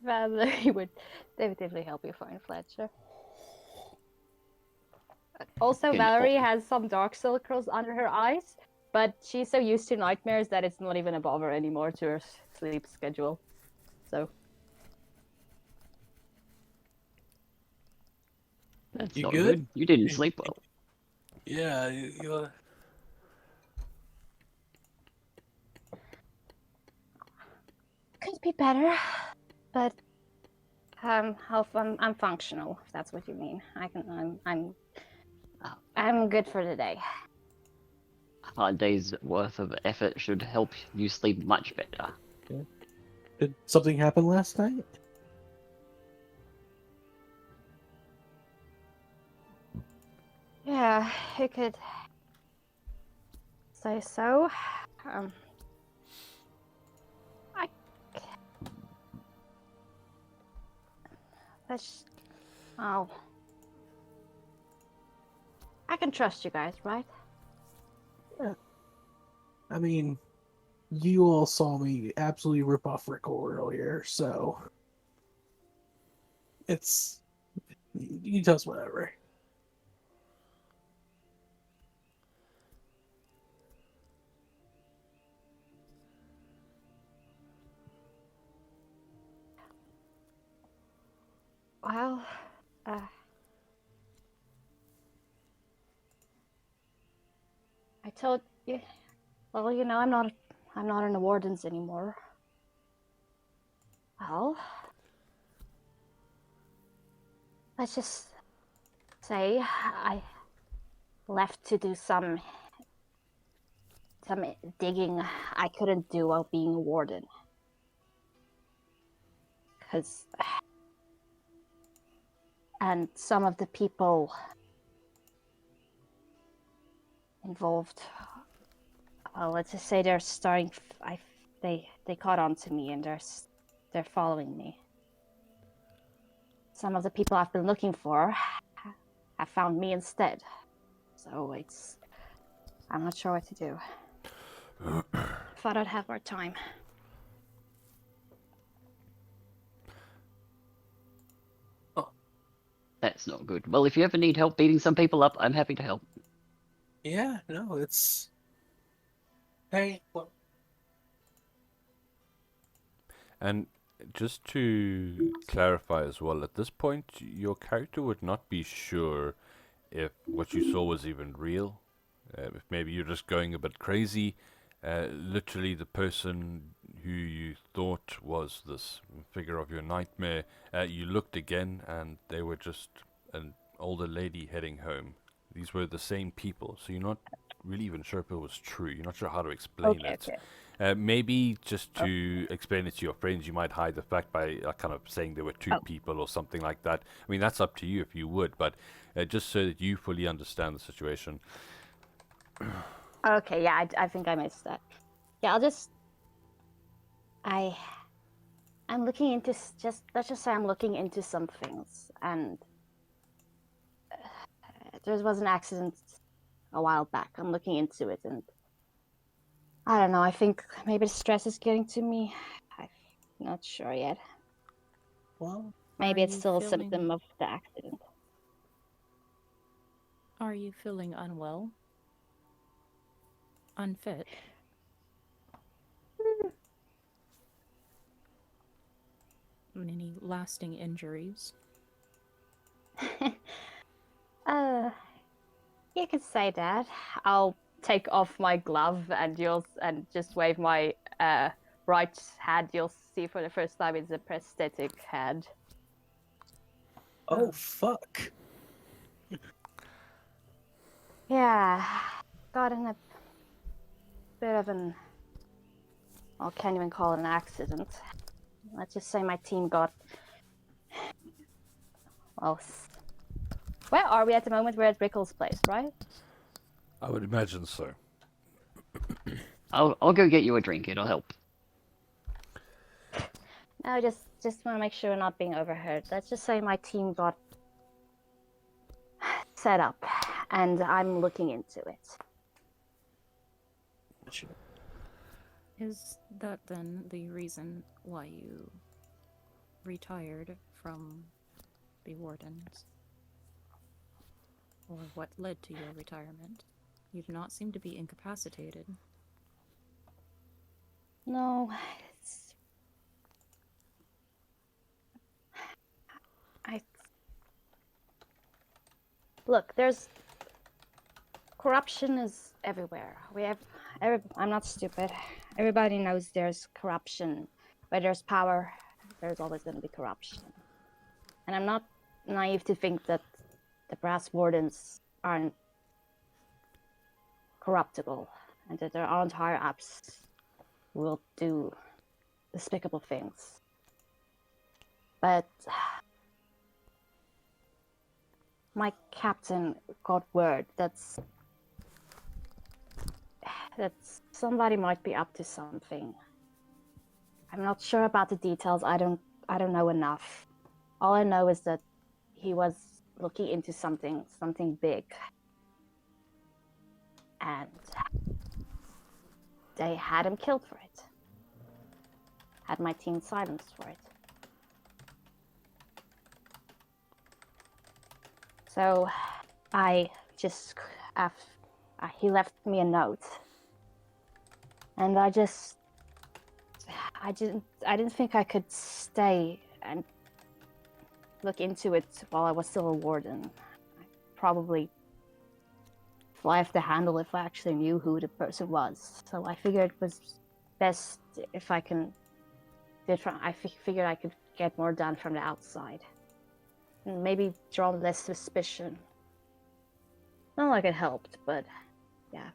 Valerie would definitely help you find Fletcher. Also, Okay, Valerie no. has some dark circles under her eyes, but she's so used to nightmares that it's not even a bother anymore to her sleep schedule. So, That's You not good? You didn't sleep well. Yeah, you could be better, but I'm functional. If that's what you mean, I'm good for the day. A day's worth of effort should help you sleep much better. did something happen last night? Yeah, you could say so. I. That's. Oh. I can trust you guys, right? I mean, you all saw me absolutely rip off Rickle earlier, so it's you can tell us whatever. Well, I told you. Well, you know, I'm not in the wardens anymore. Well, let's just say I left to do some digging I couldn't do while being a warden. And some of the people involved, well, let's just say they're starting. They caught on to me and they're following me. Some of the people I've been looking for have found me instead. So I'm not sure what to do. Thought I'd have more time. That's not good. Well, if you ever need help beating some people up, I'm happy to help. Yeah, no, it's. Hey, well, And just to clarify as well, at this point, your character would not be sure if what you saw was even real. If maybe you're just going a bit crazy. Literally, the person who you thought was this figure of your nightmare, you looked again and they were just an older lady heading home. These were the same people, so you're not really even sure if it was true. You're not sure how to explain it. Maybe just to explain it to your friends, you might hide the fact by kind of saying there were two people or something like that. I mean, that's up to you if you would, but just so that you fully understand the situation. Okay, yeah, I think I missed that. Yeah, I'm looking into let's just say I'm looking into some things, and there was an accident a while back. I'm looking into it, and I don't know. I think maybe the stress is getting to me. I'm not sure yet. Well, Maybe Are it's you still a feeling- symptom of the accident. Are you feeling unwell? Unfit? Any lasting injuries? You could say that. I'll take off my glove and just wave my right hand. You'll see for the first time it's a prosthetic hand. oh fuck. Yeah, got in a bit of an. I can't even call it an accident. Let's just say my team got. Well, where are we at the moment? We're at Rickles' place, right? I would imagine so. I'll go get you a drink. It'll help. No, just want to make sure we're not being overheard. Let's just say my team got set up, and I'm looking into it. Is that then the reason why you retired from the Wardens? Or what led to your retirement? You do not seem to be incapacitated. No, look. There's corruption is everywhere. I'm not stupid. Everybody knows there's corruption. Where there's power, there's always going to be corruption. And I'm not naive to think that the brass wardens aren't corruptible, and that there aren't higher ups who will do despicable things. But my captain got word that somebody might be up to something. I'm not sure about the details. I don't know enough. All I know is that he was looking into something big. And they had him killed for it. Had my team silenced for it. So I just he left me a note. And I didn't think I could stay and look into it while I was still a warden. I'd probably fly off the handle if I actually knew who the person was. So I figured it was best if I can. I figured I could get more done from the outside, and maybe draw less suspicion. Not like it helped, but yeah.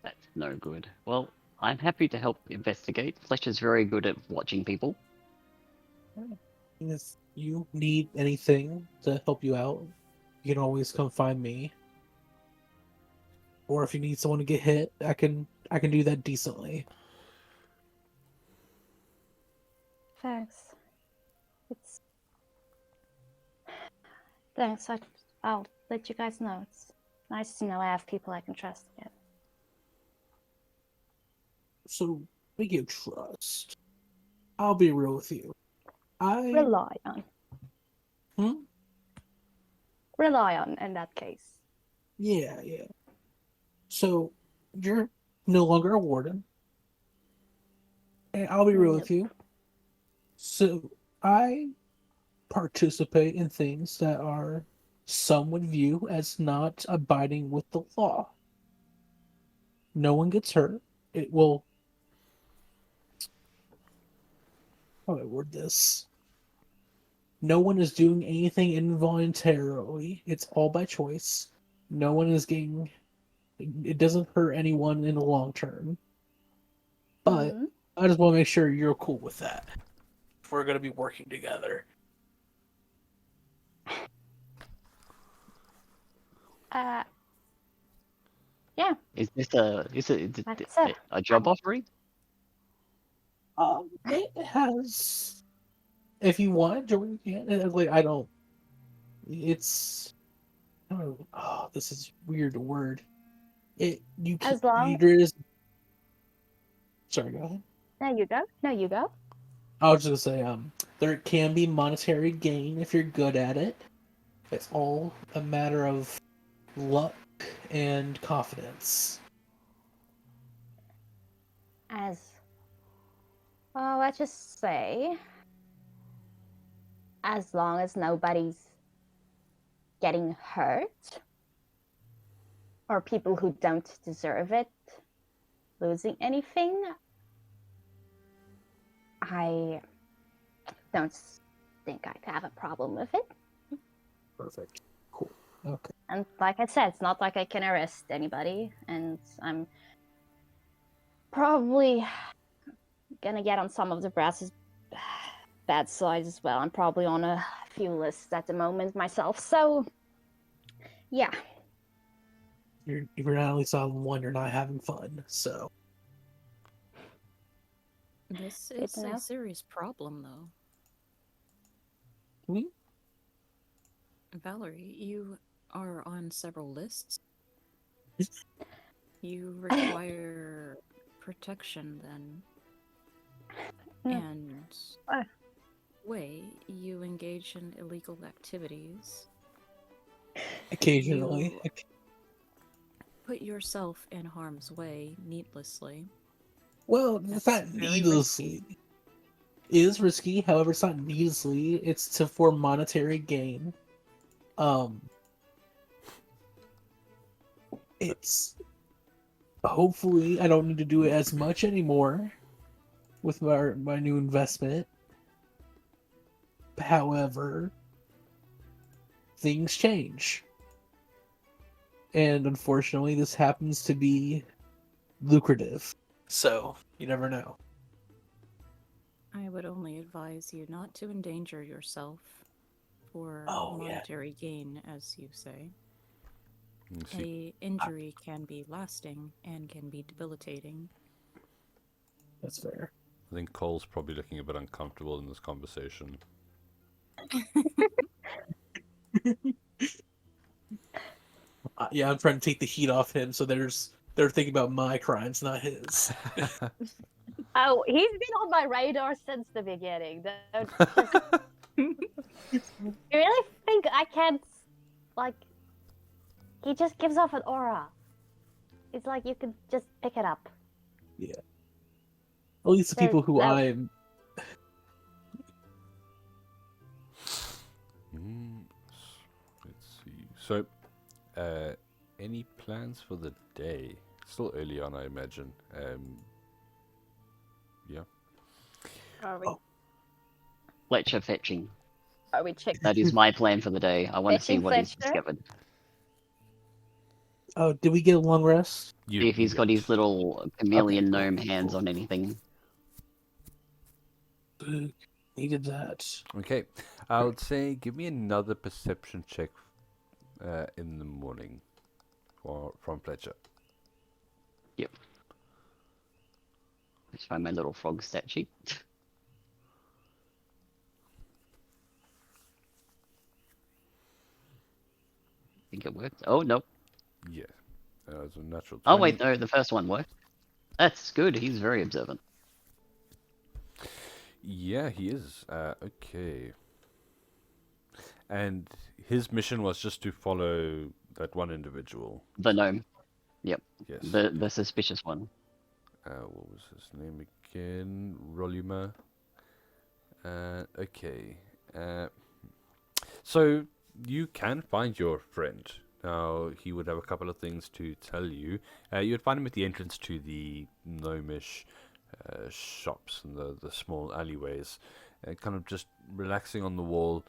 That's no good. Well, I'm happy to help investigate. Fletch is very good at watching people. If you need anything to help you out, you can always come find me. Or if you need someone to get hit, I can do that decently. Thanks. Thanks. I'll let you guys know. It's nice to know I have people I can trust again. So, speaking of trust, I'll be real with you. Rely on. Hmm? Rely on in that case. Yeah. So, you're no longer a warden. And I'll be real with Nope. you. So, I participate in things that are some would view as not abiding with the law. No one gets hurt. It will. How do I word this? No one is doing anything involuntarily. It's all by choice. No one is getting. It doesn't hurt anyone in the long term. But Mhm. I just want to make sure you're cool with that. If we're going to be working together. Yeah. Is this Like I said, a job offering? It has. If you want to join, you can. Like I don't. It's. I don't know. Oh, this is weird word. It you can As long- there is. Sorry, go ahead. there you go. No, you go. I was just gonna say, there can be monetary gain if you're good at it. It's all a matter of luck and confidence. As well, let's just say, as long as nobody's getting hurt or people who don't deserve it losing anything, I don't think I'd have a problem with it. Perfect. Cool. Okay. And like I said, it's not like I can arrest anybody, and I'm probably gonna get on some of the brass's bad side as well. I'm probably on a few lists at the moment myself, so yeah. If you're not at least on one, you're not having fun. So This Good is to know. a serious problem, though. Hmm? Valerie, you are on several lists. You require protection, then. Mm. And Ah. way you engage in illegal activities. occasionally, You- Put yourself in harm's way needlessly. well, it's That's not very needlessly. It is risky. However, it's not needlessly. It's for monetary gain. It's hopefully I don't need to do it as much anymore with my new investment. However, things change. And unfortunately, this happens to be lucrative. So, you never know. I would only advise you not to endanger yourself for Oh, yeah. monetary gain, as you say. You see, A injury can be lasting and can be debilitating. That's fair. I think Cole's probably looking a bit uncomfortable in this conversation. Yeah, I'm trying to take the heat off him, so they're thinking about my crimes, not his. Oh, he's been on my radar since the beginning. You really think I can't, like, he just gives off an aura. It's like you could just pick it up. At least the people who No. I'm. Let's see. So, any plans for the day? Still early on, I imagine. Yeah. Are we, Oh. Fletcher fetching. are we checking? That is my plan for the day. I want to see Fetching what he's Fletcher? discovered. Oh, did we get a long rest? See if he's got his little chameleon cool, gnome hands cool. on anything. Needed that. Okay, I would say give me another perception check in the morning from Fletcher. Let's find my little frog stat sheet. Think it worked. Oh no. Yeah, it's a natural 20. Oh wait, no, the first one worked. That's good. He's very observant. Yeah, he is. Okay. And his mission was just to follow that one individual. The gnome, Yes. the suspicious one. What was his name again? Roluma. Okay. So you can find your friend. Now he would have a couple of things to tell you. You would find him at the entrance to the gnomish shops and the small alleyways, kind of just relaxing on the wall,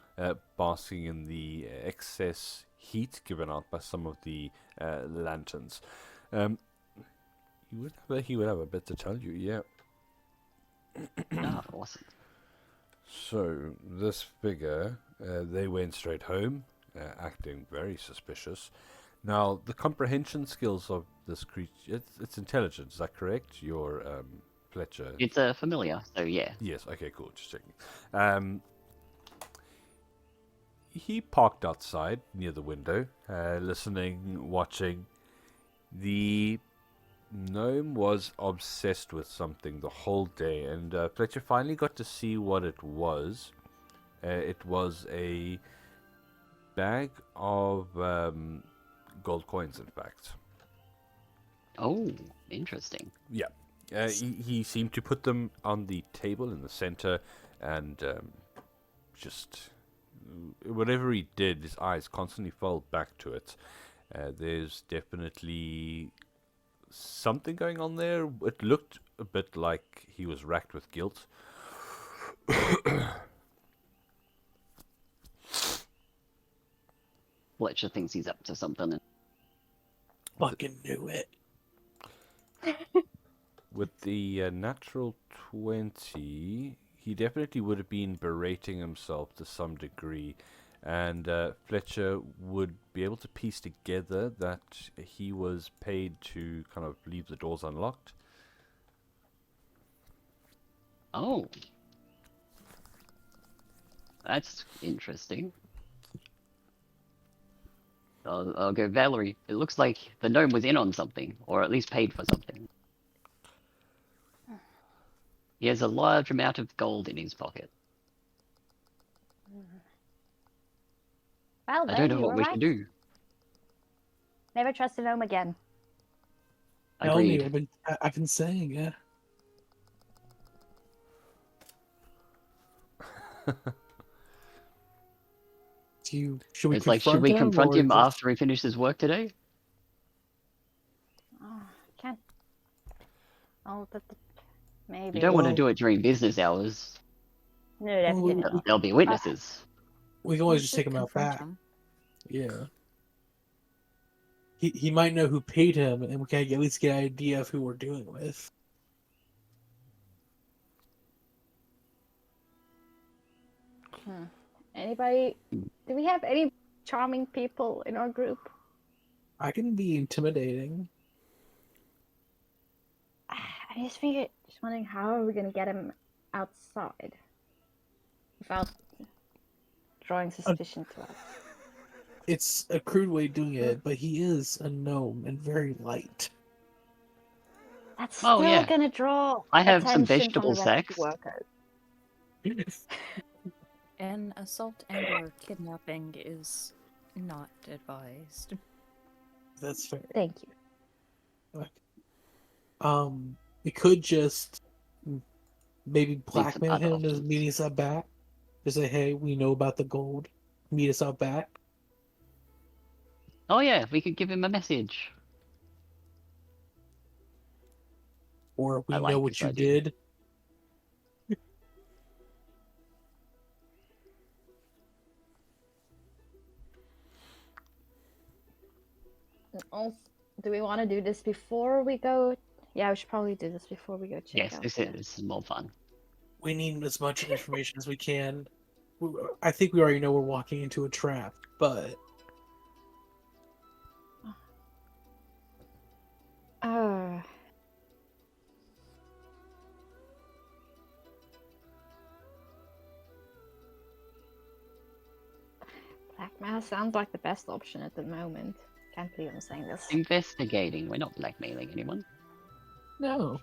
basking in the excess heat given out by some of the lanterns. He would have a bit to tell you, yeah. Ah, awesome. So this figure, they went straight home, acting very suspicious. Now, the comprehension skills of this creature, it's intelligent, is that correct? Your Fletcher. It's a familiar, so yeah. Yes, okay, cool, just checking. He parked outside near the window, listening, watching. The gnome was obsessed with something the whole day, and Fletcher finally got to see what it was. It was a bag of gold coins, in fact. Oh, interesting. Yeah. He seemed to put them on the table in the center, and just whatever he did, his eyes constantly fell back to it. There's definitely something going on there. It looked a bit like he was racked with guilt. Fletcher thinks he's up to something. Fucking knew it. With the natural 20, he definitely would have been berating himself to some degree, and Fletcher would be able to piece together that he was paid to kind of leave the doors unlocked. Oh. That's interesting. I'll go Valerie. It looks like the gnome was in on something, or at least paid for something. He has a large amount of gold in his pocket. Well, I then don't know you what were we right. should do. Never trust a gnome again. Tell me, Agreed. I've been saying, yeah. Should we It's like, should we confront him after he finishes work today? Oh, can't. Oh, maybe. You don't want to Well- do it during business hours. No, definitely Well, not. There'll be witnesses. We can always just take him out Confront back. him. Yeah. He might know who paid him, and we can at least get an idea of who we're dealing with. Anybody? Do we have any charming people in our group? I can be intimidating. I just wondering how are we gonna get him outside without drawing suspicion to us. It's a crude way of doing it, but he is a gnome and very light. That's Oh, still yeah. gonna draw I have some attention from vegetable the rest of sacks. the workers. An assault and/or kidnapping is not advised. That's fair. Thank you. We could just maybe some blackmail other him into options. meeting us out back. Just say, hey, we know about the gold. Meet us out back. Oh yeah, we could give him a message. Or we I like know what this you idea. did. Also, do we want to do this before we go? Yeah, we should probably do this before we go check Yes, out. this is more fun. We need as much information as we can. I think we already know we're walking into a trap, but Blackmail sounds like the best option at the moment. Can't believe I'm saying this. Investigating. We're not blackmailing anyone. no.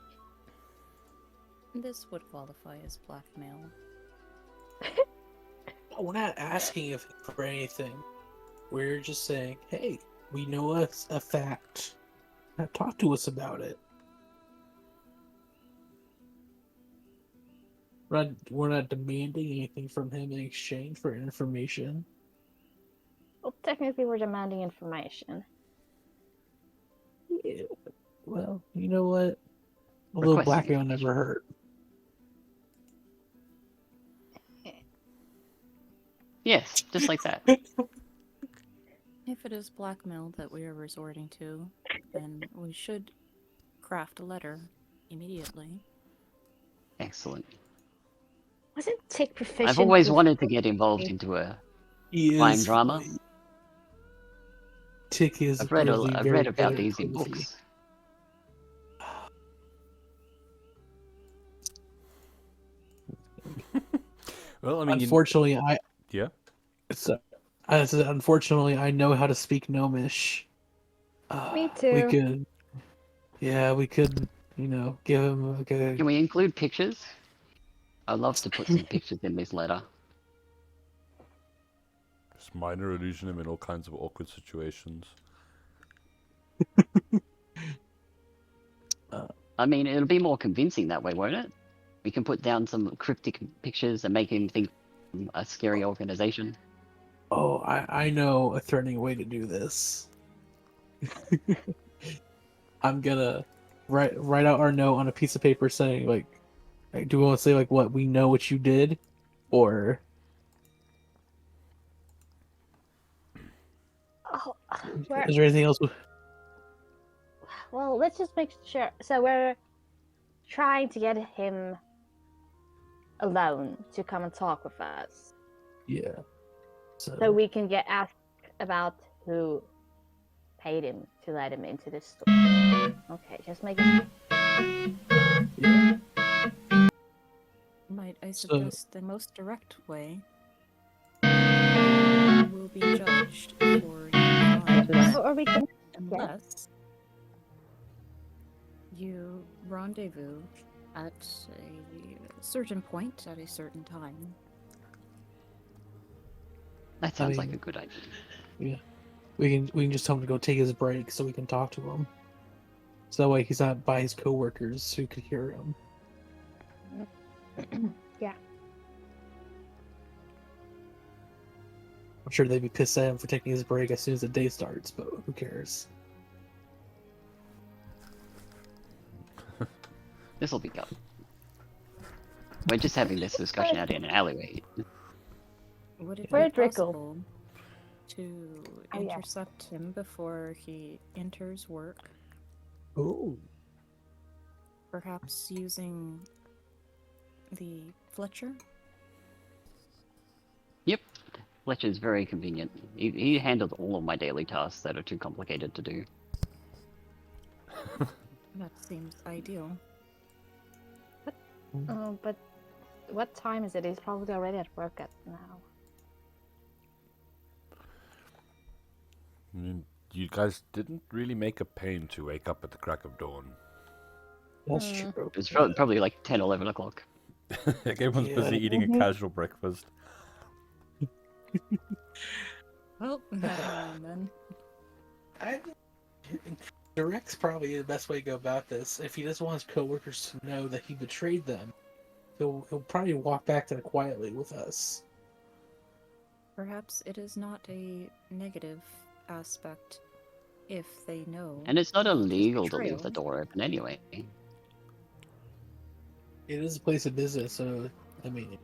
This would qualify as blackmail. We're not asking for anything. We're just saying, hey, we know a fact. Now talk to us about it. We're not demanding anything from him in exchange for information. Well, technically, we're demanding information. Yeah. Well, you know what? A little Requesting blackmail never hurt. Yes, just like that. If it is blackmail that we are resorting to, then we should craft a letter immediately. Excellent. Wasn't Tick proficient? I've always with- wanted to get involved into a He crime is drama. Tick is I've read supposedly I've very read good about at these in poetry. books. Well, I mean, Unfortunately, yeah. I said, unfortunately, I know how to speak Gnomish. Me We too. could, yeah, we could, give him like a. Can we include pictures? I'd love to put some pictures in this letter. Just minor illusion him in all kinds of awkward situations. I mean, it'll be more convincing that way, won't it? We can put down some cryptic pictures and make him think a scary organization. Oh, I know a threatening way to do this. I'm gonna write out our note on a piece of paper saying like, do we want to say like what we know what you did, or Oh, where, is there anything else? well, let's just make sure. So we're trying to get him alone to come and talk with us, Yeah. so we can get asked about who paid him to let him into this store. Okay, just make it. Yeah. Might I So- suggest the most direct way will be judged for your crimes, Or we can. unless you rendezvous at a certain point at a certain time. That sounds like mean- a good idea. We can just tell him to go take his break so we can talk to him. So that way he's not by his coworkers who could hear him. Yeah. I'm sure they'd be pissed at him for taking his break as soon as the day starts, but who cares? This will be good. We're just having this discussion out in an alleyway. Would it Where'd be Rickle? possible to Oh, yeah. intercept him before he enters work? Oh. Perhaps using the Fletcher? Yep. Fletcher's very convenient. He handles all of my daily tasks that are too complicated to do. That seems ideal. Oh, but what time is it? He's probably already at work at now. I mean, you guys didn't really make a pain to wake up at the crack of dawn. That's Mm. true. It's probably like 10, 11 o'clock. Like everyone's Yeah. busy eating a Mhm. casual breakfast. Well, then. Direct's probably the best way to go about this. If he doesn't want his coworkers to know that he betrayed them, he'll probably walk back there quietly with us. Perhaps it is not a negative aspect if they know. And it's not about his illegal to leave the betrayal. door open anyway. It is a place of business, so I mean,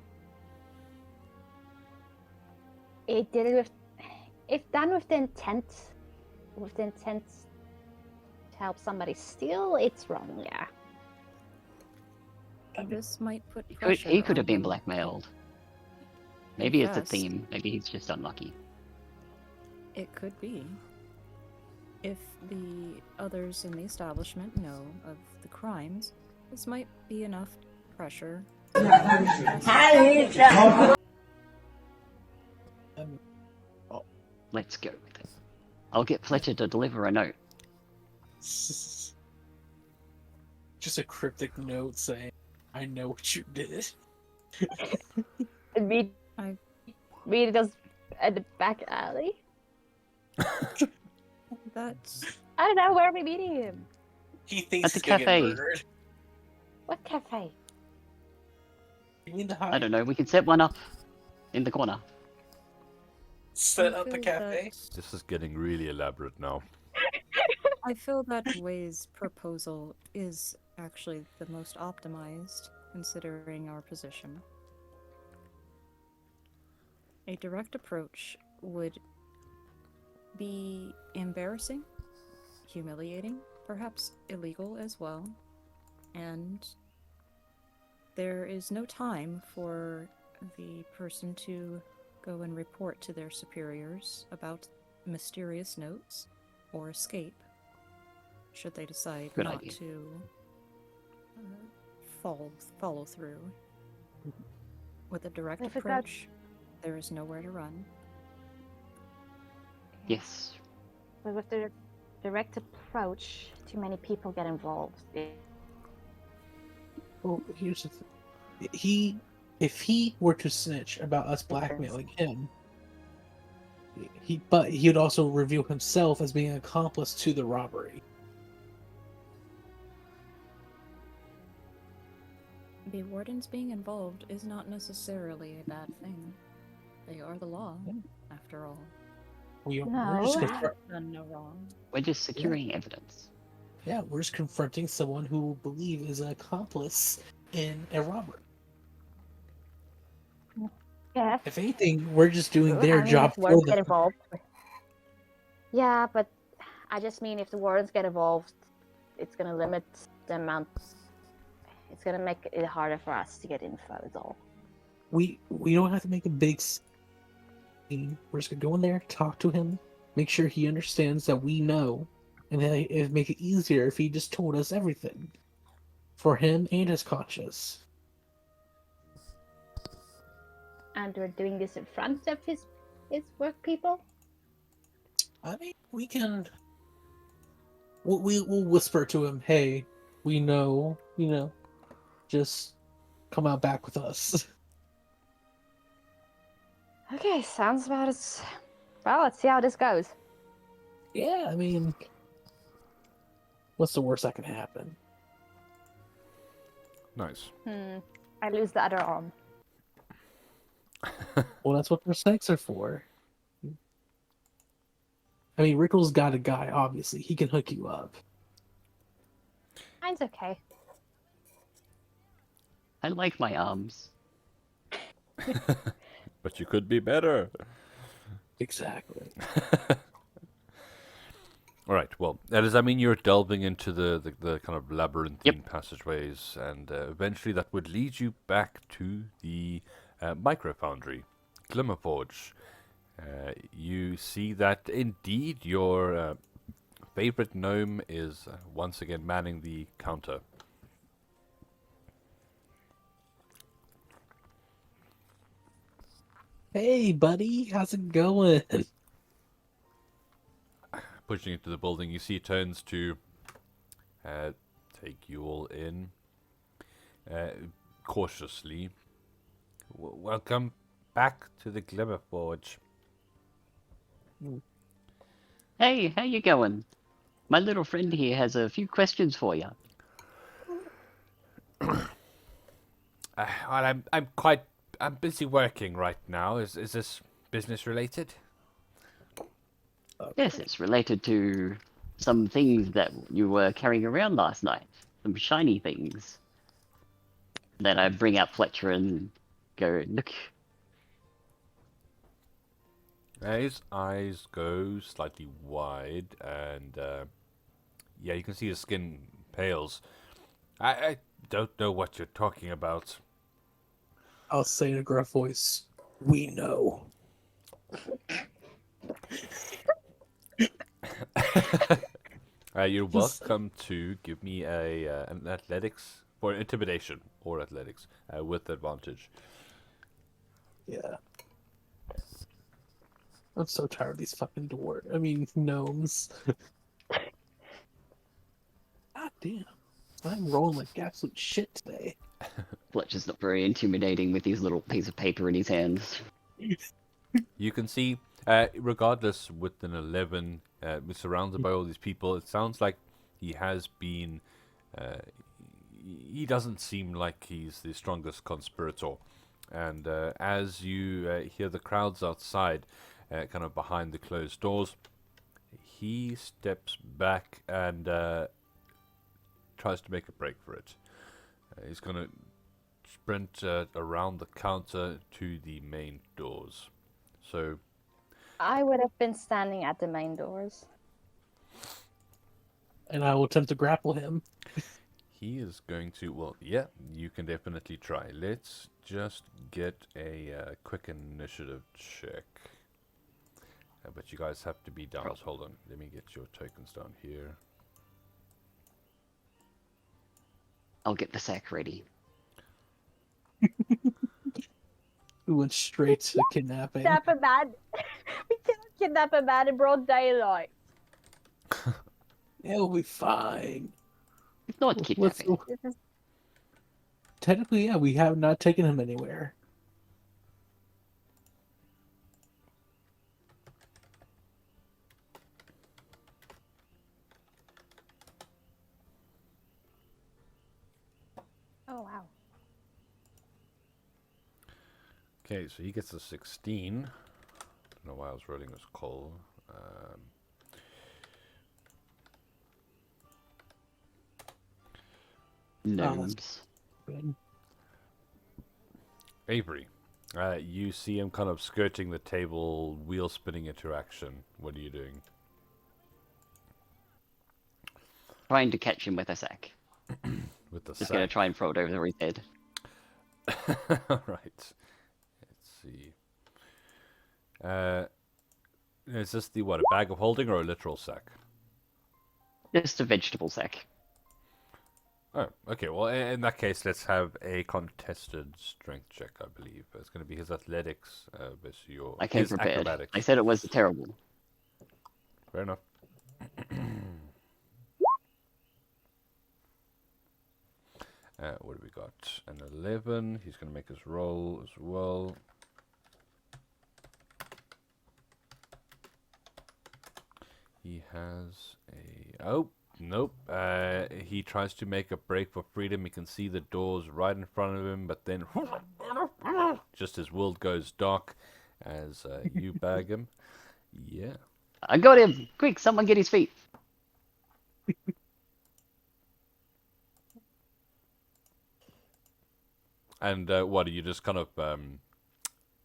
It did it with, if done with the intent to help somebody steal, it's wrong. Yeah. This might put He pressure could have on been him. blackmailed. Maybe it's a Yes. theme. Maybe he's just unlucky. It could be. If the others in the establishment know of the crimes, this might be enough pressure. Let's go with it. I'll get Fletcher to deliver a note. just a cryptic note saying, "I know what you did." And we I- we just at the back alley. That's I don't know where are we meeting him. He thinks At the he's gonna cafe. get murdered. What cafe? You mean to I hide? don't know. We can set one up in the corner. Set I up the feel cafe. This is getting really elaborate now. I feel that Way's proposal is actually the most optimized, considering our position. A direct approach would be embarrassing, humiliating, perhaps illegal as well, and there is no time for the person to go and report to their superiors about mysterious notes. or escape, should they decide Good not idea. to follow through. With a direct I forgot- approach, there is nowhere to run. Yes. But with the direct approach, too many people get involved. Well, here's the thing. If he were to snitch about us blackmailing him, but he would also reveal himself as being an accomplice to the robbery. The wardens being involved is not necessarily a bad thing. They are the law, after all. We're just No. Done no wrong. We're just securing evidence. we're just confronting someone who we believe is an accomplice in a robbery. Yes. If anything, we're just doing I their mean, job if for wardens get them. involved. Yeah, but I just mean if the wardens get involved, it's gonna limit the amount. It's gonna make it harder for us to get info. Is all. We don't have to make a big scene. We're just gonna go in there, talk to him, make sure he understands that we know, and then it make it easier if he just told us everything, for him and his conscience. And we're doing this in front of his work people. I mean, we can. We'll whisper to him, "Hey, we know, just come out back with us." Okay, sounds about as well. Let's see how this goes. Yeah, I mean, what's the worst that can happen? Nice. I lose the other arm. Well, that's what their snakes are for. I mean, Rickles got a guy. Obviously, he can hook you up. Mine's okay. I like my arms. But you could be better. Exactly. All right. Well, does that mean you're delving into the kind of labyrinthine passageways, and eventually that would lead you back to the microfoundry, Glimmerforge. You see that indeed your favorite gnome is once again manning the counter. Hey, buddy, how's it going? Pushing into the building, you see it turns to take you all in cautiously. Welcome back to the Glimmerforge. Hey, how you going? My little friend here has a few questions for you. Well, I'm busy working right now. Is this business related? Yes, it's related to some things that you were carrying around last night. Some shiny things. Then I bring out Fletcher and go, look. His eyes go slightly wide, and yeah, you can see his skin pales. I don't know what you're talking about. I'll say in a gruff voice, "We know." You're welcome to give me an athletics or intimidation or athletics with advantage. Yeah. I'm so tired of these fucking gnomes. God damn. I'm rolling like absolute shit today. Fletcher's not very intimidating with his little piece of paper in his hands. You can see, regardless, with an 11, surrounded by all these people, it sounds like he has been. He doesn't seem like he's the strongest conspirator. And as you hear the crowds outside, kind of behind the closed doors, he steps back and tries to make a break for it. He's going to sprint around the counter to the main doors. So, I would have been standing at the main doors. And I will attempt to grapple him. he is going to, well, yeah, you can definitely try. Let's just get a quick initiative check. but you guys have to be down. Cool. Hold on, let me get your tokens down here. I'll get the sack ready. We went straight to kidnapping. Kidnap a man. We cannot kidnap a man in broad daylight. It'll be fine. It's not What's kidnapping. This is Technically, yeah, we have not taken him anywhere. oh wow. Okay, so he gets a 16. Don't know why I was rolling this call. Gnomes. Good. Avery, you see him kind of skirting the table, wheel spinning interaction. What are you doing? Trying to catch him with a sack. With the Just gonna sack? try and throw it over his head. Right. Let's see. Is this the what? A bag of holding or a literal sack? Just a vegetable sack. Oh, okay. Well, in that case, let's have a contested strength check. I believe it's going to be his athletics versus your I came his prepared. acrobatics. I said it was terrible. Fair enough. What do we got? An 11. He's going to make his roll as well. He has a... Oh, nope. He tries to make a break for freedom. He can see the doors right in front of him, but then... just his world goes dark as you bag him. Yeah. I got him! Quick, someone get his feet. And what, are you just kind of...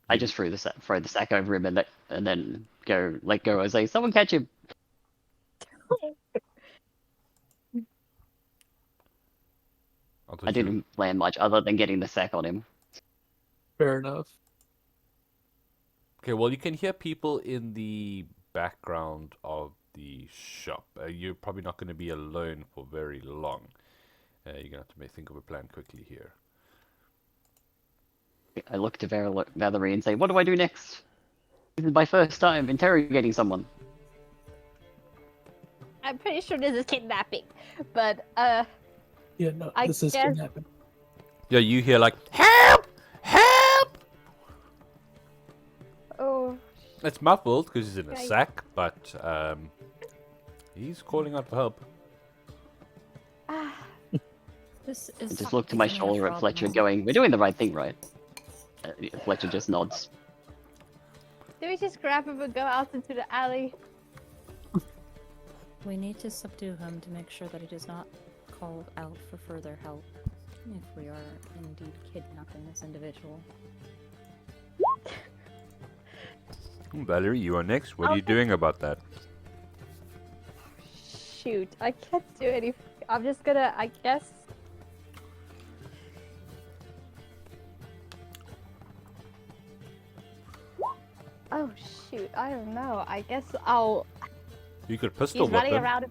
I just throw the sack over him and then let go. I say, someone catch him. I didn't plan much other than getting the sack on him. Fair enough. Okay, well, you can hear people in the background of the shop. You're probably not going to be alone for very long. You're going to have to think of a plan quickly here. I look to Valerie and say, what do I do next? This is my first time interrogating someone. I'm pretty sure this is kidnapping, but Yeah, no, I this is guess- kidnapping. Yeah, you hear like, help! Help! oh, It's muffled because he's in a Right. sack, but he's calling out for help. ah, This I is just look to my isn't a shoulder at problem. Fletcher going, we're doing the right thing, right? Fletcher just nods. do we just grab him and go out into the alley? We need to subdue him to make sure that he does not call out for further help if we are indeed kidnapping this individual. Valerie, you are next. What are you doing about that? Shoot, I can't do anything. I'm just gonna, I guess. Oh shoot, I don't know. I guess I'll. You could pistol He's whip running him. around.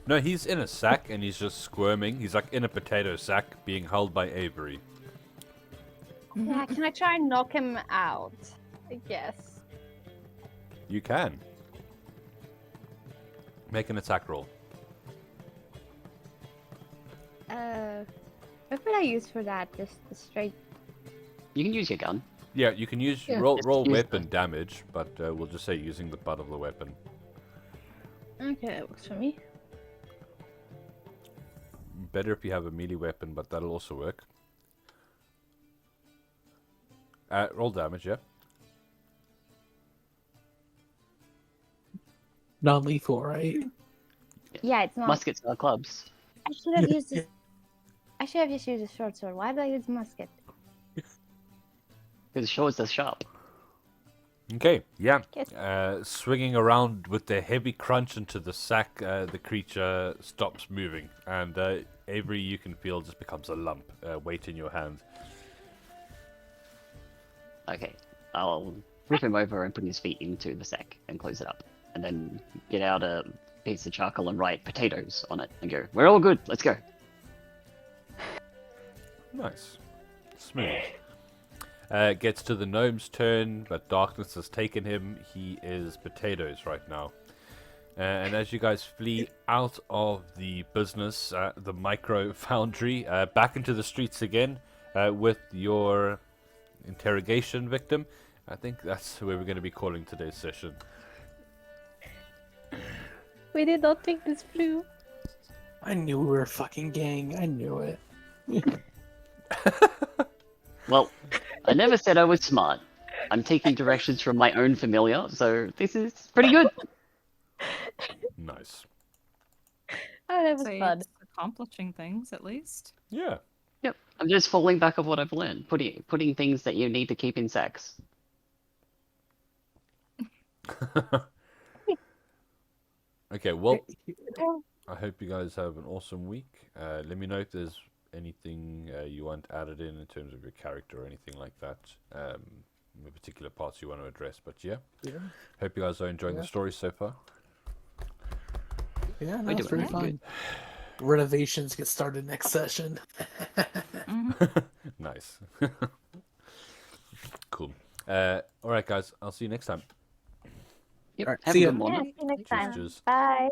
No, he's in a sack and he's just squirming. He's like in a potato sack being held by Avery. Yeah, can I try and knock him out? I guess. You can. Make an attack roll. What would I use for that? Just the straight. You can use your gun. Yeah, you can use Yeah. roll Just roll use weapon damage, but we'll just say using the butt of the weapon. Okay, that works for me. Better if you have a melee weapon, but that'll also work. Roll damage, yeah. Non-lethal, right? Yeah, it's not. Muskets are clubs. I should have used this. I should have just used a short sword. Why did I use musket? Because swords are sharp. Okay, yeah. Yes. Swinging around with the heavy crunch into the sack, the creature stops moving, and Avery, you can feel, just becomes a lump, weight in your hand. Okay, I'll flip him over and put his feet into the sack and close it up. And then get out a piece of charcoal and write potatoes on it and go, we're all good, let's go. Nice. Smooth. Gets to the gnome's turn, but darkness has taken him. He is potatoes right now. And as you guys flee out of the business, the micro foundry, back into the streets again with your interrogation victim, I think that's where we're going to be calling today's session. We did not think this through. I knew we were a fucking gang. I knew it. Well, I never said I was smart. I'm taking directions from my own familiar, so this is pretty good. Nice. Oh, that was So fun. it's accomplishing things at least. Yeah. Yep, I'm just falling back of what I've learned, putting things that you need to keep in sacks. Okay, well, I hope you guys have an awesome week. Let me know if there's anything you want added in terms of your character or anything like that. The particular parts you want to address. But yeah, hope you guys are enjoying the story so far. Yeah, no, We're it's doing pretty pretty fun. Renovations get started next session. Nice. Cool. All right, guys. I'll see you next time. Yep, Alright, have see a ya. good Yeah, morning. see you next Cheers, time. cheers. Bye.